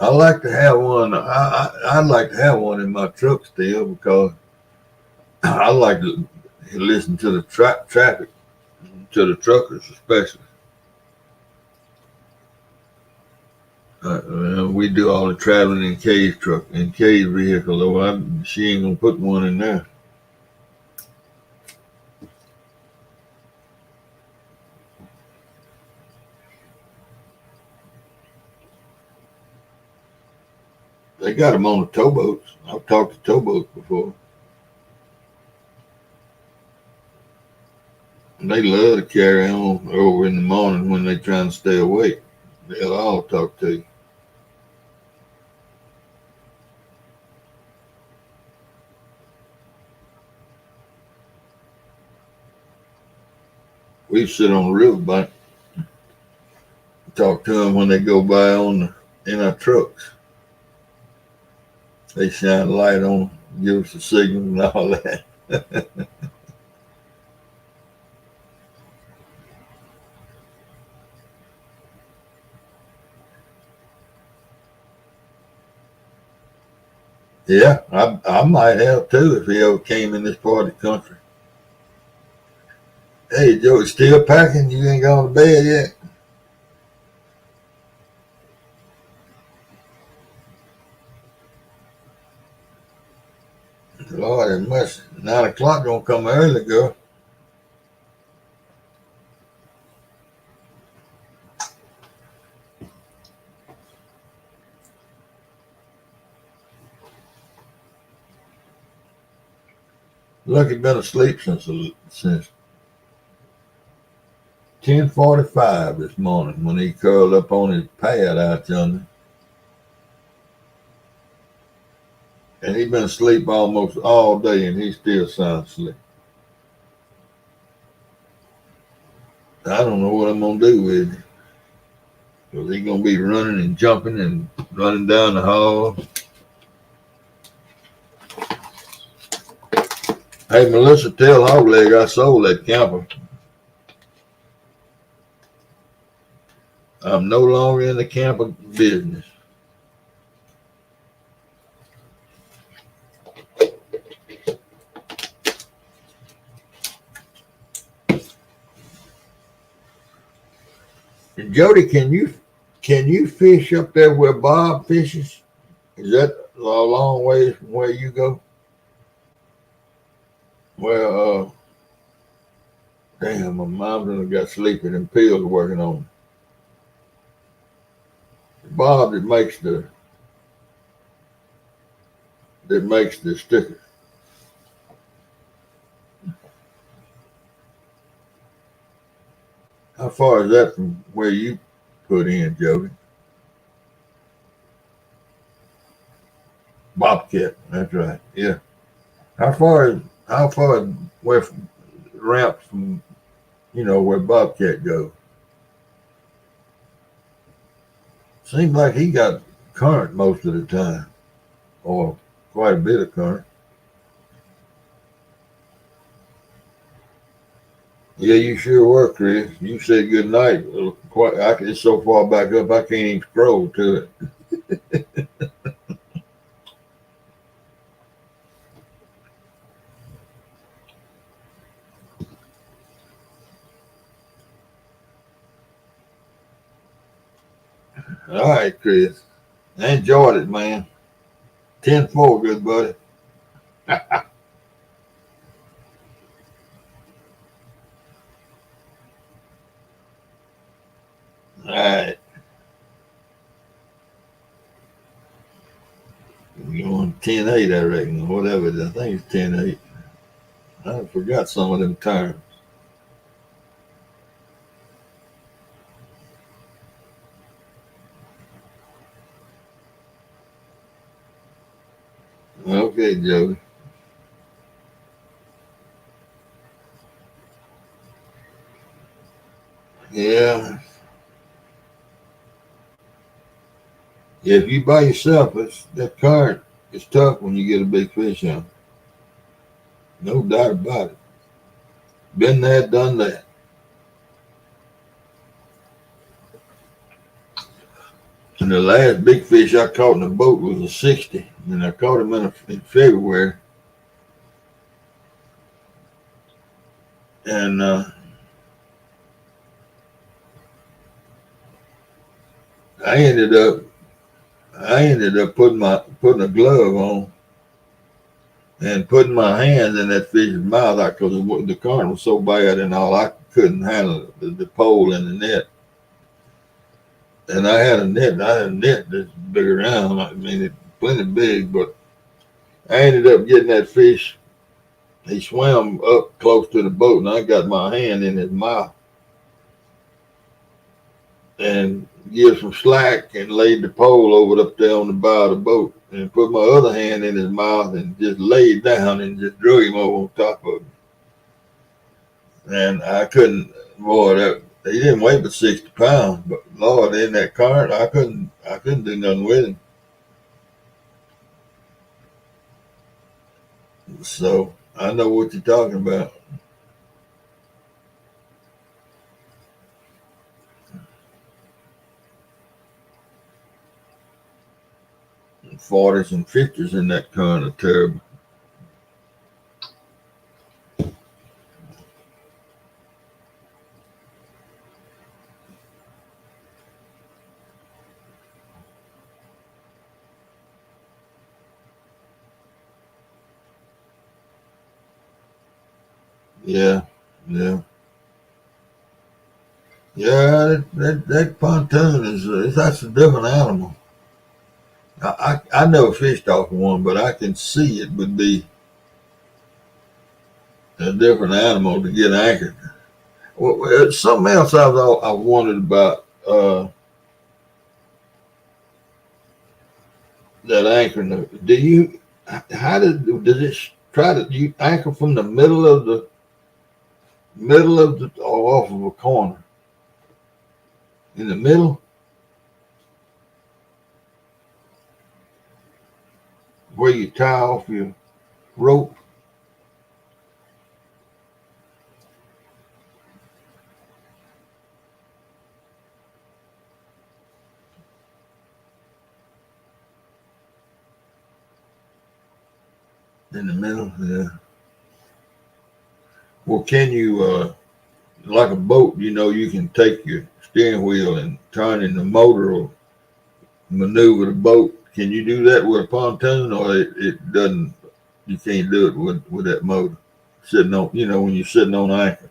I like to have one. I'd like to have one in my truck still because I like to listen to the traffic, to the truckers especially. We do all the traveling in Kay's truck, in Kay's vehicle. Though she ain't gonna put one in there. They got them on the towboats. I've talked to towboats before. And they love to carry on over in the morning when they're trying to stay awake. They'll all talk to you. We sit on the riverbank, talk to them when they go by in our trucks. They shine a light on, give us a signal and all that. Yeah, I might have too if he ever came in this part of the country. Hey, Joe, still packing? You ain't gone to bed yet? Lord, it must 9 o'clock gonna come early, girl. Lucky been asleep since 10:45 this morning when he curled up on his pad out yonder. And he been asleep almost all day and he still sounds asleep. I don't know what I'm gonna do with him. Because he's gonna be running and jumping and running down the hall. Hey, Melissa, tell Hogleg I sold that camper. I'm no longer in the camper business. And Jody, can you fish up there where Bob fishes? Is that a long ways from where you go? Well, damn, my mom done got sleeping and pills working on me. Bob that makes the sticker. How far is that from where you put in, Jody? Bobcat, that's right. Yeah. How far where ramps from where Bobcat goes? Seems like he got current most of the time, or quite a bit of current. Yeah, you sure were, Chris. You said good night. It's so far back up, I can't even scroll to it. All right, Chris. I enjoyed it, man. 10-4, good buddy. All right. We're going 10-8, I reckon, or whatever it is. I think it's 10-8. I forgot some of them terms. Okay, Joey. Yeah. If you by yourself, that current is tough when you get a big fish on. No doubt about it. Been there, done that. And the last big fish I caught in the boat was a 60, and I caught him in February. And I ended up putting a glove on and putting my hands in that fish's mouth because the current was so bad and all, I couldn't handle the pole and the net. And I had a net that's big around. I mean, it's plenty big, but I ended up getting that fish. He swam up close to the boat, and I got my hand in his mouth and give some slack and laid the pole over up there on the bow of the boat and put my other hand in his mouth and just laid down and just drew him over on top of him. And I couldn't, boy, he didn't weigh but 60 pounds, but Lord, in that current, I couldn't do nothing with him. So I know what you're talking about. And 40s and 50s in that current are terrible. Yeah. That pontoon that's a different animal. I never fished off one, but I can see it would be a different animal to get anchored. Well, something else I wondered about that anchoring. Do you anchor from the middle of the or off of a corner? In the middle? Where you tie off your rope? In the middle, yeah. Well, can you, like a boat, you can take your steering wheel and turn in the motor or maneuver the boat. Can you do that with a pontoon, or it doesn't? You can't do it with that motor sitting on. When you're sitting on anchor.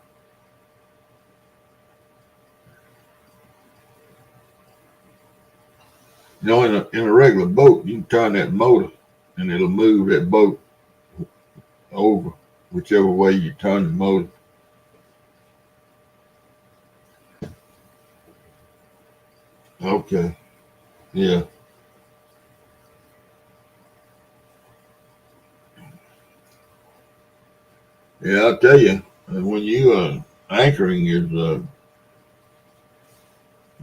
In a regular boat, you can turn that motor, and it'll move that boat over whichever way you turn the motor. Okay. Yeah. Yeah, I'll tell you, when you anchoring is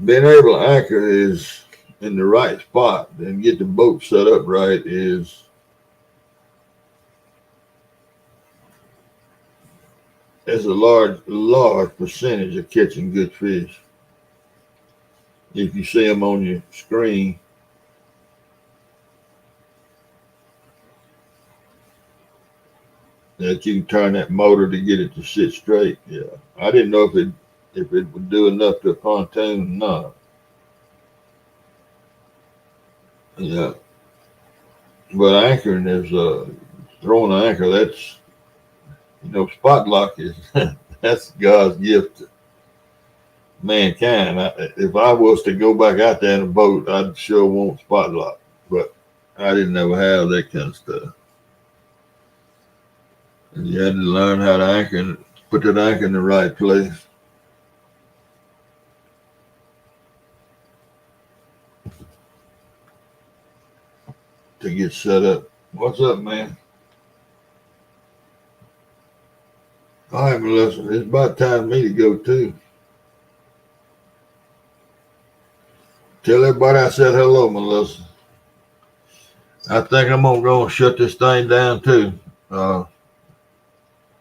being able to anchor is in the right spot and get the boat set up right is a large percentage of catching good fish. If you see them on your screen, that you can turn that motor to get it to sit straight. Yeah, I didn't know if it would do enough to a pontoon or not. Yeah, but anchoring is throwing an anchor. That's spot lock is that's God's gift to mankind. If I was to go back out there in a boat, I'd sure want spot lock, but I didn't ever have that kind of stuff. And you had to learn how to anchor and put that anchor in the right place. To get set up. What's up, man? All right, Melissa. It's about time for me to go too. Tell everybody I said hello, Melissa. I think I'm gonna go and shut this thing down too.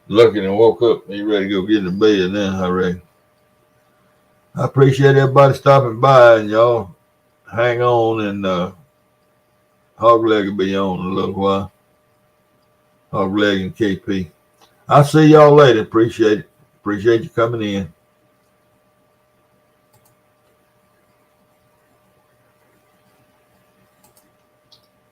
Looking and woke up. He ready to go get in the bed now, I reckon. I appreciate everybody stopping by, and y'all hang on, and Hogleg will be on in a little while. Hogleg and KP. I'll see y'all later. Appreciate it. Appreciate you coming in.